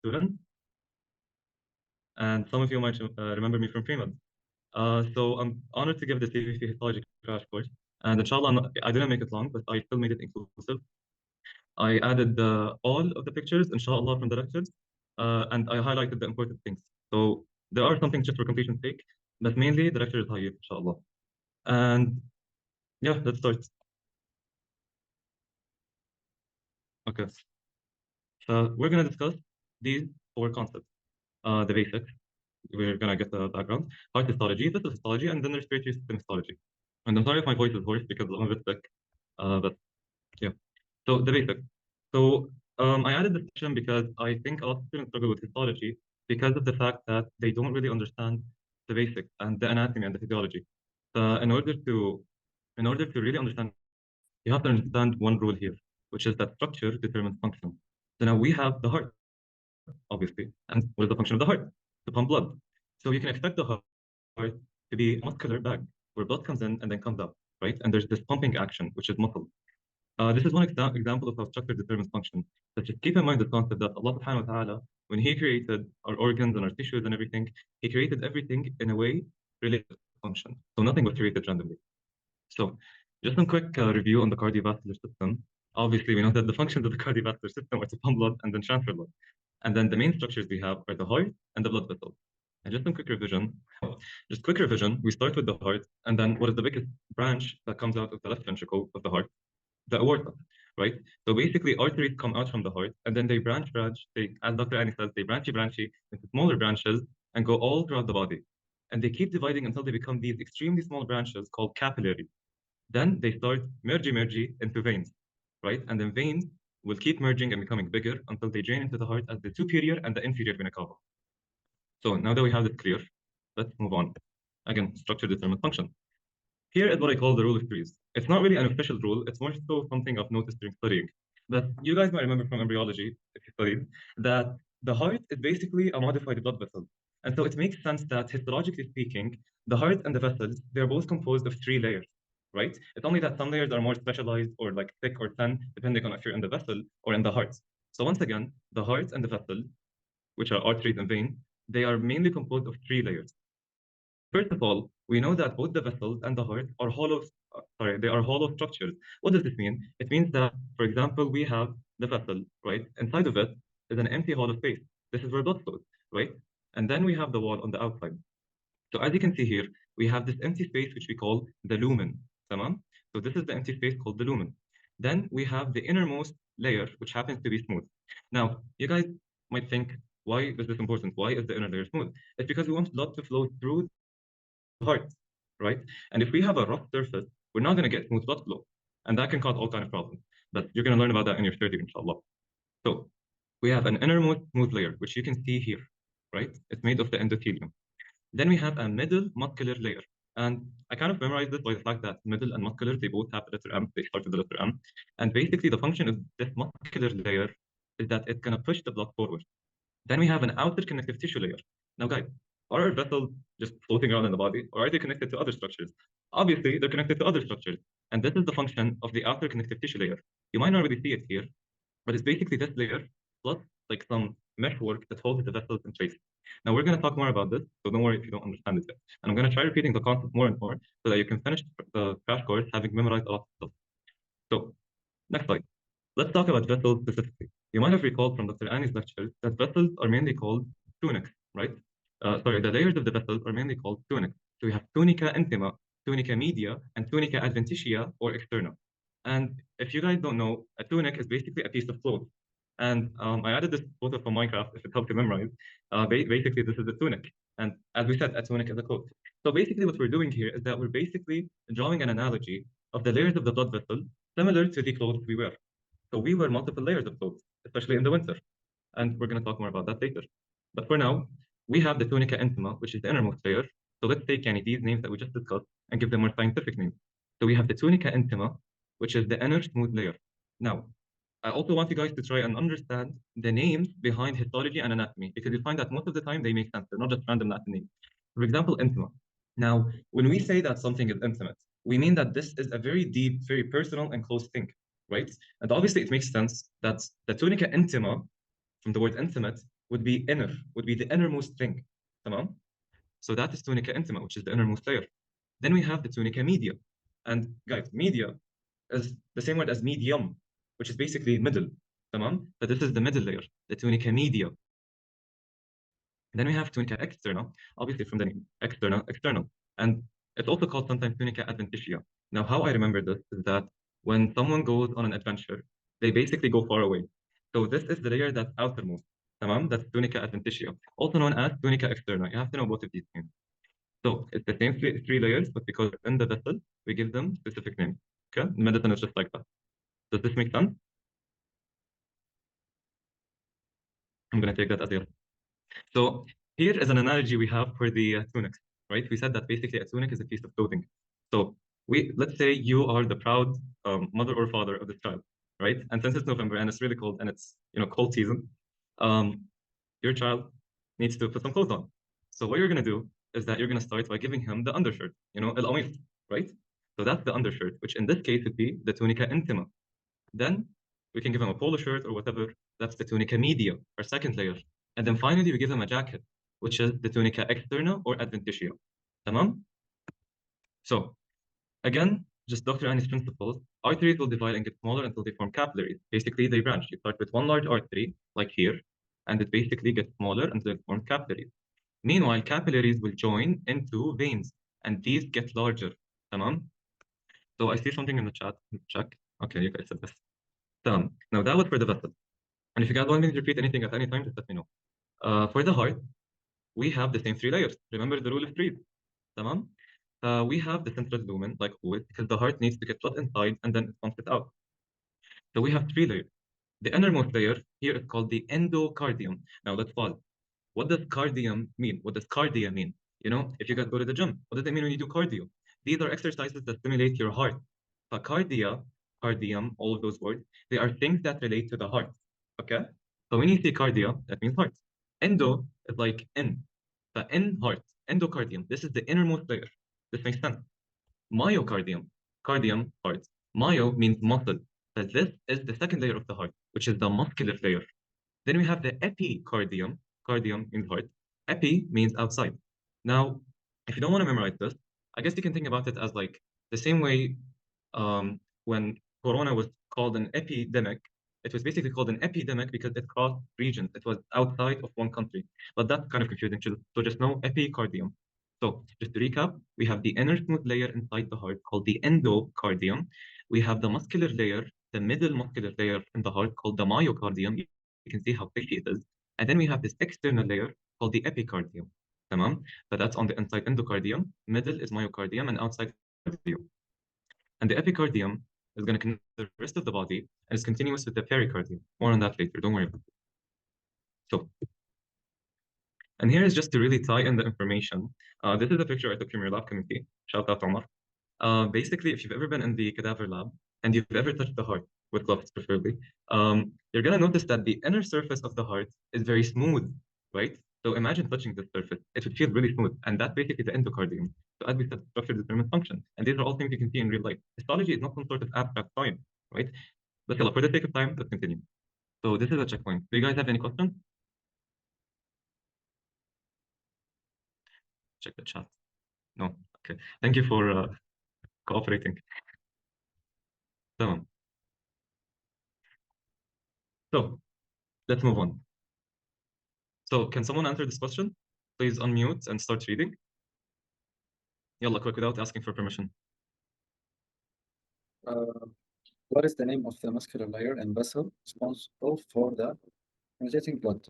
student, and some of you might remember me from pre-med. So I'm honored to give the CVP Histology crash course, and inshallah, I didn't make it long, but I still made it inclusive. I added all of the pictures, inshallah, from the lectures, and I highlighted the important things. So there are some things just for completion's sake, but mainly the lecture is high, inshallah. And yeah, let's start. Okay. So we're going to discuss these four concepts. The basics. We're going to get the background. Heart histology, this is histology, and then respiratory system histology. And I'm sorry if my voice is hoarse because I'm a bit sick. But yeah. So the basics. So I added this section because I think a lot of students struggle with histology because of the fact that they don't really understand the basics and the anatomy and the physiology. In order to really understand, you have to understand one rule here, which is that structure determines function. So now we have the heart, obviously, and what is the function of the heart? To pump blood. So you can expect the heart to be a muscular bag where blood comes in and then comes out, right? And there's this pumping action, which is muscle. This is one example of how structure determines function. So just keep in mind the concept that Allah subhanahu wa ta'ala, when He created our organs and our tissues and everything, He created everything in a way related to function. So nothing was created randomly. So just some quick review on the cardiovascular system. Obviously, we know that the functions of the cardiovascular system are to pump blood and then transfer blood. And then the main structures we have are the heart and the blood vessels. And just some quick revision. Just quick revision. We start with the heart, and then what is the biggest branch that comes out of the left ventricle of the heart? The aorta, right? So basically, arteries come out from the heart, and then they branch. They, as Dr. Annie says, they branchy into smaller branches and go all throughout the body. And they keep dividing until they become these extremely small branches called capillaries. Then they start merging into veins, right? And then veins will keep merging and becoming bigger until they drain into the heart as the superior and the inferior vena cava. So now that we have this clear, let's move on. Again, structure determines function. Here is what I call the rule of threes. It's not really an official rule, it's more so something I've noticed during studying. But you guys might remember from embryology, if you studied, that the heart is basically a modified blood vessel. And so it makes sense that histologically speaking, the heart and the vessels, they're both composed of three layers, right? It's only that some layers are more specialized or like thick or thin, depending on if you're in the vessel or in the heart. So once again, the heart and the vessel, which are arteries and veins, they are mainly composed of three layers. First of all, we know that both the vessels and the heart are they are hollow structures. What does this mean? It means that, for example, we have the vessel, right? Inside of it is an empty hollow space. This is where blood flows, right? And then we have the wall on the outside. So as you can see here, we have this empty space which we call the lumen. Tamam? So this is the empty space called the lumen. Then we have the innermost layer, which happens to be smooth. Now, you guys might think, why is this important? Why is the inner layer smooth? It's because we want blood to flow through heart, right? And if we have a rough surface, we're not going to get smooth blood flow, and that can cause all kind of problems. But you're going to learn about that in your study, inshallah. So we have an innermost smooth layer, which you can see here, right? It's made of the endothelium. Then we have a middle muscular layer, and I kind of memorized this by the fact that middle and muscular, they both have the letter M. They start with the letter M, and basically the function of this muscular layer is that it's going to push the blood forward. Then we have an outer connective tissue layer. Now, guys, are our vessels just floating around in the body, or are they connected to other structures? Obviously, they're connected to other structures, and this is the function of the outer connective tissue layer. You might not really see it here, but it's basically this layer plus like some meshwork that holds the vessels in place. Now, we're going to talk more about this, so don't worry if you don't understand it yet. And I'm going to try repeating the concept more and more so that you can finish the crash course having memorized a lot of stuff. So, next slide. Let's talk about vessels specifically. You might have recalled from Dr. Annie's lecture that vessels are mainly called tunics, right? The layers of the vessels are mainly called tunics. So we have tunica intima, tunica media, and tunica adventitia or externa. And if you guys don't know, a tunic is basically a piece of cloth. And I added this photo from Minecraft if it helps you memorize. Basically, this is a tunic. And as we said, a tunic is a coat. So basically what we're doing here is that we're basically drawing an analogy of the layers of the blood vessel similar to the clothes we wear. So we wear multiple layers of clothes, especially in the winter. And we're going to talk more about that later. But for now, we have the tunica intima, which is the innermost layer. So let's take these names that we just discussed and give them more scientific names. So we have the tunica intima, which is the inner smooth layer. Now, I also want you guys to try and understand the names behind histology and anatomy, because you'll find that most of the time they make sense. They're not just random Latin names. For example, intima. Now, when we say that something is intimate, we mean that this is a very deep, very personal and close thing, right? And obviously it makes sense that the tunica intima, from the word intimate, would be the innermost ring. تمام? So that is tunica intima, which is the innermost layer. Then we have the tunica media. And guys, media is the same word as medium, which is basically middle. تمام? But this is the middle layer, the tunica media. Then we have tunica externa, obviously from the name, external. And it's also called sometimes tunica adventitia. Now, how I remember this is that when someone goes on an adventure, they basically go far away. So this is the layer that's outermost. Tamam? That's tunica adventitia, also known as tunica externa. You have to know both of these things. So it's the same three layers, but because in the vessel, we give them specific names. Okay? Medicine is just like that. Does this make sense? I'm going to take that as a yes. So here is an analogy we have for the tunics, right? We said that basically a tunic is a piece of clothing. So let's say you are the proud mother or father of this child, right? And since it's November and it's really cold and it's cold season, um, your child needs to put some clothes on. So what you're gonna do is that you're gonna start by giving him the undershirt, القميص, right? So that's the undershirt, which in this case would be the tunica intima. Then we can give him a polo shirt or whatever. That's the tunica media, our second layer. And then finally, we give him a jacket, which is the tunica externa or adventitia. Tamam? So again, just Dr. Annie's principles, arteries will divide and get smaller until they form capillaries. Basically, they branch. You start with one large artery, like here, and it basically gets smaller until it forms capillaries. Meanwhile, capillaries will join into veins, and these get larger. Tamam? So I see something in the chat. Check. Okay, you guys said this. Tamam. Now that was for the vessel. And if you guys want me to repeat anything at any time, just let me know. For the heart, we have the same three layers. Remember the rule of threes. Tamam? We have the central lumen, like always, because the heart needs to get blood inside and then it pumps it out. So we have three layers. The innermost layer here is called the endocardium. Now let's pause. What does cardium mean? What does cardia mean? If you guys go to the gym, what does it mean when you do cardio? These are exercises that stimulate your heart. But cardium, all of those words, they are things that relate to the heart. Okay? So when you say cardia, that means heart. Endo is like in. The in heart, endocardium. This is the innermost layer. This makes sense. Myocardium, cardium, heart. Myo means muscle. But this is the second layer of the heart, which is the muscular layer. Then we have the epicardium. Cardium means heart. Epi means outside. Now, if you don't want to memorize this, I guess you can think about it as like the same way when Corona was called an epidemic, it was basically called an epidemic because it crossed regions. It was outside of one country. But that's kind of confusing. So just know epicardium. So just to recap, we have the inner smooth layer inside the heart called the endocardium. We have the muscular layer, the middle muscular layer in the heart called the myocardium. You can see how thick it is. And then we have this external layer called the epicardium. Tamam? But that's on the inside endocardium, middle is myocardium, and outside cardium. And the epicardium is going to connect the rest of the body and is continuous with the pericardium. More on that later, don't worry about it. So, and here is just to really tie in the information. This is a picture I took from your lab committee. Shout out, Omar. Basically, if you've ever been in the cadaver lab and you've ever touched the heart, with gloves preferably, you're going to notice that the inner surface of the heart is very smooth, right? So imagine touching this surface. It would feel really smooth. And that's basically the endocardium. So as we said, structure determines function. And these are all things you can see in real life. Histology is not some sort of abstract science, right? But for the sake of time, let's continue. So this is a checkpoint. Do you guys have any questions? Check the chat. No? Okay. Thank you for cooperating. So let's move on. So can someone answer this question? Please unmute and start reading. Yalla, quick, without asking for permission. What is the name of the muscular layer and vessel responsible for the penetrating blood?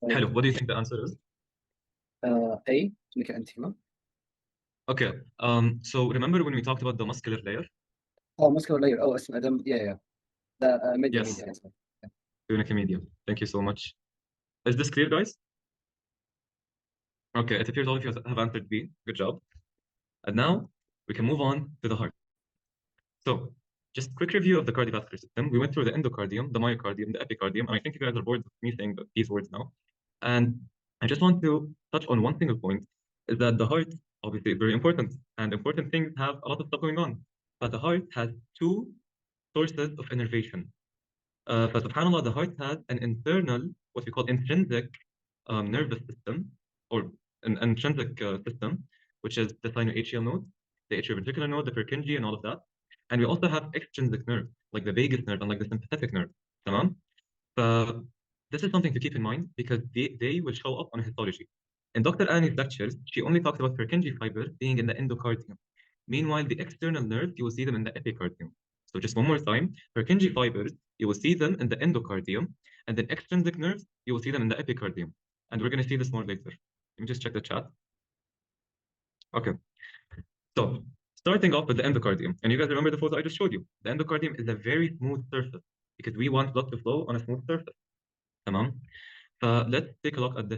Hello, what do you think the answer is? A, tunica intima. Okay, so remember when we talked about the muscular layer? Oh, muscular layer. Oh, yeah. The media. Yes. Media. Tunica media. Thank you so much. Is this clear, guys? Okay, it appears all of you have answered B. Good job. And now we can move on to the heart. So just quick review of the cardiovascular system. We went through the endocardium, the myocardium, the epicardium, and I think you guys are bored with me saying these words now. And I just want to touch on one single point, is that the heart, obviously, is very important, and important things have a lot of stuff going on. But the heart has two sources of innervation. فسبحان Allah, the heart has an internal what we call intrinsic nervous system, or an intrinsic system, which is the sinoatrial node, the atrioventricular node, the Purkinje, and all of that. And we also have extrinsic nerves, like the vagus nerve and like the sympathetic nerve. تمام? This is something to keep in mind because they will show up on histology. In Dr. Annie's lectures, she only talks about Purkinje fiber being in the endocardium. Meanwhile, the external nerves, you will see them in the epicardium. So just one more time, Purkinje fibers, you will see them in the endocardium, and then extrinsic nerves, you will see them in the epicardium. And we're going to see this more later. Let me just check the chat. Okay. So starting off with the endocardium, and you guys remember the photo I just showed you. The endocardium is a very smooth surface because we want blood to flow on a smooth surface. تمام. Let's take a look at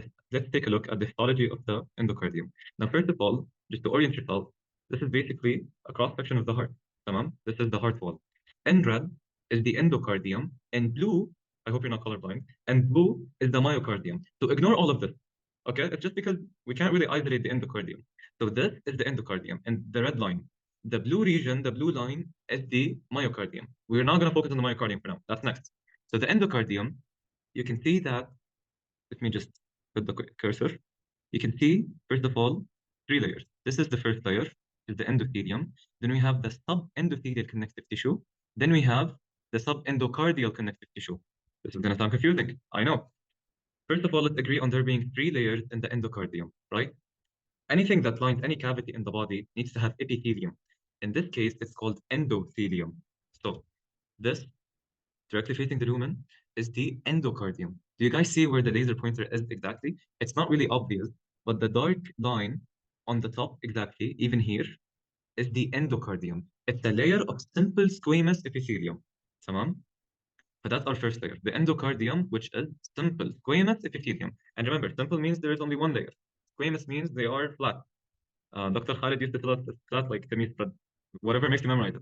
the histology of the endocardium. Now, first of all, just to orient yourself, this is basically a cross section of the heart. تمام. This is the heart wall. In red is the endocardium, and blue, I hope you're not colorblind, and blue is the myocardium. So ignore all of this. Okay, it's just because we can't really isolate the endocardium. So this is the endocardium, and the red line. The blue region, the blue line, is the myocardium. We're not going to focus on the myocardium for now. That's next. So the endocardium, you can see that. Let me just put the cursor. You can see, first of all, 3 layers. This is the first layer, is the endothelium. Then we have the subendothelial connective tissue. Then we have the subendocardial connective tissue. This is going to sound confusing, I know. First of all, let's agree on there being 3 layers in the endocardium, right? Anything that lines any cavity in the body needs to have epithelium. In this case, it's called endothelium. So this, directly facing the lumen, is the endocardium. Do you guys see where the laser pointer is exactly? It's not really obvious, but the dark line on the top exactly, even here, is the endocardium. It's a layer of simple squamous epithelium. تمام? But that's our first layer, the endocardium, which is simple squamous epithelium. And remember, simple means there is only one layer. Squamous means they are flat. Dr. Khalid used to tell us it's flat like Tamis spread, whatever makes you memorize it.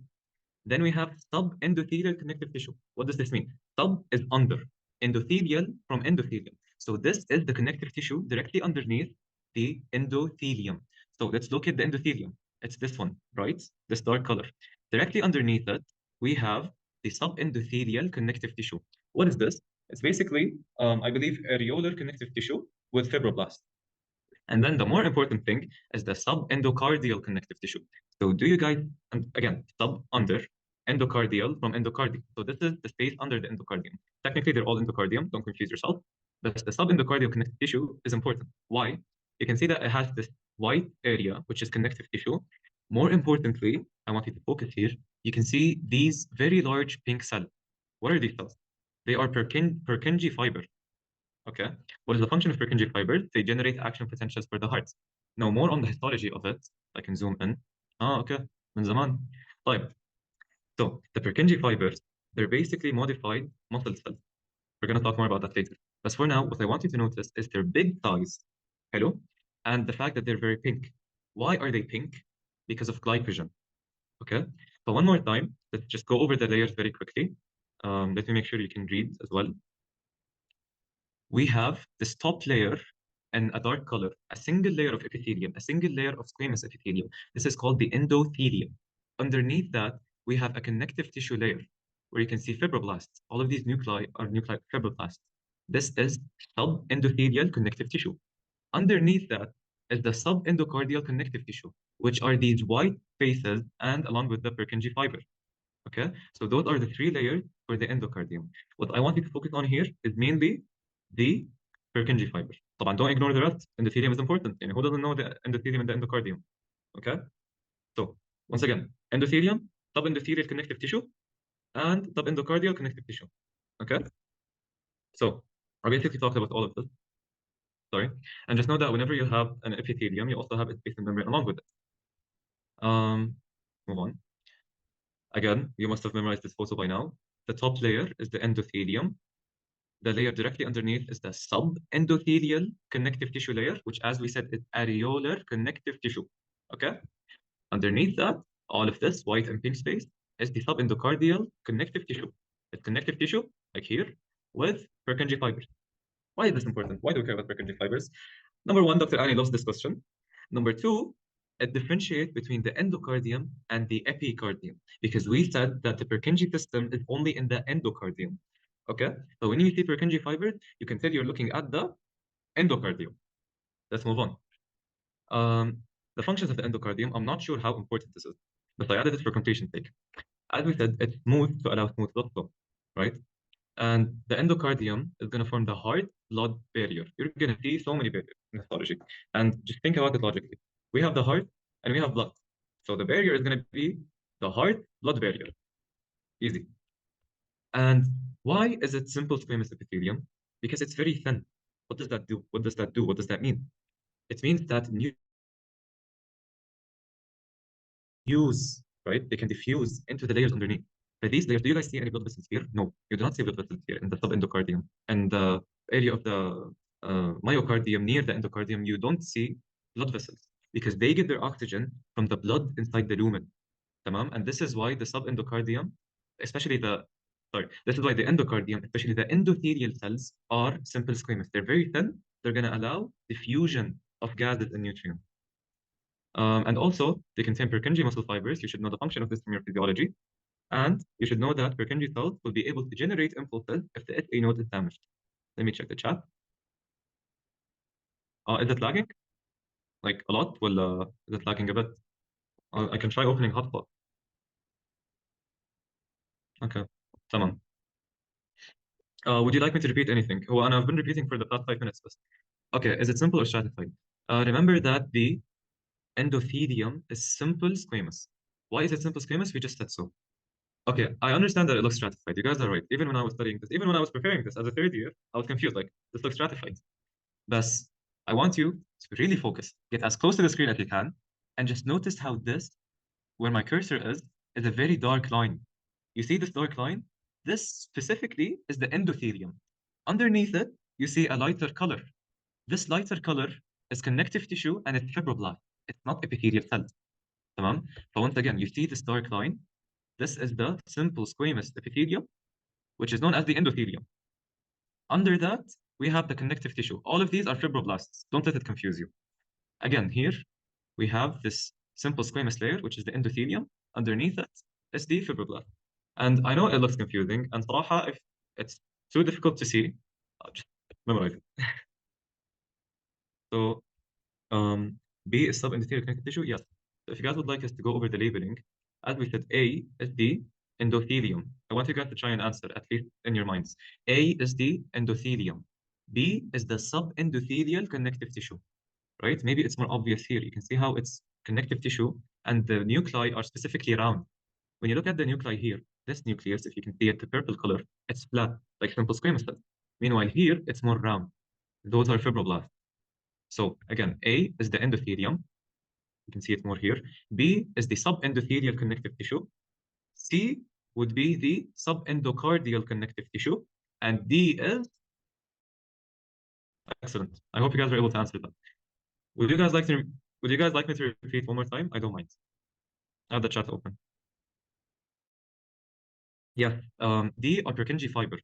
Then we have subendothelial connective tissue. What does this mean? Sub is under, endothelial from endothelium. So this is the connective tissue directly underneath the endothelium. So let's look at the endothelium. It's this one, right? This dark color. Directly underneath it, we have the subendothelial connective tissue. What is this? It's basically, I believe, areolar connective tissue with fibroblasts. And then the more important thing is the subendocardial connective tissue. So do you guys, and again, sub under, endocardial from endocardium. So this is the space under the endocardium. Technically, they're all endocardium. Don't confuse yourself. But the subendocardial connective tissue is important. Why? You can see that it has this white area, which is connective tissue. More importantly, I want you to focus here. You can see these very large pink cells. What are these cells? They are Purkinje fiber. Okay. What is the function of Purkinje fibers? They generate action potentials for the heart. Now, more on the histology of it. I can zoom in. Okay. من زمان. طيب. So, the Purkinje fibers, they're basically modified muscle cells. We're going to talk more about that later. But for now, what I want you to notice is their big size. Hello? And the fact that they're very pink. Why are they pink? Because of glycogen. Okay. So one more time, let's just go over the layers very quickly. Let me make sure you can read as well. We have this top layer in a dark color, a single layer of epithelium, a single layer of squamous epithelium. This is called the endothelium. Underneath that, we have a connective tissue layer where you can see fibroblasts. All of these nuclei are nuclei fibroblasts. This is subendothelial connective tissue. Underneath that is the subendocardial connective tissue, which are these white spaces and along with the Purkinje fiber. Okay, so those are the 3 layers for the endocardium. What I want you to focus on here is mainly the Purkinje fiber. طبعا don't ignore the rest. Endothelium is important. Who doesn't know the endothelium and the endocardium? Okay, so once again, endothelium, subendothelial connective tissue, and subendocardial connective tissue. Okay, so I basically talked about all of this. Sorry, and just know that whenever you have an epithelium, you also have its basement membrane along with it. Move on. Again, you must have memorized this photo by now. The top layer is the endothelium. The layer directly underneath is the subendothelial connective tissue layer, which, as we said, is areolar connective tissue. Okay? Underneath that, all of this white and pink space is the subendocardial connective tissue. It's connective tissue, like here, with Purkinje fibers. Why is this important? Why do we care about Purkinje fibers? Number one, Dr. Annie loves this question. Number two, it differentiates between the endocardium and the epicardium, because we said that the Purkinje system is only in the endocardium. Okay, so when you see Purkinje fibers, you can tell you're looking at the endocardium. Let's move on. The functions of the endocardium, I'm not sure how important this is, but I added it for completion's sake. As we said, it's smooth to allow smooth blood flow, right? And the endocardium is going to form the heart-blood barrier. You're going to see so many barriers in histology. And just think about it logically. We have the heart and we have blood. So the barrier is going to be the heart-blood barrier. Easy. And why is it simple squamous epithelium? Because it's very thin. What does that do? What does that do? What does that mean? It means that diffuse, right? They can diffuse into the layers underneath. But these layers, do you guys see any blood vessels here? No, you do not see blood vessels here in the subendocardium. And the area of the myocardium near the endocardium, you don't see blood vessels because they get their oxygen from the blood inside the lumen. Tamam? And this is why the subendocardium, especially this is why the endocardium, especially the endothelial cells, are simple squamous. They're very thin. They're going to allow diffusion of gases and nutrients. And also, they contain Purkinje muscle fibers. You should know the function of this from your physiology. And you should know that Purkinje cells will be able to generate impulses if the SA node is damaged. Let me check the chat. Is it lagging? Like a lot? Well, is it lagging a bit? I can try opening hotspot. Okay, tamam. Would you like me to repeat anything? Well, and I've been repeating for the past 5 minutes. Okay, is it simple or stratified? Remember that the endothelium is simple squamous. Why is it simple squamous? We just said so. Okay, I understand that it looks stratified. You guys are right. Even when I was studying this, even when I was preparing this as a third year, I was confused. Like, this looks stratified. But I want you to really focus. Get as close to the screen as you can, and just notice how this, where my cursor is a very dark line. You see this dark line? This specifically is the endothelium. Underneath it, you see a lighter color. This lighter color is connective tissue and it's fibroblast. It's not epithelial cells. Tamam? But once again, you see this dark line. This is the simple squamous epithelium, which is known as the endothelium. Under that, we have the connective tissue. All of these are fibroblasts. Don't let it confuse you. Again, here we have this simple squamous layer, which is the endothelium. Underneath it is the fibroblast. And I know it looks confusing, and صراحة, if it's too difficult to see, just memorize it. So, B is subendothelial connective tissue. Yes. So if you guys would like us to go over the labeling, as we said, A is the endothelium. I want you guys to try and answer, at least in your minds. A is the endothelium. B is the subendothelial connective tissue, right? Maybe it's more obvious here. You can see how it's connective tissue and the nuclei are specifically round. When you look at the nuclei here, this nucleus, if you can see it, the purple color, it's flat, like simple squamous cells. Meanwhile, here, it's more round. Those are fibroblasts. So again, A is the endothelium. You can see it more here. B is the subendothelial connective tissue. C would be the subendocardial connective tissue. And D is... Excellent. I hope you guys were able to answer that. Would you guys like me to repeat one more time? I don't mind. I have the chat open. Yeah, D are Purkinje fiber.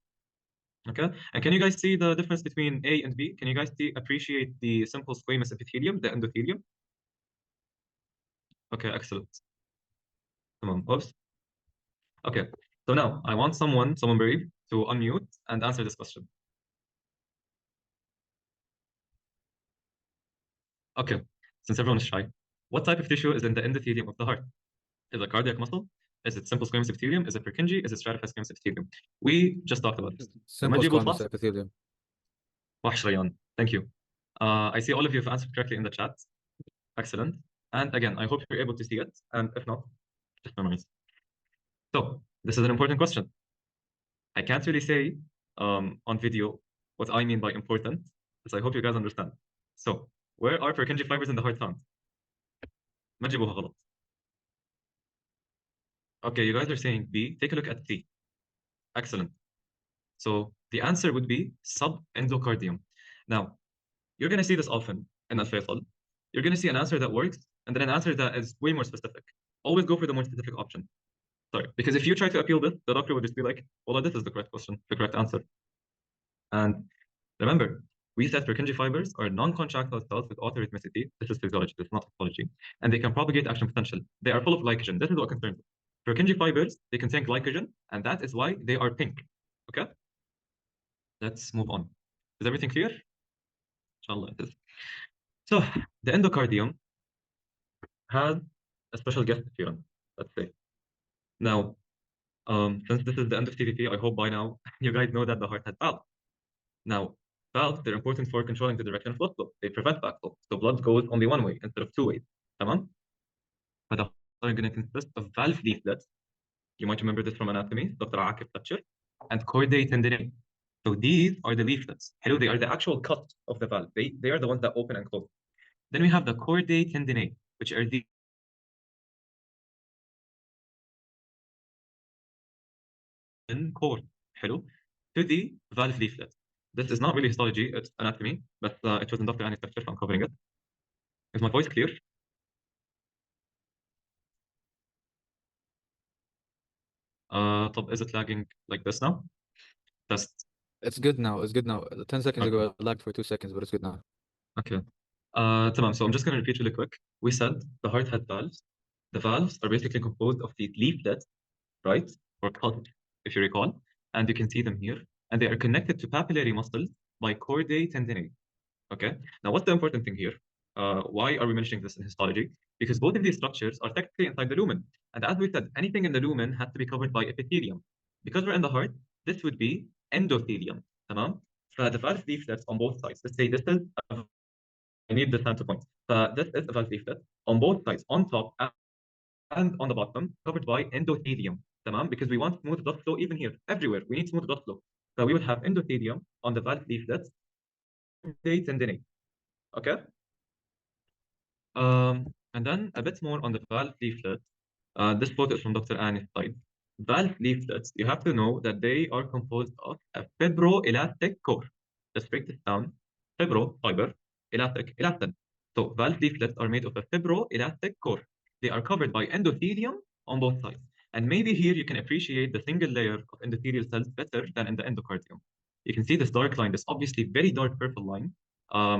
Okay, and can you guys see the difference between A and B? Can you guys appreciate the simple squamous epithelium, the endothelium? Okay, excellent. Come on, oops. Okay, so now I want someone brave, to unmute and answer this question. Okay, since everyone is shy, what type of tissue is in the endothelium of the heart? Is it cardiac muscle? Is it simple squamous epithelium? Is it Purkinje? Is it stratified squamous epithelium? We just talked about this. Simple squamous epithelium. Wash Rayan. Thank you. I see all of you have answered correctly in the chat. Excellent. And again, I hope you're able to see it. And if not, just memorize. So this is an important question. I can't really say on video what I mean by important, but I hope you guys understand. So where are Purkinje fibers in the heart found? ما تجيبوها غلط. Okay, you guys are saying B. Take a look at C. Excellent. So the answer would be subendocardium. Now, you're going to see this often in Al-Faisal. You're going to see an answer that works and then an answer that is way more specific. Always go for the more specific option. Sorry, because if you try to appeal this, the doctor would just be like, well, this is the correct question, the correct answer. And remember, we said Purkinje fibers are non-contractile cells with autorhythmicity. This is physiology, this is not histology. And they can propagate action potential. They are full of glycogen. This is what concerns us. Purkinje fibers, they contain glycogen, and that is why they are pink. Okay? let's move on. Is everything clear? Inshallah it is. So the endocardium has a special guest appearance, let's say. Now, since this is the end of CVP, I hope by now you guys know that the heart has valves. Now, valves, they're important for controlling the direction of blood flow. They prevent backflow. So blood goes only one way instead of two ways. Tamam? But the heart are going to consist of valve leaflets. You might remember this from anatomy, Dr. Akif lecture, and chordae tendineae. So these are the leaflets. Hello, they are the actual cut of the valve. They are the ones that open and close. Then we have the chordae tendineae, which are the core, hello, to the valve leaflet. This is not really histology, it's anatomy, but it was in Dr. Ani's lecture, so I'm covering it. Is my voice clear? طب is it lagging like this now? Test. It's good now. It's good now. 10 seconds Okay. ago, I lagged for 2 seconds, but it's good now. Okay. تمام. So I'm just going to repeat really quick. We said the heart had valves. The valves are basically composed of these leaflets, right? Or cut, if you recall. And you can see them here. And they are connected to papillary muscles by chordae tendineae. Okay. Now, what's the important thing here? Why are we mentioning this in histology? Because both of these structures are technically inside the lumen. And as we said, anything in the lumen has to be covered by epithelium. Because we're in the heart, this would be endothelium. تمام? The valve leaflets on both sides. Let's say this is, I need this hand to point. This is a valve leaflet on both sides, on top and on the bottom, covered by endothelium. تمام? Because we want smooth blood flow even here, everywhere. We need smooth blood flow. So we would have endothelium on the valve leaflets, tendinae. Okay? And then a bit more on the valve leaflet. This photo is from Dr. Ani's slide. Valve leaflets, you have to know that they are composed of a fibroelastic core. Let's break this down. Fibro, fiber, elastic, elastin. So valve leaflets are made of a fibroelastic core. They are covered by endothelium on both sides. And maybe here you can appreciate the single layer of endothelial cells better than in the endocardium. You can see this dark line, this obviously very dark purple line,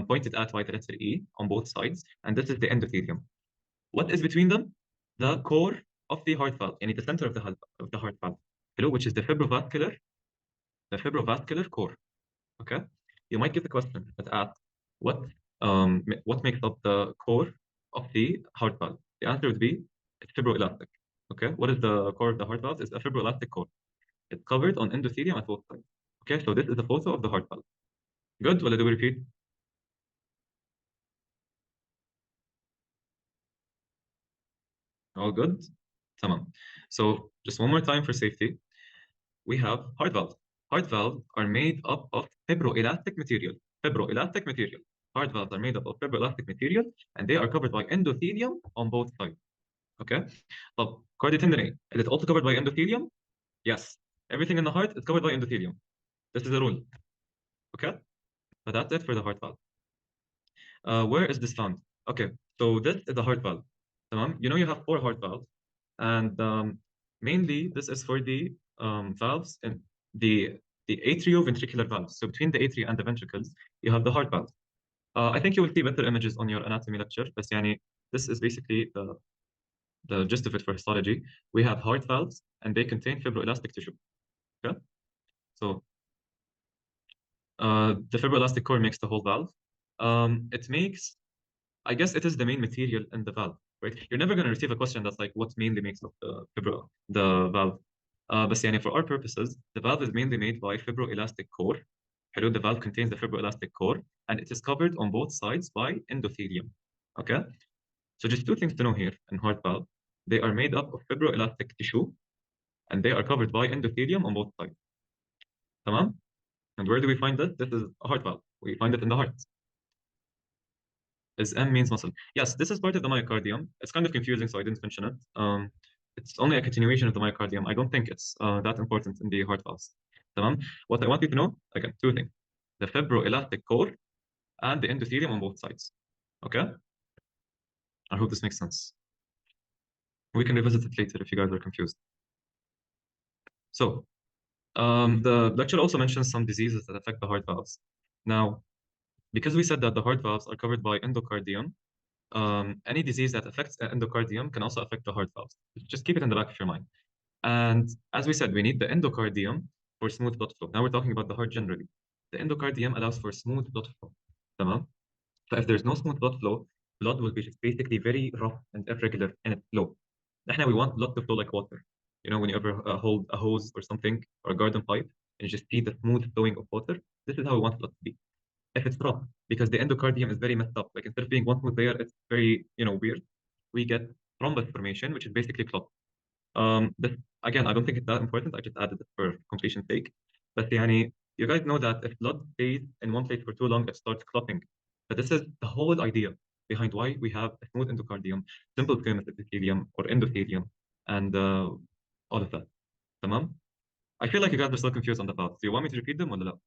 pointed at by the letter E on both sides. And this is the endothelium. What is between them? The core of the heart valve, يعني the center of the heart valve, hello, which is the fibrovascular core. Okay, you might get the question that asks what makes up the core of the heart valve. The answer would be it's fibroelastic. Okay, what is the core of the heart valve? It's a fibroelastic core. It's covered on endothelium at both sides. Okay, so this is a photo of the heart valve. Good. ولا do we repeat? All good. تمام. So just one more time for safety. We have heart valves. Heart valves are made up of fibroelastic material. Fibroelastic material. Heart valves are made up of fibroelastic material, and they are covered by endothelium on both sides. Okay? طب cardiotendinate, is it also covered by endothelium? Yes. Everything in the heart is covered by endothelium. This is a rule. Okay? But that's it for the heart valve. Where is this found? Okay, so this is the heart valve. You know you have four heart valves, and mainly this is for the valves and the atrioventricular valves. So between the atria and the ventricles, you have the heart valve. I think you will see better images on your anatomy lecture, but yani, this is basically the gist of it for histology. We have heart valves, and they contain fibroelastic tissue. Okay, so the fibroelastic core makes the whole valve. It makes, I guess it is the main material in the valve, right? You're never going to receive a question that's like what mainly makes up the valve. But يعني for our purposes, the valve is mainly made by fibroelastic core. Hello, the valve contains the fibroelastic core, and it is covered on both sides by endothelium. Okay, so just two things to know here in heart valve: they are made up of fibroelastic tissue, and they are covered by endothelium on both sides. تمام? And where do we find this? This is a heart valve. We find it in the heart. Is M means muscle. Yes, this is part of the myocardium. It's kind of confusing, so I didn't mention it. It's only a continuation of the myocardium. I don't think it's that important in the heart valves. تمام? What I want you to know, again, two things: the fibroelastic core and the endothelium on both sides. Okay? I hope this makes sense. We can revisit it later if you guys are confused. So, the lecture also mentions some diseases that affect the heart valves. Now, because we said that the heart valves are covered by endocardium, any disease that affects the endocardium can also affect the heart valves. Just keep it in the back of your mind. And as we said, we need the endocardium for smooth blood flow. Now we're talking about the heart generally. The endocardium allows for smooth blood flow. تمام. So if there's no smooth blood flow, blood will be just basically very rough and irregular in its flow. احنا we want blood to flow like water. You know, when you ever hold a hose or something or a garden pipe and you just see the smooth flowing of water, this is how we want blood to be. If it's rough, because the endocardium is very messed up, like instead of being one smooth layer, it's very, weird. We get thrombus formation, which is basically clot. This, again, I don't think it's that important. I just added it for completion's sake. But يعني, you guys know that if blood stays in one place for too long, it starts clotting. But this is the whole idea behind why we have a smooth endocardium, simple squamous epithelium or endothelium, and all of that. تمام? I feel like you guys are still confused on the paths. Do you want me to repeat them or لا?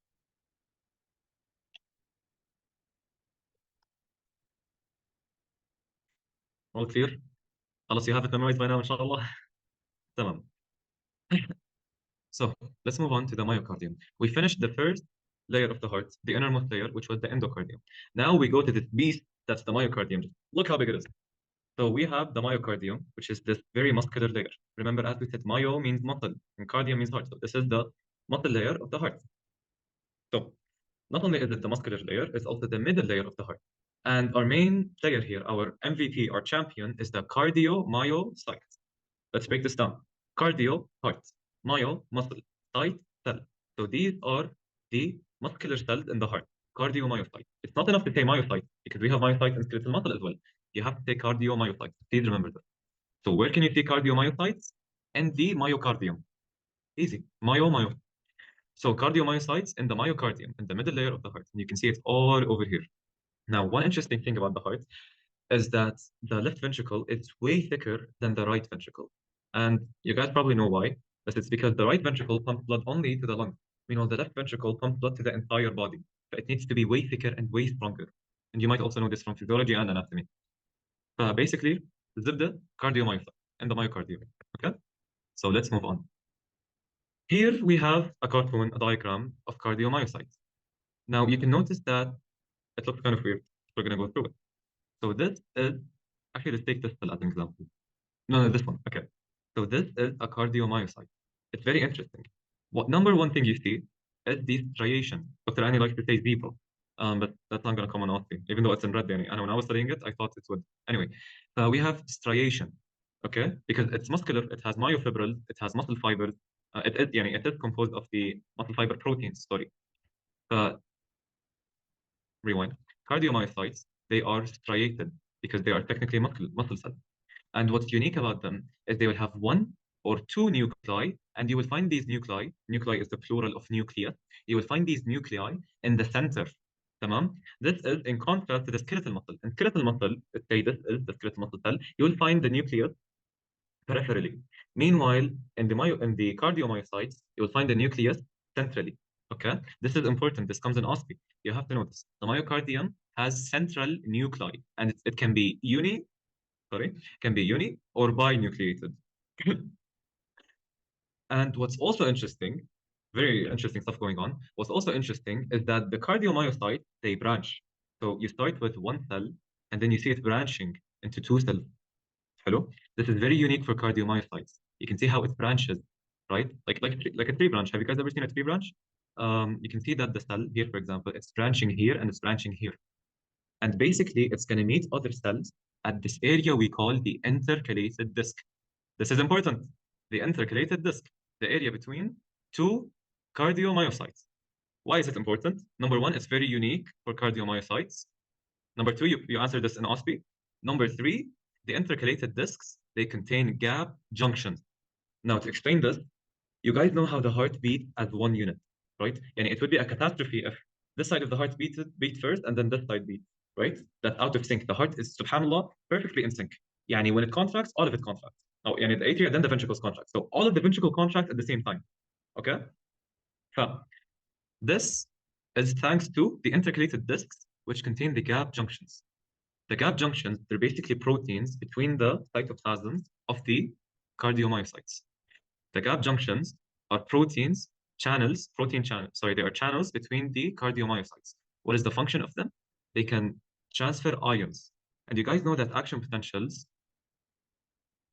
All clear? خلاص, you have it memorized by now, inshallah. تمام. So let's move on to the myocardium. We finished the first layer of the heart, the innermost layer, which was the endocardium. Now we go to this beast that's the myocardium. Look how big it is. So we have the myocardium, which is this very muscular layer. Remember, as we said, myo means muscle and cardium means heart. So this is the muscle layer of the heart. So not only is it the muscular layer, it's also the middle layer of the heart. And our main player here, our MVP, our champion, is the cardiomyocyte. Let's break this down. Cardio, heart. Myo, muscle. Cyte, cell. So these are the muscular cells in the heart. Cardiomyocyte. It's not enough to say myocyte because we have myocytes in skeletal muscle as well. You have to say cardiomyocytes. Please remember that. So where can you see cardiomyocytes? In the myocardium. Easy. Myo. So cardiomyocytes in the myocardium, in the middle layer of the heart. And you can see it all over here. Now, one interesting thing about the heart is that the left ventricle is way thicker than the right ventricle. And you guys probably know why, but it's because the right ventricle pumps blood only to the lung. Meanwhile, the left ventricle pumps blood to the entire body. So it needs to be way thicker and way stronger. And you might also know this from physiology and anatomy. Basically, the cardiomyocyte and the myocardium. Okay? So let's move on. Here we have a cartoon, a diagram of cardiomyocytes. Now you can notice that it looks kind of weird. We're going to go through it. So this is, actually, let's take this cell as an example. No, this one. Okay. So this is a cardiomyocyte. It's very interesting. What number one thing you see is the striation. Dr. Annie likes to say zebra, but that's not going to come on Aussie, even though it's in red. And when I was studying it, I thought it would. Anyway, we have striation, okay? Because it's muscular, it has myofibrils, it has muscle fibers. It is composed of the muscle fiber proteins, sorry. Rewind. Cardiomyocytes, they are striated because they are technically muscle cells. And what's unique about them is they will have one or two nuclei, and you will find these nuclei is the plural of nucleus, you will find these nuclei in the center. Tamam? This is in contrast to the skeletal muscle. In skeletal muscle, let's say this is the skeletal muscle cell, you will find the nucleus peripherally. Meanwhile, in the cardiomyocytes, you will find the nucleus centrally. Okay, this is important. This comes in OSPE. You have to notice the myocardium has central nuclei, and it can be uni or binucleated. And what's also interesting, very interesting stuff going on. What's also interesting is that the cardiomyocytes, they branch. So you start with one cell, and then you see it branching into two cells. Hello? This is very unique for cardiomyocytes. You can see how it branches, right? Like a tree branch. Have you guys ever seen a tree branch? You can see that the cell here, for example, it's branching here and it's branching here. And basically, it's going to meet other cells at this area we call the intercalated disc. This is important. The intercalated disc, the area between two cardiomyocytes. Why is it important? Number one, it's very unique for cardiomyocytes. Number two, you answered this in OSPE. Number three, the intercalated discs, they contain gap junctions. Now, to explain this, you guys know how the heart beats as one unit, right? And it would be a catastrophe if this side of the heart beat first and then this side beats, right? That's out of sync. The heart is, subhanAllah, perfectly in sync. Yani when it contracts, all of it contracts. Oh, yani the atria, then the ventricles contract. So all of the ventricle contract at the same time, okay? So this is thanks to the intercalated discs, which contain the gap junctions. The gap junctions, they're basically proteins between the cytoplasms of the cardiomyocytes. The gap junctions are protein channels, they are channels between the cardiomyocytes. What is the function of them? They can transfer ions. And you guys know that action potentials,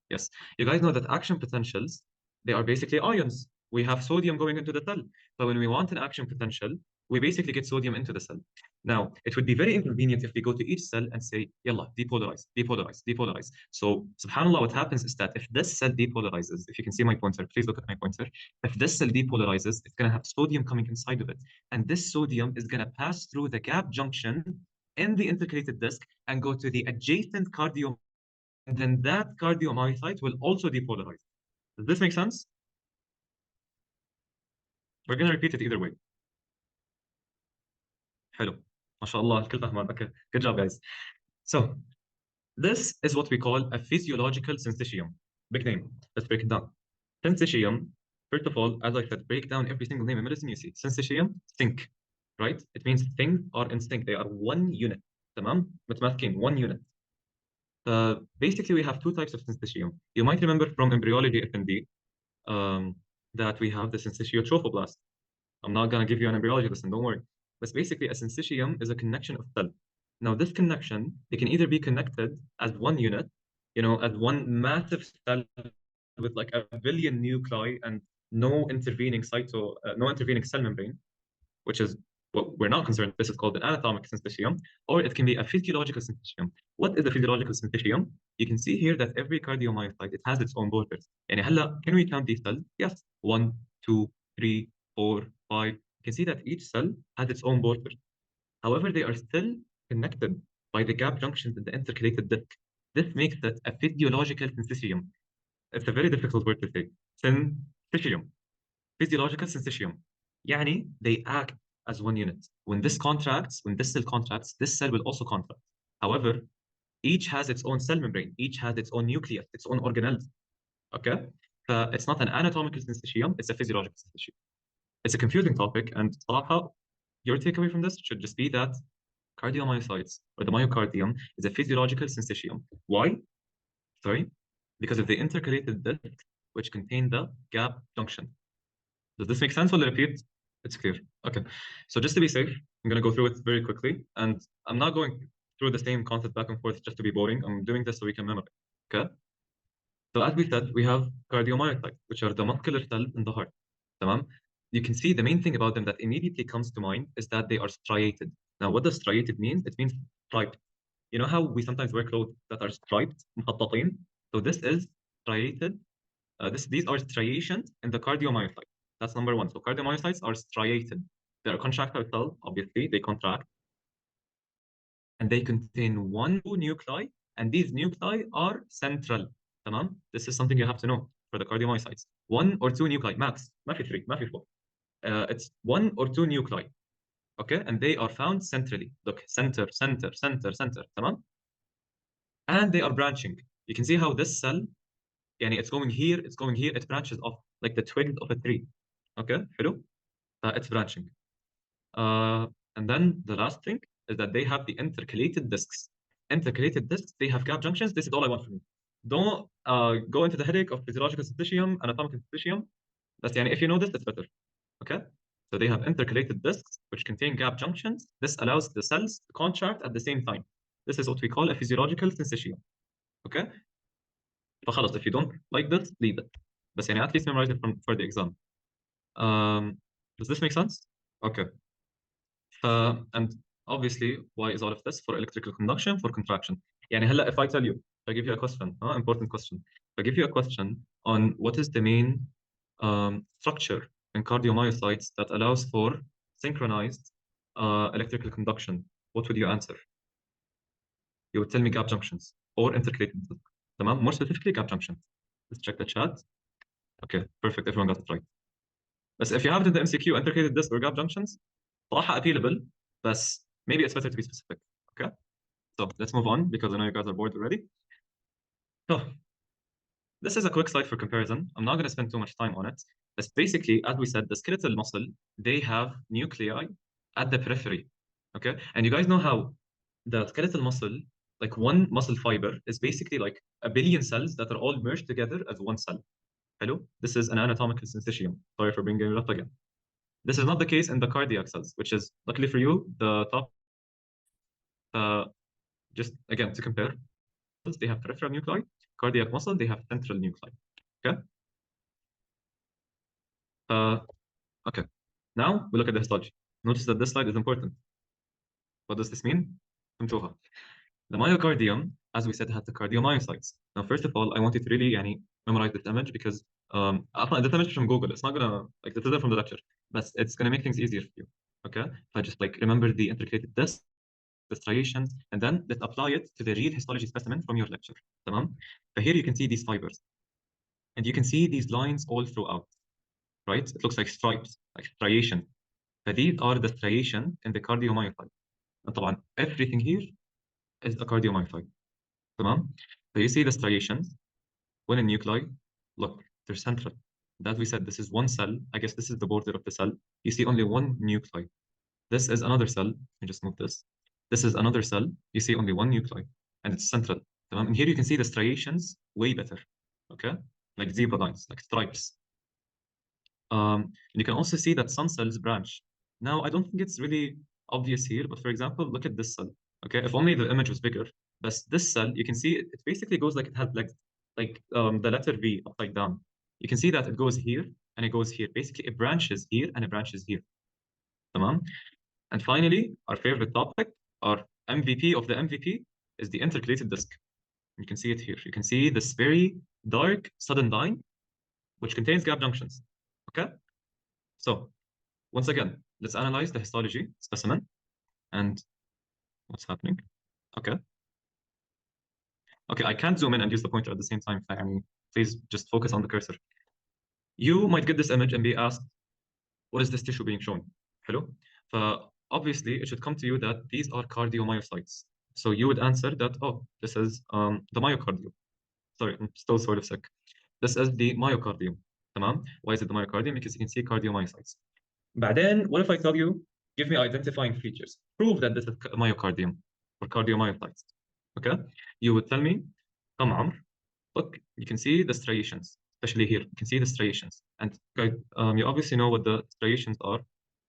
yes, you guys know that action potentials, they are basically ions. We have sodium going into the cell. But when we want an action potential, we basically get sodium into the cell. Now, it would be very inconvenient if we go to each cell and say, yalla, depolarize, depolarize, depolarize. So, subhanAllah, what happens is that if this cell depolarizes, if you can see my pointer, please look at my pointer. If this cell depolarizes, it's going to have sodium coming inside of it. And this sodium is going to pass through the gap junction in the intercalated disc and go to the adjacent cardiomyocyte. And then that cardiomyocyte will also depolarize. Does this make sense? We're going to repeat it either way. حلو. ما شاء الله الكل فهمان. Okay. Good job, guys. So, this is what we call a physiological syncytium. Big name. Let's break it down. Syncytium, first of all, as I said, break down every single name in medicine you see. Syncytium, think, right? It means things are in sync. They are one unit. تمام؟ متماسكين, one unit. Basically, we have two types of syncytium. You might remember from embryology FND that we have the syncytiotropoblast. I'm not going to give you an embryology lesson, don't worry. But basically, a syncytium is a connection of cells. Now, this connection, it can either be connected as one unit, as one massive cell with like a billion nuclei and no intervening cell membrane, which is what we're not concerned. This is called an anatomic syncytium, or it can be a physiological syncytium. What is a physiological syncytium? You can see here that every cardiomyocyte, it has its own borders. يعني هلا, can we count these cells? Yes. 1, 2, 3, 4, 5. You can see that each cell has its own border. However, they are still connected by the gap junctions in the intercalated disc. This makes it a physiological syncytium. It's a very difficult word to say. Syncytium. Physiological syncytium. يعني they act as one unit. When this cell contracts, this cell will also contract. However, each has its own cell membrane, each has its own nucleus, its own organelles. Okay? It's not an anatomical syncytium, it's a physiological syncytium. It's a confusing topic, and صراحة, your takeaway from this should just be that cardiomyocytes, or the myocardium, is a physiological syncytium. Why? Sorry? Because of the intercalated disc, which contain the gap junction. Does this make sense? Will I repeat? It's clear. Okay. So just to be safe, I'm going to go through it very quickly, and I'm not going through the same concept back and forth just to be boring. I'm doing this so we can memorize. Okay? So as we said, we have cardiomyocytes, which are the muscular cells in the heart. Tamam? You can see the main thing about them that immediately comes to mind is that they are striated. Now, what does striated mean? It means striped. You know how we sometimes wear clothes that are striped, مخططين? So this is striated. These are striations in the cardiomyocyte. That's number one. So cardiomyocytes are striated. They are contractile cells, obviously. They contract. And they contain one nuclei, and these nuclei are central. Tamam? This is something you have to know for the cardiomyocytes. 1 or 2 nuclei, max. ما في 3, ما في 4. It's 1 or 2 nuclei. Okay? And they are found centrally. Look, center, center, center, center. Tamam? And they are branching. You can see how this cell, يعني it's going here, it's going here, it branches off like the twigs of a tree. Okay? حلو? It's branching. And then the last thing is that they have the intercalated discs. Intercalated discs, they have gap junctions. This is all I want from you. Don't go into the headache of physiological syncytium, anatomical syncytium. That's يعني, if you know this, it's better. Okay? So they have intercalated discs which contain gap junctions. This allows the cells to contract at the same time. This is what we call a physiological syncytium. Okay? فخلص, if you don't like this, leave it. بس يعني at least memorize it for the exam. Does this make sense? Okay. And obviously, why is all of this? For electrical conduction, for contraction. يعني هلا, if I tell you, I give you a question, important question. I give you a question on what is the main structure in cardiomyocytes that allows for synchronized electrical conduction. What would you answer? You would tell me gap junctions or intercalated disc. تمام? More specifically, gap junctions. Let's check the chat. Okay, perfect. Everyone got it right. But if you have it in the MCQ, intercalated disc or gap junctions, صراحة appealable, but maybe it's better to be specific. Okay? So let's move on because I know you guys are bored already. So this is a quick slide for comparison. I'm not going to spend too much time on it. But basically, as we said, the skeletal muscle, they have nuclei at the periphery. Okay? And you guys know how the skeletal muscle, like one muscle fiber, is basically like a billion cells that are all merged together as one cell. Hello? This is an anatomical syncytium. Sorry for bringing it up again. This is not the case in the cardiac cells, which is, luckily for you, the top. Just again, to compare, they have peripheral nuclei. Cardiac muscle, they have central nuclei. Okay? Okay. Now we look at the histology. Notice that this slide is important. What does this mean? فهمتوها. The myocardium, as we said, has the cardiomyocytes. Now, first of all, I want you to really memorize this image because this image from Google. It's not gonna like this isn't from the lecture, but it's gonna make things easier for you. Okay? If I just like remember the intercalated disc, the striations, and then let's apply it to the real histology specimen from your lecture. تمام? So here you can see these fibers, and you can see these lines all throughout. Right? It looks like stripes, like striation. So these are the striations in the cardiomyocyte. And طبعا everything here is a cardiomyocyte. تمام? So you see the striations when a nuclei, look, they're central. That we said this is one cell. I guess this is the border of the cell. You see only one nuclei. This is another cell. Let me just move this. This is another cell. You see only one nuclei, and it's central. تمام? And here you can see the striations way better. Okay? Like zebra lines, like stripes. And you can also see that some cells branch. Now, I don't think it's really obvious here, but for example, look at this cell. Okay, if only the image was bigger. But this cell, you can see it basically goes like it has legs, like the letter V upside down. You can see that it goes here and it goes here. Basically, it branches here and it branches here. Tamam? And finally, our favorite topic, our MVP of the MVP, is the intercalated disc. You can see it here. You can see this very dark, sudden line, which contains gap junctions. Okay? So, once again, let's analyze the histology specimen and what's happening. Okay. Okay, I can't zoom in and use the pointer at the same time. Please just focus on the cursor. You might get this image and be asked, what is this tissue being shown? Hello? Obviously, it should come to you that these are cardiomyocytes. So you would answer that, oh, this is the myocardium. Sorry, I'm still sort of sick. This is the myocardium. تمام? Why is it the myocardium? Because you can see cardiomyocytes. بعدين, what if I tell you, give me identifying features. Prove that this is myocardium or cardiomyocytes. Okay? You would tell me, come Amr, look, you can see the striations, especially here. You can see the striations. And you obviously know what the striations are.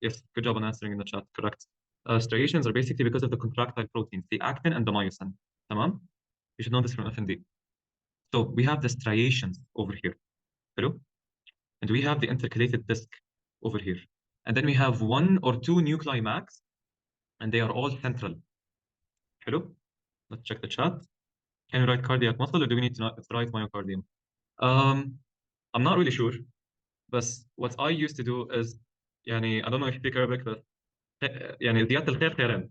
Yes, good job on answering in the chat, correct. Striations are basically because of the contractile proteins, the actin and the myosin. Tamam? You should know this from FND. So we have the striations over here. Hello? And we have the intercalated disc over here. And then we have one or two nuclei max, and they are all central. Hello? Let's check the chat. Can we write cardiac muscle or do we need to write myocardium? I'm not really sure, but what I used to do is, I don't know if you speak Arabic, but زيادة الخير خيرين.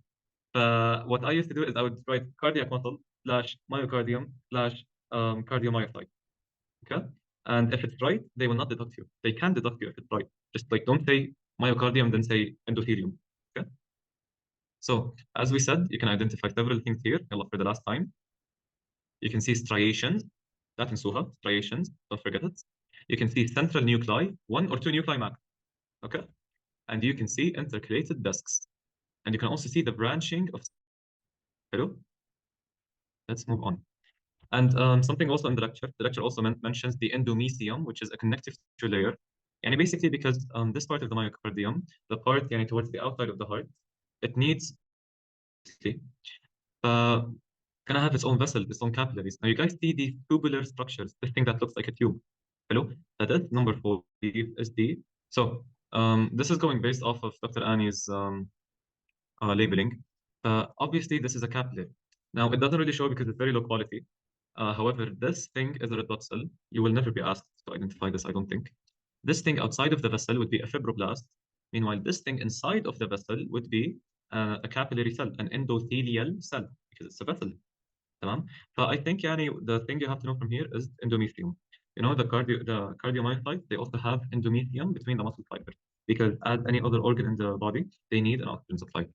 What I used to do is I would write cardiac muscle slash myocardium slash cardiomyocyte. Okay? And if it's right, they will not deduct you. They can deduct you if it's right. Just like don't say myocardium, then say endothelium. Okay? So as we said, you can identify several things here. For the last time. You can see striations. That in Suha, striations, don't forget it. You can see central nuclei, one or two nuclei max. Okay? And you can see intercalated discs. And you can also see the branching of. Hello? Let's move on. And something also in the lecture also mentions the endomysium, which is a connective tissue layer. And basically because this part of the myocardium, the part towards the outside of the heart, it needs can have its own vessel, its own capillaries. Now you guys see these tubular structures, this thing that looks like a tube. Hello? That is number 4 is D. So this is going based off of Dr. Annie's labeling. Obviously, this is a capillary. Now, it doesn't really show because it's very low quality. However, this thing is a red blood cell. You will never be asked to identify this, I don't think. This thing outside of the vessel would be a fibroblast. Meanwhile, this thing inside of the vessel would be a capillary cell, an endothelial cell, because it's a vessel. تمام? I think the thing you have to know from here is endomysium. The cardiomyocytes, they also have endomysium between the muscle fibers because as any other organ in the body, they need an oxygen supply.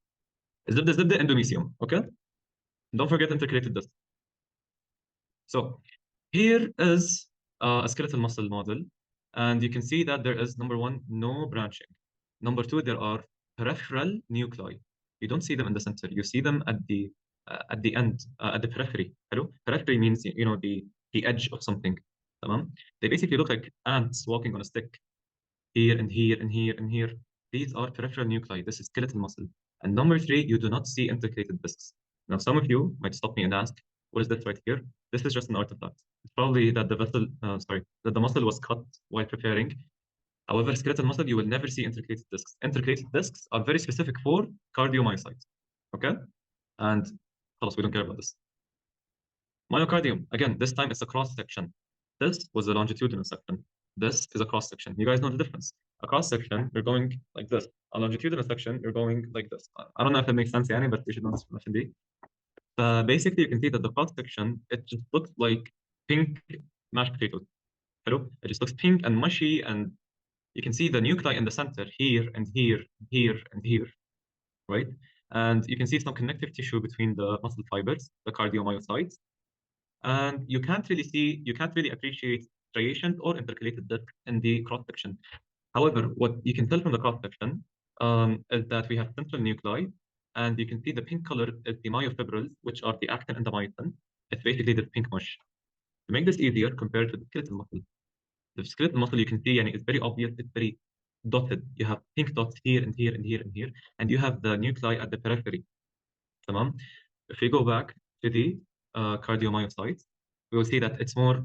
Is the endomysium, okay? Don't forget intercalated disc. So here is a skeletal muscle model, and you can see that there is, number 1, no branching. Number 2, there are peripheral nuclei. You don't see them in the center. You see them at the end, at the periphery. Hello? Periphery means, the edge of something. They basically look like ants walking on a stick. Here and here and here and here. These are peripheral nuclei. This is skeletal muscle. And number 3, you do not see intercalated discs. Now, some of you might stop me and ask, what is this right here? This is just an artifact. It's probably that the muscle was cut while preparing. However, skeletal muscle, you will never see intercalated discs. Intercalated discs are very specific for cardiomyocytes. Okay? And خلاص, we don't care about this. Myocardium, again, this time it's a cross section. This was a longitudinal section. This is a cross section. You guys know the difference. A cross section, you're going like this. A longitudinal section, you're going like this. I don't know if it makes sense, يعني, but you should know this from FND. Basically, you can see that the cross section, it just looks like pink mashed potatoes. Hello? It just looks pink and mushy, and you can see the nuclei in the center here and here, here and here, right? And you can see some connective tissue between the muscle fibers, the cardiomyocytes. And you can't really appreciate striations or intercalated disc in the cross section. However, what you can tell from the cross section is that we have central nuclei, and you can see the pink color is the myofibrils, which are the actin and the myosin. It's basically this pink mush. To make this easier compared to the skeletal muscle, you can see, and it's very obvious, it's very dotted. You have pink dots here and here and here and here, and you have the nuclei at the periphery. تمام? If we go back to the cardiomyocytes, we will see that it's more,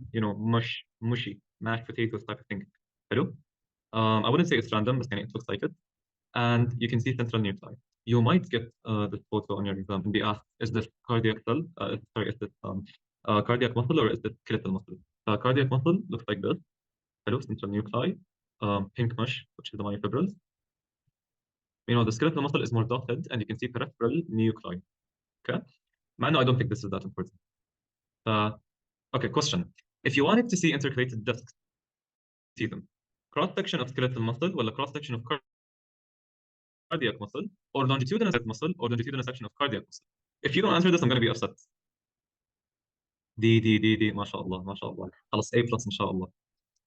mushy, mashed potatoes type of thing. Hello? I wouldn't say it's random, but it looks like it. And you can see central nuclei. You might get this photo on your exam and be asked, is this cardiac cell? Is this cardiac muscle or is this skeletal muscle? Cardiac muscle looks like this. Hello, central nuclei, pink mush, which is the myofibrils. The skeletal muscle is more dotted, and you can see peripheral nuclei. Okay? Man, no, I don't think this is that important. Okay, question. If you wanted to see intercalated discs, see them. Cross-section of skeletal muscle, or cross-section of cardiac muscle, or longitudinal muscle, or longitudinal section of cardiac muscle. If you don't answer this, I'm going to be upset. D, mashallah, mashallah. خلاص, A+, inshallah.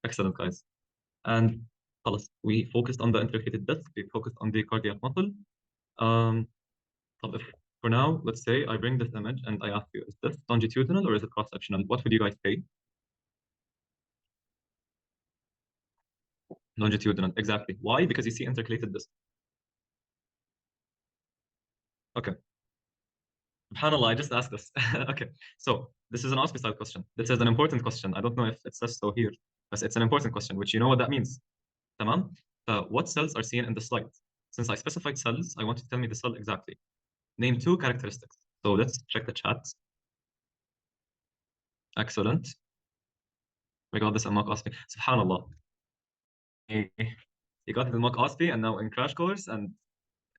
Excellent, guys. And خلاص, we focused on the intercalated disc, we focused on the cardiac muscle. If for now, let's say I bring this image and I ask you, is this longitudinal or is it cross-sectional? What would you guys say? Longitudinal, exactly. Why? Because you see intercalated disc. Okay. SubhanAllah, I just asked this. Okay, so this is an auspicial question. This is an important question. I don't know if it says so here, but it's an important question, which you know what that means. Tamam? What cells are seen in the slide? Since I specified cells, I want you to tell me the cell exactly. Name 2 characteristics. So let's check the chat. Excellent. We got this in mock OSPI. SubhanAllah. You got it in mock OSPI and now in crash course, and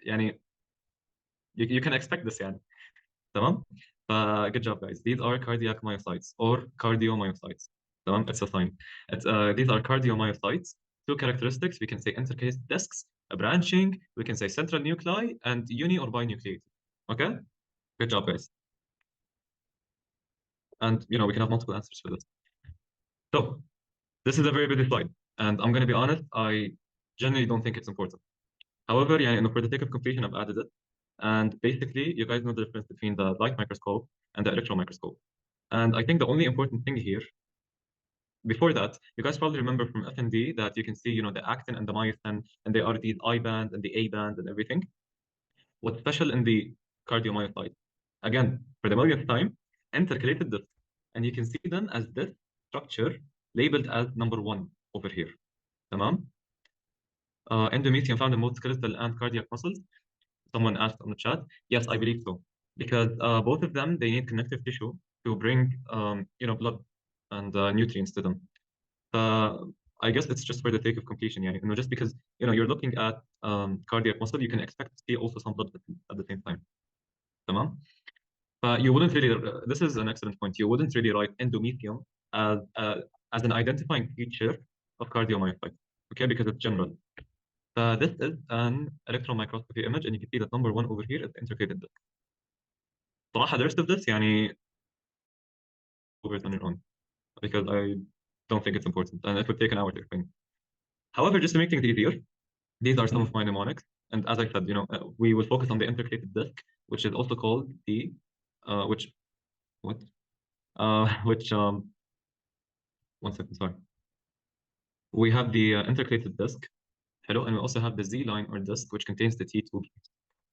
يعني, you can expect this, يعني. تمام? Good job, guys. These are cardiac myocytes or cardiomyocytes. تمام? It's a sign. These are cardiomyocytes. 2 characteristics. We can say intercalated discs, a branching. We can say central nuclei, and uni or binucleated. Okay? Good job, guys. And we can have multiple answers for this. So this is a very busy slide, and I'm going to be honest, I generally don't think it's important. However, for the sake of completion, I've added it. And basically, you guys know the difference between the light microscope and the electron microscope. And I think the only important thing here, before that, you guys probably remember from FND that you can see, the actin and the myosin, and there are these I band and the A band and everything. What's special in the cardiomyocyte? Again, for the millionth time, intercalated discs. And you can see them as this structure labeled as number 1 over here. Tamam? Endometrium found in both skeletal and cardiac muscles. Someone asked on the chat. Yes, I believe so. Because both of them, they need connective tissue to bring, blood and nutrients to them. I guess it's just for the sake of completion. Just because, you're looking at cardiac muscle, you can expect to see also some blood at the same time. Tamam? You wouldn't really, this is an excellent point. You wouldn't really write endometrium as an identifying feature of cardiomyocyte, okay? Because it's general. This is an electron microscopy image, and you can see that number 1 over here is the intercalated disc. صراحة, the rest of this, over it on your own, because I don't think it's important, and it would take an hour to explain. However, just to make things easier, these are some of my mnemonics, and as I said, we will focus on the intercalated disc, which is also called the, which, one second, sorry. We have the intercalated disc, hello, and we also have the Z line or disc, which contains the T tube.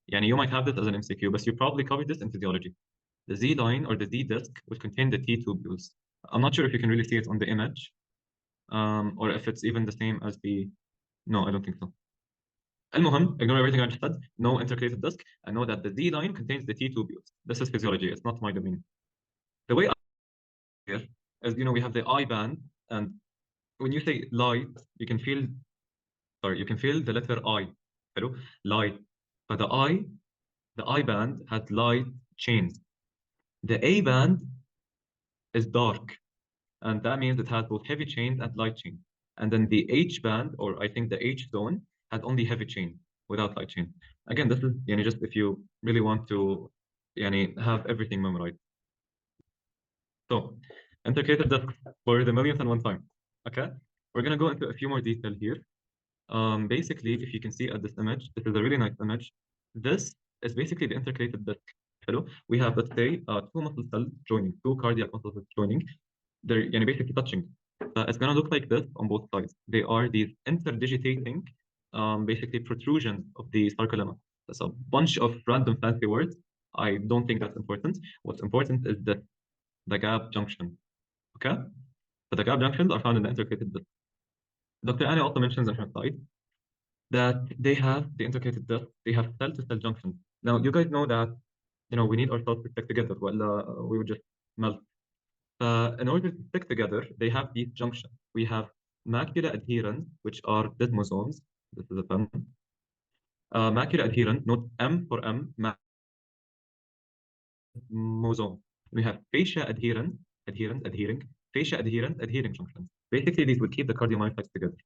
You might have this as an MCQ, but you probably covered this in physiology. The Z line or the Z disc will contain the T tubules. I'm not sure if you can really see it on the image, or if it's even the same as the No, I don't think so. المهم, ignore everything I just said. No intercalated disc. I know that the D line contains the T tubules. This is physiology. It's not my domain. The way I here is, we have the I band, and when you say light, you can feel, sorry, you can feel the letter I. Hello, light. But the I band has light chains. The A band is dark, and that means it has both heavy chains and light chains. And then the H band, or I think the H zone, has only heavy chain without light chain. Again, this is just if you really want to have everything memorized. So, intercalated discs for the millionth and one time. Okay, we're gonna go into a few more detail here. Basically, if you can see at this image, this is a really nice image. This is basically the intercalated disc. Hello, we have, let's say, two muscle cells joining, two cardiac muscle cells joining. They're basically touching. It's gonna look like this on both sides. They are these interdigitating, basically protrusions of the sarcolemma. That's a bunch of random fancy words. I don't think that's important. What's important is the gap junction. Okay, so the gap junctions are found in the intercalated disc. Dr. Annie also mentions in her slide that they have the intercalated disc. They have cell-to-cell junctions. Now, you guys know that we need our cells to stick together. Well, we would just melt. In order to stick together, they have these junctions. We have macula adherent, which are desmosomes. This is a pen. Macula adherent, note M for M, mosome. We have fascia adhering, fascia adhering junctions. Basically, these would keep the cardiomyocytes together.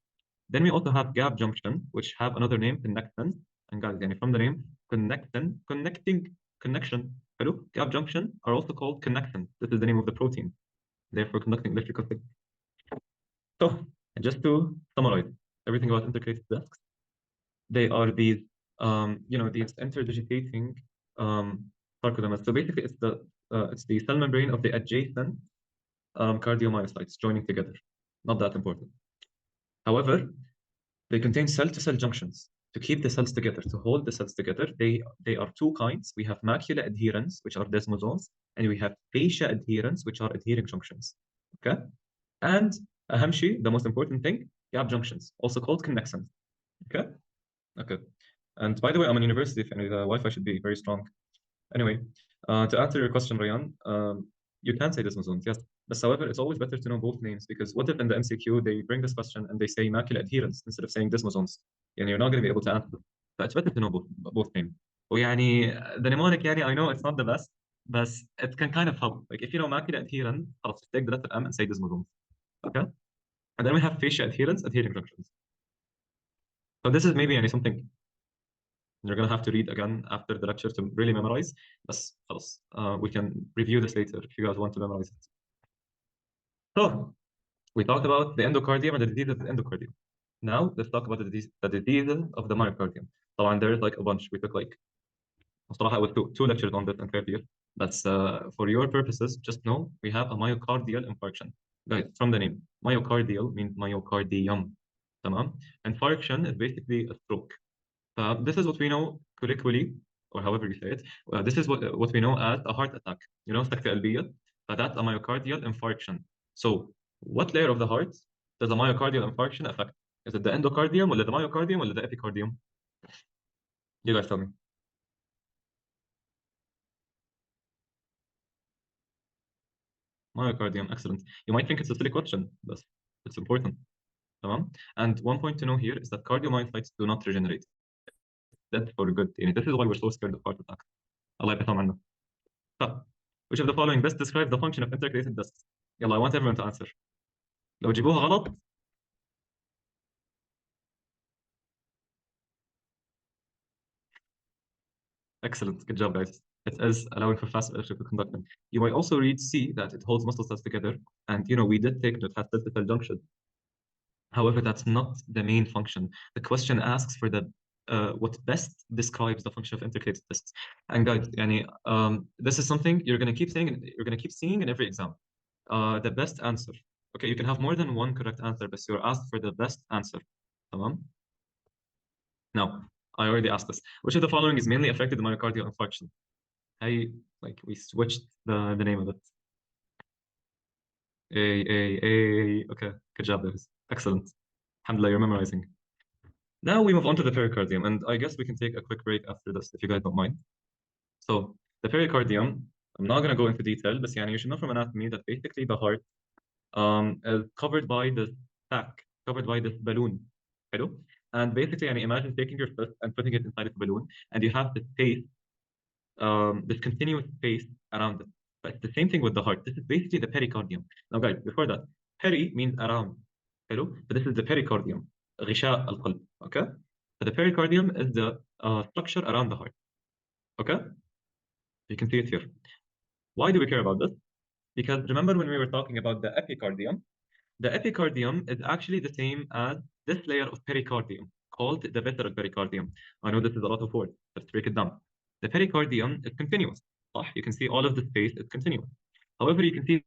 Then we also have gap junction, which have another name, connection. And guys, from the name, connection. Hello? Gap junction are also called connection. This is the name of the protein, therefore conducting electrical signals. So, just to summarize everything about intercalated discs, they are these, these interdigitating sarcolemmas. So basically, it's the cell membrane of the adjacent cardiomyocytes joining together. Not that important. However, they contain cell-to-cell junctions to keep the cells together, to hold the cells together. They are two kinds. We have macula adherents, which are desmosomes, and we have fascia adherents, which are adhering junctions. Okay, and ahamshi, the most important thing, gap junctions, also called connexins. Okay, okay. And by the way, I'm in university, and the Wi-Fi should be very strong. Anyway, to answer your question, Ryan, you can say desmosomes, yes. But however, it's always better to know both names, because what if in the MCQ they bring this question and they say macula adherents instead of saying desmosomes? And you're not going to be able to answer. So it's better to know both names. The mnemonic, I know it's not the best, but it can kind of help. Like if you know macula adherent, I'll take the letter M and say desmosomes. Okay? And then we have fascia adherents, adhering junctions. So this is maybe something you're going to have to read again after the lecture to really memorize. But we can review this later if you guys want to memorize it. So we talked about the endocardium and the disease of the endocardium. Now let's talk about the disease of the myocardium. So there's like a bunch. We took like I would do two lectures on this in third year. But for your purposes, just know we have a myocardial infarction. Guys, from the name, myocardial means myocardium. Tamam? Infarction is basically a stroke. This is what we know colloquially, or however you say it. This is what we know as a heart attack. سكتة قلبية. That's a myocardial infarction. So, what layer of the heart does a myocardial infarction affect? Is it the endocardium, or the myocardium, or the epicardium? You guys tell me. Myocardium, excellent. You might think it's a silly question, but it's important. Tamam? And one point to know here is that cardiomyocytes do not regenerate. That's for good. This is why we're so scared of heart attack. الله يبارك عنه. Which of the following best describes the function of intercalated discs? يلا, I want everyone to answer. لو جيبوها غلط. Excellent. Good job, guys. It is allowing for fast electrical conduction. You might also read C, that it holds muscle cells together. And, we did take that it has cell junction. However, that's not the main function. The question asks for the what best describes the function of intercalated discs. And guys, this is something you're going to keep saying, you're going to keep seeing in every exam. The best answer. Okay, you can have more than one correct answer, but you're asked for the best answer. Tamam? Now, I already asked this. Which of the following is mainly affected the myocardial infarction? We switched the name of it. Okay, good job, guys. Excellent. Alhamdulillah, you're memorizing. Now we move on to the pericardium, and I guess we can take a quick break after this if you guys don't mind. So the pericardium, I'm not going to go into detail, but you should know from anatomy that basically the heart is covered by this sac, covered by this balloon. Hello? And basically, imagine taking your fist and putting it inside of a balloon, and you have this space, this continuous space around it. But it's the same thing with the heart. This is basically the pericardium. Now, guys, before that, peri means around. Hello? So this is the pericardium, غشاء القلب. Okay? So the pericardium is the structure around the heart. Okay? You can see it here. Why do we care about this? Because remember when we were talking about the epicardium, the epicardium is actually the same as this layer of pericardium called the visceral pericardium. I know this is a lot of words. Let's break it down. The pericardium is continuous. You can see all of the space is continuous. However, you can see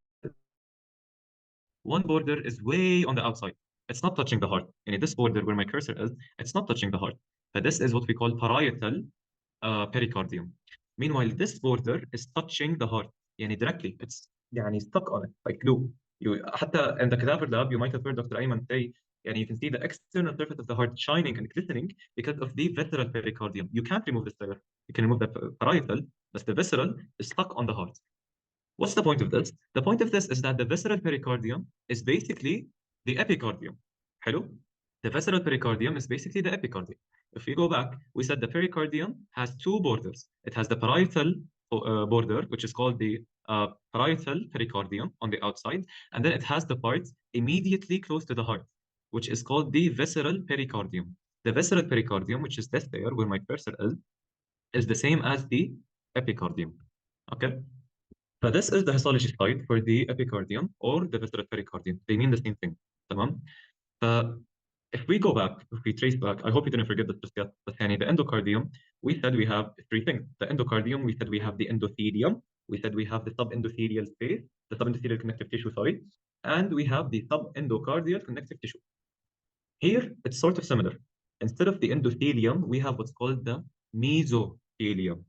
one border is way on the outside. It's not touching the heart. This border where my cursor is, it's not touching the heart. But this is what we call parietal pericardium. Meanwhile, this border is touching the heart. Directly. It's stuck on it like glue. حتى in the cadaver lab, you might have heard Dr. Ayman say, you can see the external surface of the heart shining and glistening because of the visceral pericardium. You can't remove this layer. You can remove the parietal, but the visceral is stuck on the heart. What's the point of this? The point of this is that the visceral pericardium is basically the epicardium. Hello? The visceral pericardium is basically the epicardium. If we go back, we said the pericardium has two borders. It has the parietal border, which is called the parietal pericardium on the outside, and then it has the part immediately close to the heart, which is called the visceral pericardium. The visceral pericardium, which is this layer where my cursor is the same as the epicardium. Okay? So this is the histology slide for the epicardium or the visceral pericardium. They mean the same thing. تمام? If we go back, if we trace back, I hope you didn't forget this just yet. But the endocardium, we said we have three things. The endocardium, we said we have the endothelium, we said we have the subendothelial space, the subendothelial connective tissue, sorry, and we have the subendocardial connective tissue. Here, it's sort of similar. Instead of the endothelium, we have what's called the mesothelium.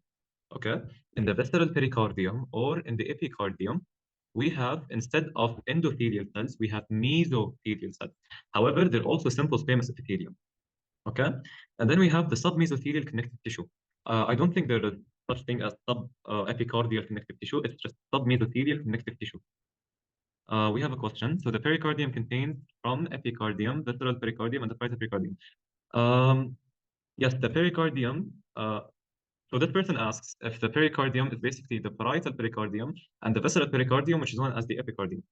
Okay? In the visceral pericardium or in the epicardium, we have, instead of endothelial cells, we have mesothelial cells. However, they're also simple squamous epithelium. Okay? And then we have the submesothelial connective tissue. I don't think there is such thing as sub-epicardial connective tissue. It's just submesothelial connective tissue. We have a question. So the pericardium contains from epicardium, visceral pericardium, and the parietal pericardium. Yes, the pericardium. So this person asks if the pericardium is basically the parietal pericardium and the visceral pericardium, which is known as the epicardium.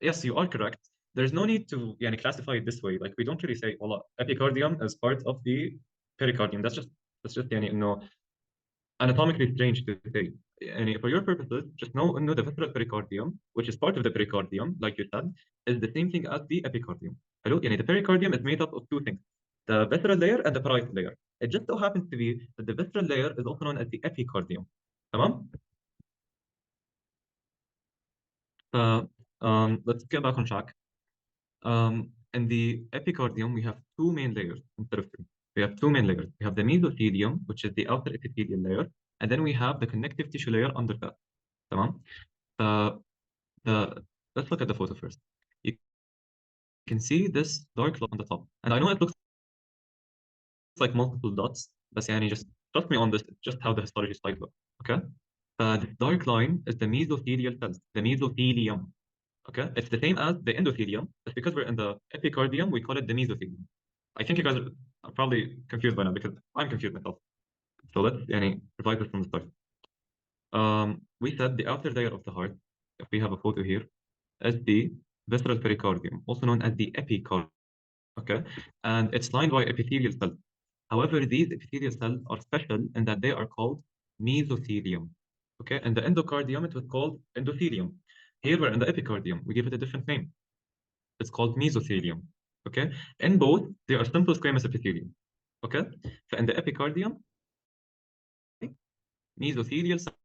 Yes, you are correct. There's no need to classify it this way. Like we don't really say, well, epicardium is part of the pericardium. That's just anatomically strange to say. For your purposes, just know the visceral pericardium, which is part of the pericardium, like you said, is the same thing as the epicardium. Hello? The pericardium is made up of two things, the visceral layer and the parietal layer. It just so happens to be that the visceral layer is also known as the epicardium. Tamam? Let's get back on track. In the epicardium, we have two main layers instead of three. We have two main layers. We have the mesothelium, which is the outer epithelial layer, and then we have the connective tissue layer under that. Tamam? Let's look at the photo first. You can see this dark line on the top. And I know it looks like multiple dots, but just trust me on this, just how the histology slide looks. Okay? The dark line is the mesothelial cells, the mesothelium. Okay? It's the same as the endothelium, but because we're in the epicardium, we call it the mesothelium. I think you guys are probably confused by now because I'm confused myself. So let's revise this from the start. We said the outer layer of the heart, if we have a photo here, is the visceral pericardium, also known as the epicardium. Okay? And it's lined by epithelial cells. However, these epithelial cells are special in that they are called mesothelium. Okay? In the endocardium, it was called endothelium. Here we're in the epicardium. We give it a different name. It's called mesothelium. Okay? In both, they are simple squamous epithelium. Okay? So in the epicardium, mesothelial cells.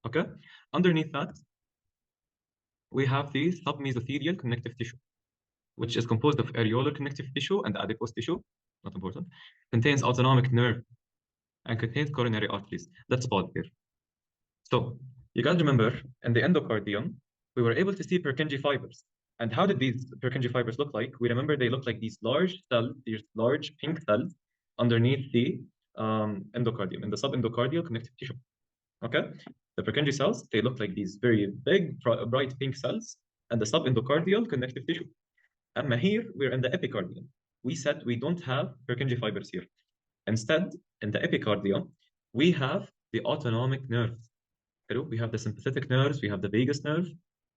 Okay? Underneath that, we have the submesothelial connective tissue, which is composed of areolar connective tissue and adipose tissue, not important, contains autonomic nerve, and contains coronary arteries. Let's pause here. So, you guys remember, in the endocardium, we were able to see Purkinje fibers. And how did these Purkinje fibers look like? We remember they look like these large cells, these large pink cells underneath the endocardium, in the subendocardial connective tissue. Okay? The Purkinje cells, they look like these very big, bright pink cells, and the subendocardial connective tissue. And here, we're in the epicardium. We said we don't have Purkinje fibers here. Instead, in the epicardium, we have the autonomic nerves. We have the sympathetic nerves, we have the vagus nerve,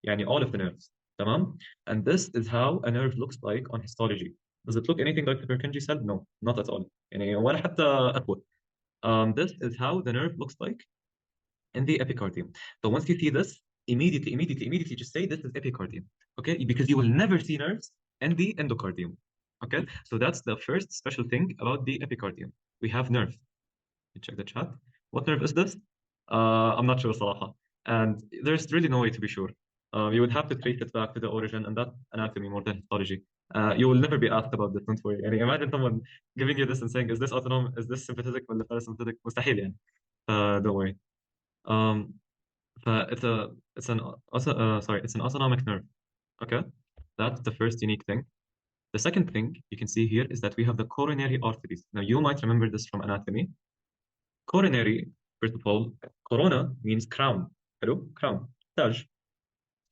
يعني all of the nerves. تمام? And this is how a nerve looks like on histology. Does it look anything like the Purkinje cell? No, not at all. يعني ولا حتى أقوى. This is how the nerve looks like in the epicardium. So once you see this, immediately just say this is epicardium. Okay? Because you will never see nerves in the endocardium. Okay? So that's the first special thing about the epicardium. We have nerve. Check the chat. What nerve is this? I'm not sure صراحة. And there's really no way to be sure. You would have to trace it back to the origin and that anatomy more than histology. You will never be asked about this, don't worry. يعني imagine someone giving you this and saying, is this autonomic, is this sympathetic or parasympathetic? مستحيل يعني. Don't worry. Um, it's an it's an autonomic nerve. Okay, that's the first unique thing. The second thing you can see here is that we have the coronary arteries. Now you might remember this from anatomy. Coronary, first of all, corona means crown. Hello, crown. Taj.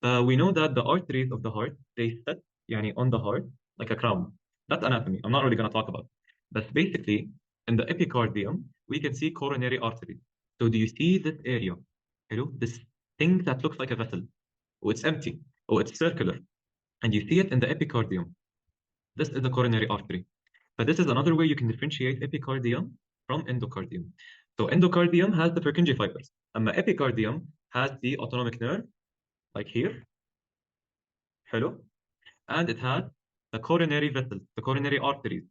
We know that the arteries of the heart, they sit يعني on the heart like a crown. That's anatomy. I'm not really going to talk about it. But basically, in the epicardium, we can see coronary artery. So do you see this area? Hello, this thing that looks like a vessel. Oh, it's empty. Oh, it's circular. And you see it in the epicardium. This is the coronary artery. But this is another way you can differentiate epicardium from endocardium. So endocardium has the Purkinje fibers. And the epicardium has the autonomic nerve, like here. Hello. And it has the coronary vessels, the coronary arteries.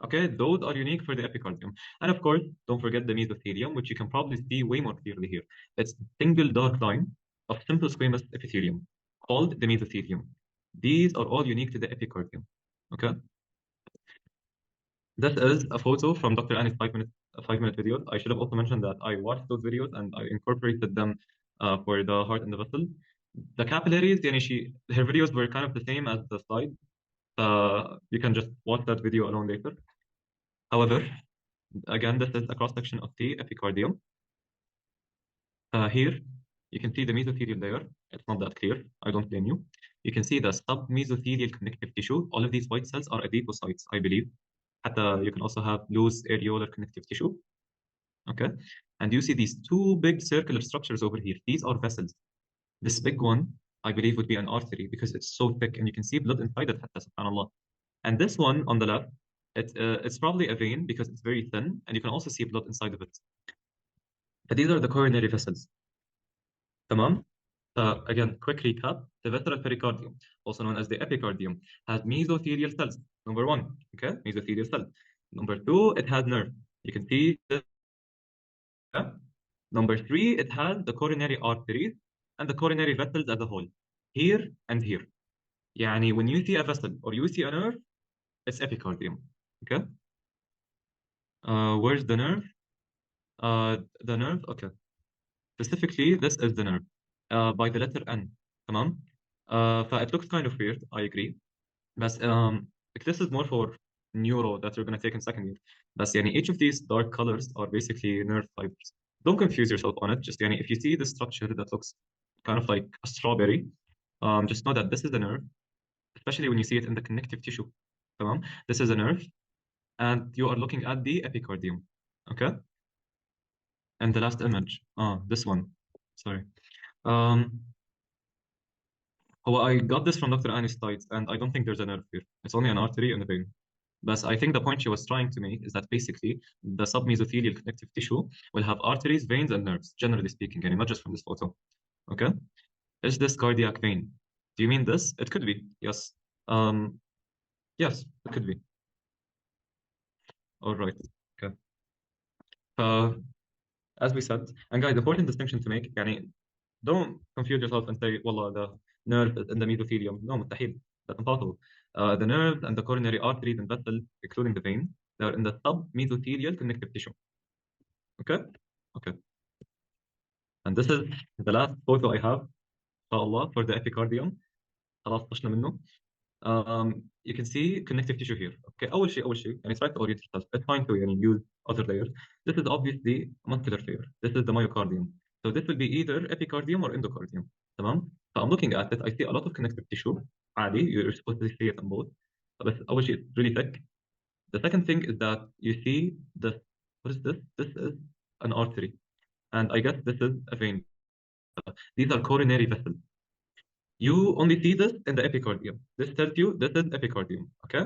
Okay, those are unique for the epicardium. And of course, don't forget the mesothelium, which you can probably see way more clearly here. It's a single dark line of simple squamous epithelium called the mesothelium. These are all unique to the epicardium. Okay. This is a photo from Dr. Annie's 5-minute videos. I should have also mentioned that I watched those videos and I incorporated them for the heart and the vessel. The capillaries, her videos were kind of the same as the slide. You can just watch that video alone later. However, again, this is a cross-section of the epicardium. Here, you can see the mesothelial layer. It's not that clear. I don't blame you. You can see the submesothelial connective tissue. All of these white cells are adipocytes, I believe. You can also have loose areolar connective tissue. Okay. And you see these two big circular structures over here. These are vessels. This big one, I believe, would be an artery because it's so thick and you can see blood inside it, subhanAllah. And this one on the left, it's probably a vein because it's very thin and you can also see blood inside of it. But these are the coronary vessels. Tamam? Again, quick recap. The visceral pericardium, also known as the epicardium, has mesothelial cells. Number one, okay, mesothelial cells. Number two, it has nerve. You can see this. Yeah? Number three, it has the coronary arteries and the coronary vessels as a whole, here and here. يعني when you see a vessel or you see a nerve, it's epicardium. Okay. Where's the nerve? The nerve. Okay. Specifically, this is the nerve. By the letter N. تمام. It looks kind of weird. I agree. But this is more for neuro that we're going to take in second year. But يعني each of these dark colors are basically nerve fibers. Don't confuse yourself on it. Just يعني if you see the structure that looks kind of like a strawberry, just know that this is the nerve, especially when you see it in the connective tissue. تمام. This is a nerve, and you are looking at the epicardium. Okay. And the last image, this one. Sorry. I got this from Dr. Annie's slides, and I don't think there's a nerve here. It's only an artery and a vein. But I think the point she was trying to make is that basically the submesothelial connective tissue will have arteries, veins, and nerves, generally speaking, and not just from this photo. Okay? Is this cardiac vein? Do you mean this? It could be, yes. Yes, it could be. All right. Okay. As we said, and guys, important distinction to make, يعني don't confuse yourself and say, والله, the nerve in the mesothelium. No, مستحيل. That's impossible. The nerves and the coronary arteries and vessels, including the vein, they're in the submesothelial connective tissue. Okay? Okay. And this is the last photo I have, inshallah, for the epicardium. خلاص طشنا منه. You can see connective tissue here. Okay, أول شيء يعني try to orient yourself. It's fine to يعني use other layers. This is obviously muscular layer. This is the myocardium. So this will be either epicardium or endocardium. تمام. So I'm looking at it. I see a lot of connective tissue. عادي. You're supposed to see it on both. بس أول شيء it's really thick. The second thing is that you see this. What is this? This is an artery, and I guess this is a vein. These are coronary vessels. You only see this in the epicardium. This tells you this is epicardium. Okay?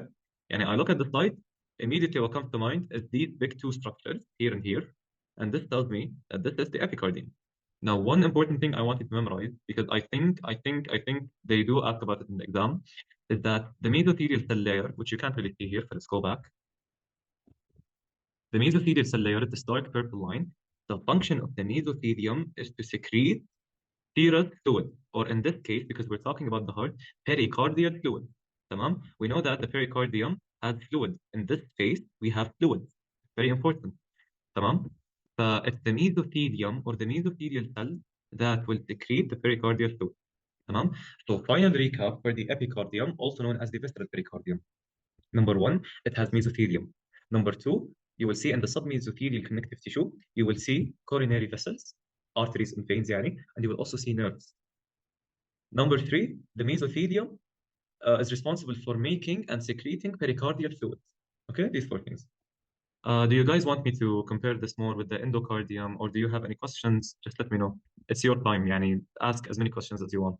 And I look at the slide, immediately what comes to mind is these big two structures here and here. And this tells me that this is the epicardium. Now, one important thing I wanted to memorize, because I think they do ask about it in the exam, is that the mesothelial cell layer, which you can't really see here, so let's go back. The mesothelial cell layer is this dark purple line. The function of the mesothelium is to secrete serous fluid, or in this case, because we're talking about the heart, pericardial fluid. Tamam? We know that the pericardium has fluid. In this phase, we have fluids. Very important. Tamam? It's the mesothelium or the mesothelial cell that will secrete the pericardial fluid. Tamam? So final recap for the epicardium, also known as the visceral pericardium. Number one, it has mesothelium. Number two, you will see in the submesothelial connective tissue, you will see coronary vessels, arteries and veins, yani, and you will also see nerves. Number three, the mesothelium is responsible for making and secreting pericardial fluids. Okay, these four things. Do you guys want me to compare this more with the endocardium, or do you have any questions? Just let me know. It's your time, yani, ask as many questions as you want.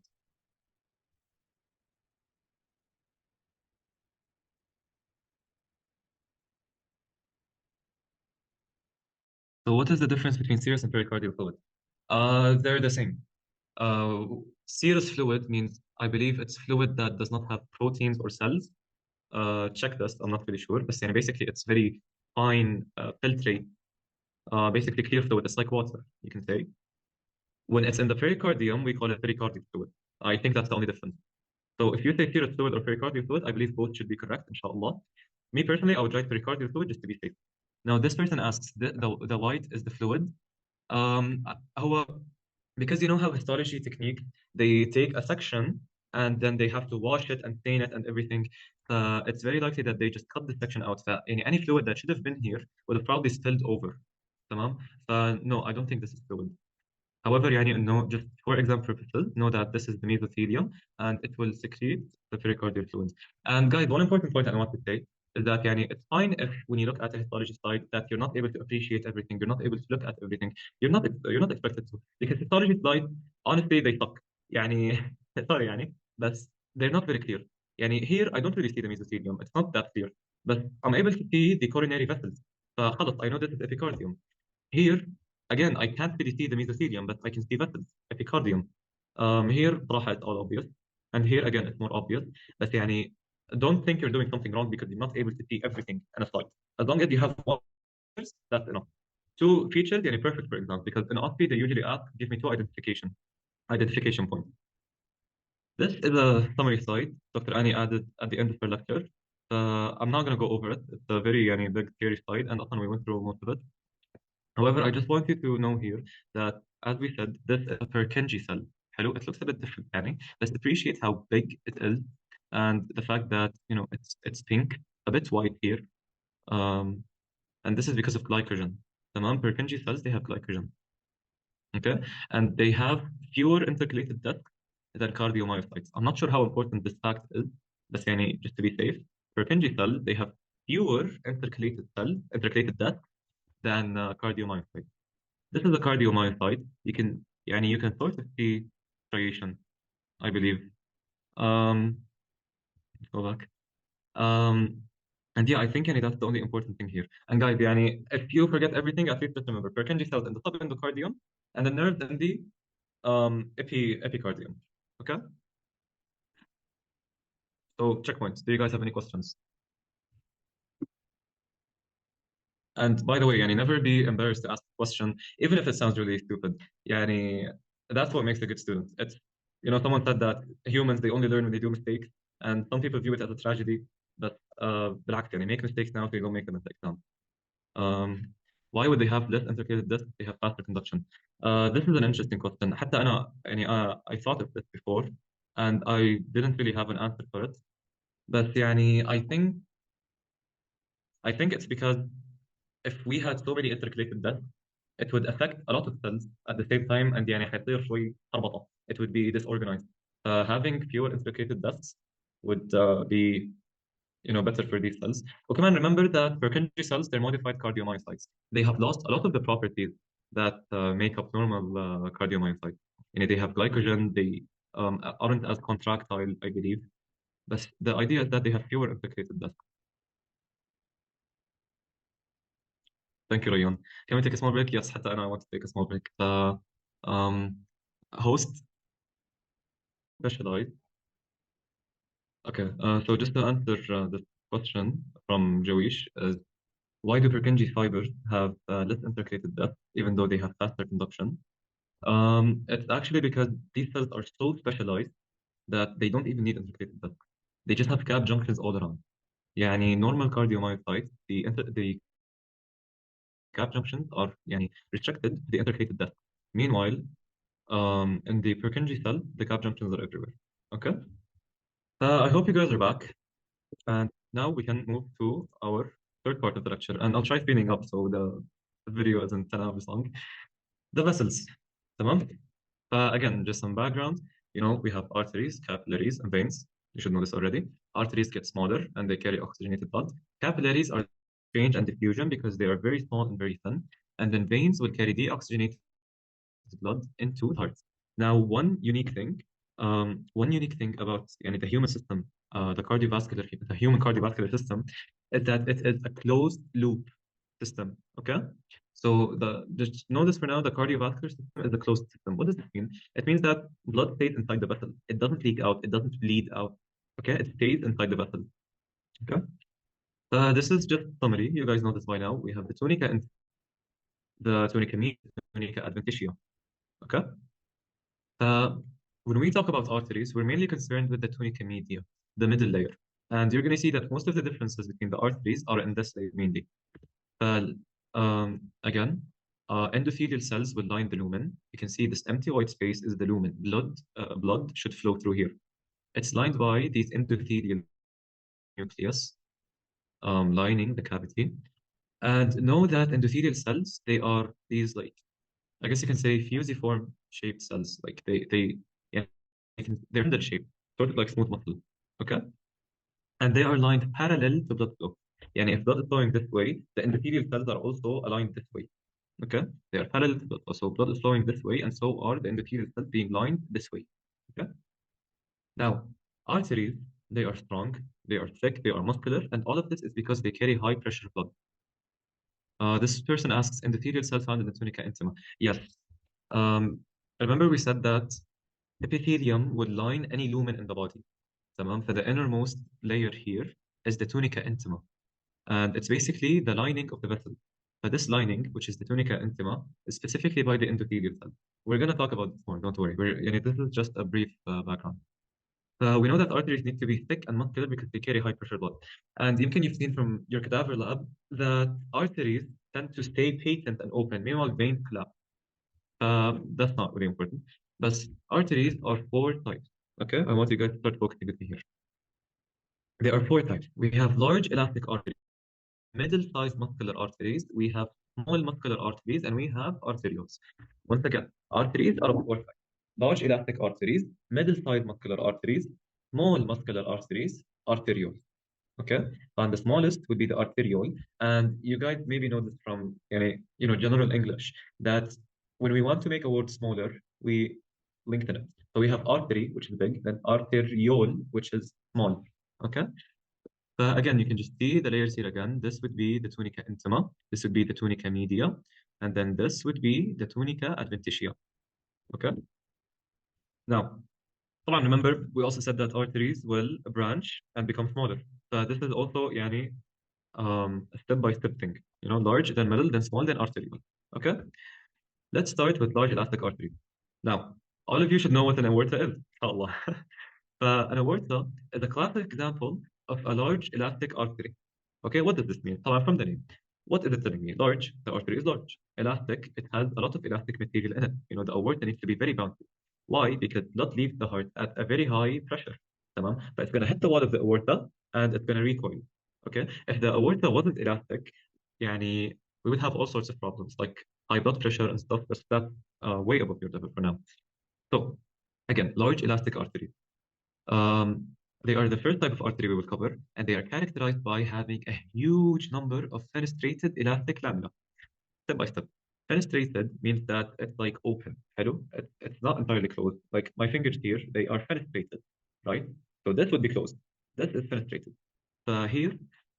So what is the difference between serous and pericardial fluid? They're the same. Uh, Serous fluid means, I believe it's fluid that does not have proteins or cells. Check this, I'm not really sure. But basically, it's very fine, filtrate, basically clear fluid. It's like water, you can say. When it's in the pericardium, we call it pericardial fluid. I think that's the only difference. So if you say serous fluid or pericardial fluid, I believe both should be correct, inshallah. Me personally, I would write pericardial fluid just to be safe. Now, this person asks, the white is the fluid. هو because you know how histology technique, they take a section and then they have to wash it and stain it and everything. It's very likely that they just cut the section out. Any fluid that should have been here would have probably spilled over. تمام. No, I don't think this is fluid. However, no, just for example purposes, know that this is the mesothelium and it will secrete the pericardial fluids. And guys, one important point I want to say is that it's fine if when you look at a histology slide that you're not able to appreciate everything, you're not able to look at everything. You're not expected to, because histology slides, honestly, they suck. يعني sorry but they're not very clear. Here I don't really see the mesothelium. It's not that clear. But I'm able to see the coronary vessels. فخلص I know this is epicardium. Here, again, I can't really see the mesothelium, but I can see vessels, epicardium. Here, صراحة it's all obvious. And here, again, it's more obvious. But don't think you're doing something wrong because you're not able to see everything in a slide. As long as you have one, that's enough. Two features, perfect for example, because in OSCE, they usually ask, give me two identification points. This is a summary slide Dr. Annie added at the end of her lecture. I'm not going to go over it. It's a very big, scary slide, and often we went through most of it. However, I just want you to know here that, as we said, this is a Purkinje cell. Hello, it looks a bit different, Let's appreciate how big it is and the fact that, it's pink, a bit white here. And this is because of glycogen. The non-Purkinje cells, they have glycogen. Okay? And they have fewer intercalated discs than cardiomyocytes. I'm not sure how important this fact is, but just to be safe, Purkinje cells, they have fewer intercalated discs than cardiomyocytes. This is a cardiomyocyte. You can sort of see striation, I believe. Let's go back. And I think that's the only important thing here. And guys, if you forget everything, at least just remember Purkinje cells in the subendocardium and the nerves in the epicardium. Okay? So checkpoints. Do you guys have any questions? And by the way, never be embarrassed to ask a question, even if it sounds really stupid. That's what makes a good student. It's, someone said that humans, they only learn when they do mistakes. And some people view it as a tragedy, but بالعكس, make mistakes now so you don't make them in the exam. Why would they have less intercalated discs? They have faster conduction. This is an interesting question. حتى أنا I thought of this before, and I didn't really have an answer for it. But يعني I think it's because if we had so many intercalated deaths, it would affect a lot of cells at the same time, and يعني حيصير شوي خربطة. It would be disorganized. Having fewer intercalated deaths would be better for these cells. وكمان remember that Purkinje cells, they're modified cardiomyocytes. They have lost a lot of the properties that make up normal cardiomyocytes. They have glycogen, they aren't as contractile, I believe. But the idea is that they have fewer implicated deaths. Thank you, Rayon. Can we take a small break? Yes, حتى أنا I want to take a small break. Um, host, specialized. Okay, so just to answer this question from Joish, is why do Purkinje fibers have less intercalated depth, even though they have faster conduction? It's actually because these cells are so specialized that they don't even need intercalated depth. They just have cap junctions all around. يعني normal cardiomyocytes, the cap junctions are restricted to the intercalated depth. Meanwhile, in the Purkinje cell, the cap junctions are everywhere. Okay? I hope you guys are back. And now we can move to our third part of the lecture. And I'll try speeding up so the video isn't 10 hours long. The vessels. تمام? Again, just some background. We have arteries, capillaries, and veins. You should know this already. Arteries get smaller and they carry oxygenated blood. Capillaries are change and diffusion because they are very small and very thin. And then veins will carry deoxygenated blood into the heart. Now, one unique thing about the human system, the human cardiovascular system, is that it is a closed loop system. Okay, so just know this for now. The cardiovascular system is a closed system. What does it mean? It means that blood stays inside the vessel. It doesn't leak out. It doesn't bleed out. Okay, it stays inside the vessel. Okay, this is just summary. You guys know this by now. We have the tunica and the tunica media, tunica adventitia. Okay. When we talk about arteries, we're mainly concerned with the tunica media, the middle layer. And you're going to see that most of the differences between the arteries are in this layer mainly. Again, endothelial cells will line the lumen. You can see this empty white space is the lumen. Blood should flow through here. It's lined by these endothelial nucleus lining the cavity. And know that endothelial cells, they are these I guess you can say fusiform shaped cells. Like yeah, they're in that shape, sort of like smooth muscle. Okay? And they are lined parallel to blood flow. If blood is flowing this way, the endothelial cells are also aligned this way. Okay? They are parallel to blood flow. So blood is flowing this way, and so are the endothelial cells being lined this way. Okay? Now, arteries, they are strong, they are thick, they are muscular, and all of this is because they carry high pressure blood. This person asks, endothelial cells found in the tunica intima. Yes. Remember we said that epithelium would line any lumen in the body. تمام? So the innermost layer here is the tunica intima. And it's basically the lining of the vessel. But this lining, which is the tunica intima, is specifically by the endothelial cell. We're going to talk about this more, don't worry. This is just a brief background. We know that arteries need to be thick and muscular because they carry high pressure blood. And يمكن you've seen from your cadaver lab that arteries tend to stay patent and open, meanwhile veins collapse. That's not really important. But arteries are four types. Okay, I want you guys to start focusing with me here. There are four types. We have large elastic arteries, middle-sized muscular arteries, we have small muscular arteries, and we have arterioles. Once again, arteries are of four types. Large elastic arteries, middle-sized muscular arteries, small muscular arteries, arterioles. Okay, and the smallest would be the arteriole. And you guys maybe know this from general English, that when we want to make a word smaller, we lengthen it. So we have artery, which is big, then arteriole, which is small. Okay. Again, you can just see the layers here again. This would be the tunica intima. This would be the tunica media. And then this would be the tunica adventitia. Okay. Now, remember, we also said that arteries will branch and become smaller. So this is also a step-by-step thing. Large, then middle, then small, then arterial. Okay. Let's start with large elastic artery. Now, all of you should know what an aorta is, inshallah. An aorta is a classic example of a large elastic artery. Okay, what does this mean? From the name. What is it telling me? Large, the artery is large. Elastic, it has a lot of elastic material in it. The aorta needs to be very bouncy. Why? Because blood leaves the heart at a very high pressure. تمام? But it's going to hit the wall of the aorta and it's going to recoil. Okay? If the aorta wasn't elastic, يعني, we would have all sorts of problems like high blood pressure and stuff, but that's way above your level for now. So, again, large elastic arteries. Um, they are the first type of artery we will cover, and they are characterized by having a huge number of fenestrated elastic lamina, step by step. Fenestrated means that it's like open. Hello? It's not entirely closed. Like my fingers here, they are fenestrated, right? So this would be closed. This is fenestrated. Here,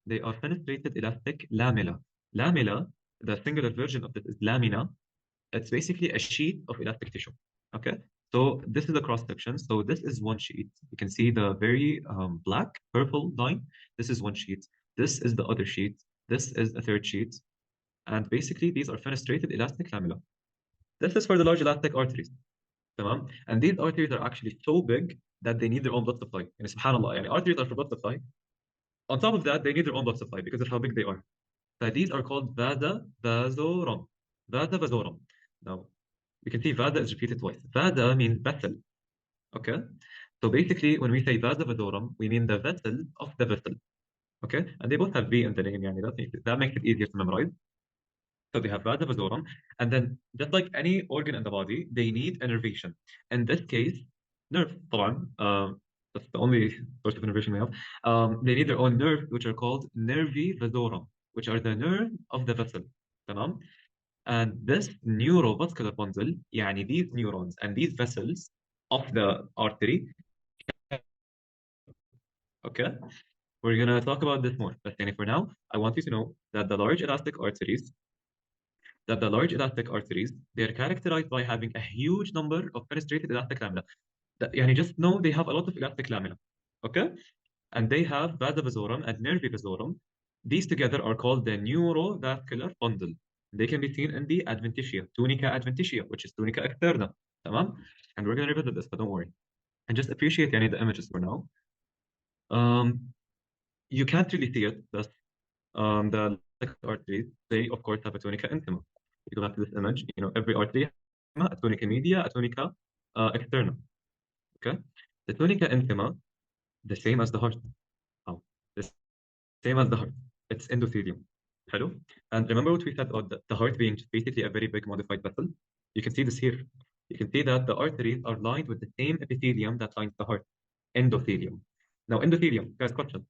they are fenestrated elastic lamella. Lamella, the singular version of this is lamina. It's basically a sheet of elastic tissue. Okay, so this is a cross section. So this is one sheet. You can see the very black purple line. This is one sheet. This is the other sheet. This is a third sheet. And basically, these are fenestrated elastic lamella. This is for the large elastic arteries. تمام? And these arteries are actually so big that they need their own blood supply. And subhanallah, يعني arteries are for blood supply. On top of that, they need their own blood supply because of how big they are. So these are called Vasa, vasorum. Vasa, vasorum. Now, you can see Vasa is repeated twice. Vasa means vessel. Okay? So basically, when we say Vasa, vasorum, we mean the vessel of the vessel. Okay? And they both have V in the name, يعني that makes it easier to memorize. So they have Vasa, vasorum. And then, just like any organ in the body, they need innervation. In this case, nerve, طبعا. That's the only source of innervation we have. They need their own nerves, which are called nervi vasorum, which are the nerve of the vessel. تمام? And this neurovascular bundle, يعني these neurons and these vessels of the artery, okay? We're gonna talk about this more. But for now, I want you to know that the large elastic arteries, they are characterized by having a huge number of fenestrated elastic lamina. يعني just know they have a lot of elastic lamina, okay? And they have vasa vasorum and nervi vasorum. These together are called the neurovascular bundle. They can be seen in the adventitia, tunica adventitia, which is tunica externa. تمام? And we're going to revisit this, but don't worry. And just appreciate the images for now. You can't really see it, but the arteries, they of course have a tunica intima. You go back to this image, every artery, a tunica media, a tunica externa. Okay? The tunica intima, the same as the heart. Oh, the same as the heart. It's endothelium. Hello? And remember what we said about the heart being just basically a very big modified vessel? You can see this here. You can see that the arteries are lined with the same epithelium that lines the heart. Endothelium. Now, endothelium, guys, question.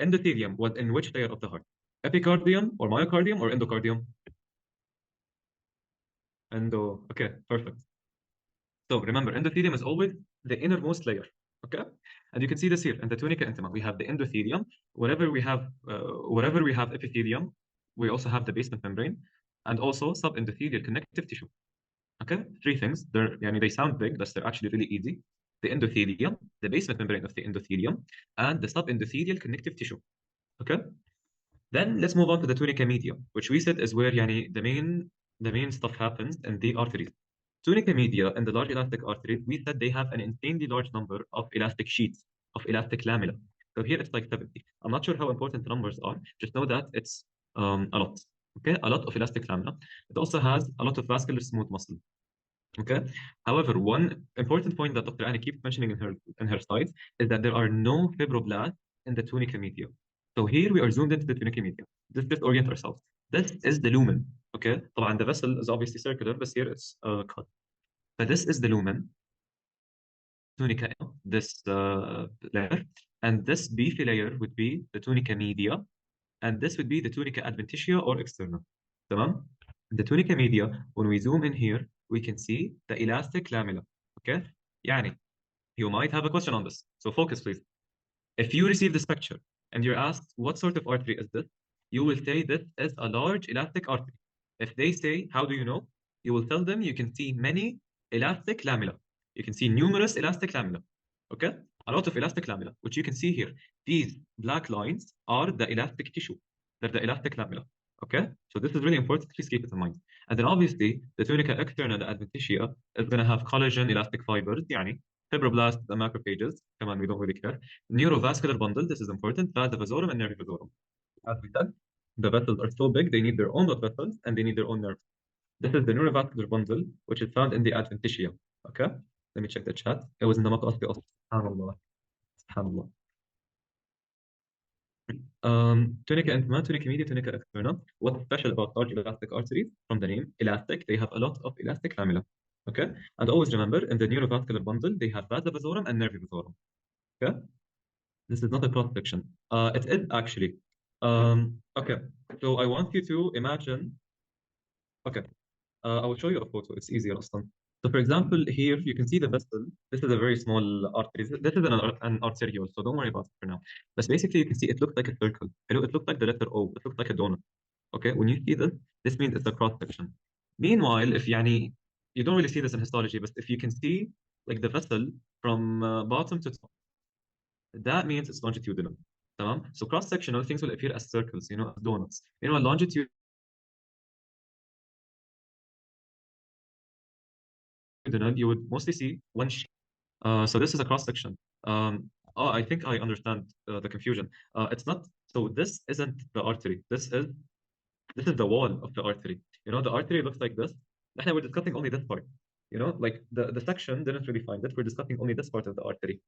Endothelium was in which layer of the heart? Epicardium or myocardium or endocardium? Okay, perfect. So remember, endothelium is always the innermost layer. Okay, and you can see this here in the tunica intima. We have the endothelium. Wherever we have epithelium, we also have the basement membrane, and also subendothelial connective tissue. Okay, three things. They sound big, but they're actually really easy. The endothelium, the basement membrane of the endothelium, and the subendothelial connective tissue. Okay. Then let's move on to the tunica media, which we said is where the main stuff happens in the arteries. Tunica media and the large elastic arteries, we said they have an insanely large number of elastic sheets, of elastic lamella. So here it's like 70. I'm not sure how important the numbers are. Just know that it's a lot. Okay, a lot of elastic lamina. It also has a lot of vascular smooth muscle. Okay. However, one important point that Dr. Annie keeps mentioning in her slides is that there are no fibroblasts in the tunica media. So here we are zoomed into the tunica media. Just orient ourselves. This is the lumen. Okay. طبعا the vessel is obviously circular, but here it's cut. But this is the lumen. Tunica, this layer, and this beefy layer would be the tunica media, and this would be the tunica adventitia or externa. تمام? The tunica media, when we zoom in here, we can see the elastic lamella. Okay? يعني, you might have a question on this. So focus, please. If you receive this picture and you're asked, what sort of artery is this? You will say this is a large elastic artery. If they say, how do you know? You will tell them you can see many elastic lamella. You can see numerous elastic lamella. Okay? A lot of elastic lamella, which you can see here. These black lines are the elastic tissue. They're the elastic lamella. Okay? So this is really important. Please keep it in mind. And then obviously, the tunica externa, the adventitia, is going to have collagen elastic fibers, يعني fibroblasts and macrophages. Come on, we don't really care. Neurovascular bundle, this is important. Vasa vasorum and nervi vasorum. As we said, the vessels are so big, they need their own blood vessels and they need their own nerves. This is the neurovascular bundle, which is found in the adventitia. Okay? Let me check the chat. It was in the مقص أصلا. SubhanAllah. SubhanAllah. Tunica intima, tunica media, tunica externa. What's special about large elastic arteries? From the name, elastic, they have a lot of elastic lamella. Okay? And always remember, in the neurovascular bundle, they have vasa vasorum and nervi vasorum. Okay? This is not a cross section. It is actually. Okay. So I want you to imagine. Okay. I will show you a photo. It's easier, أصلاً. So, for example, here you can see the vessel. This is a very small artery. This is an arteriole, so don't worry about it for now. But basically, you can see it looks like a circle. It looks like the letter O. It looks like a donut. Okay, when you see this means it's a cross section. Meanwhile, if you don't really see this in histology, but if you can see like the vessel from bottom to top, that means it's longitudinal. تمام? So cross sectional things will appear as circles, as donuts. Longitudinal, you would mostly see one shape. So this is a cross section. I think I understand the confusion. It's not. So this isn't the artery. This is the wall of the artery. The artery looks like this. Now we're discussing only this part. Like the section didn't really find it. We're discussing only this part of the artery.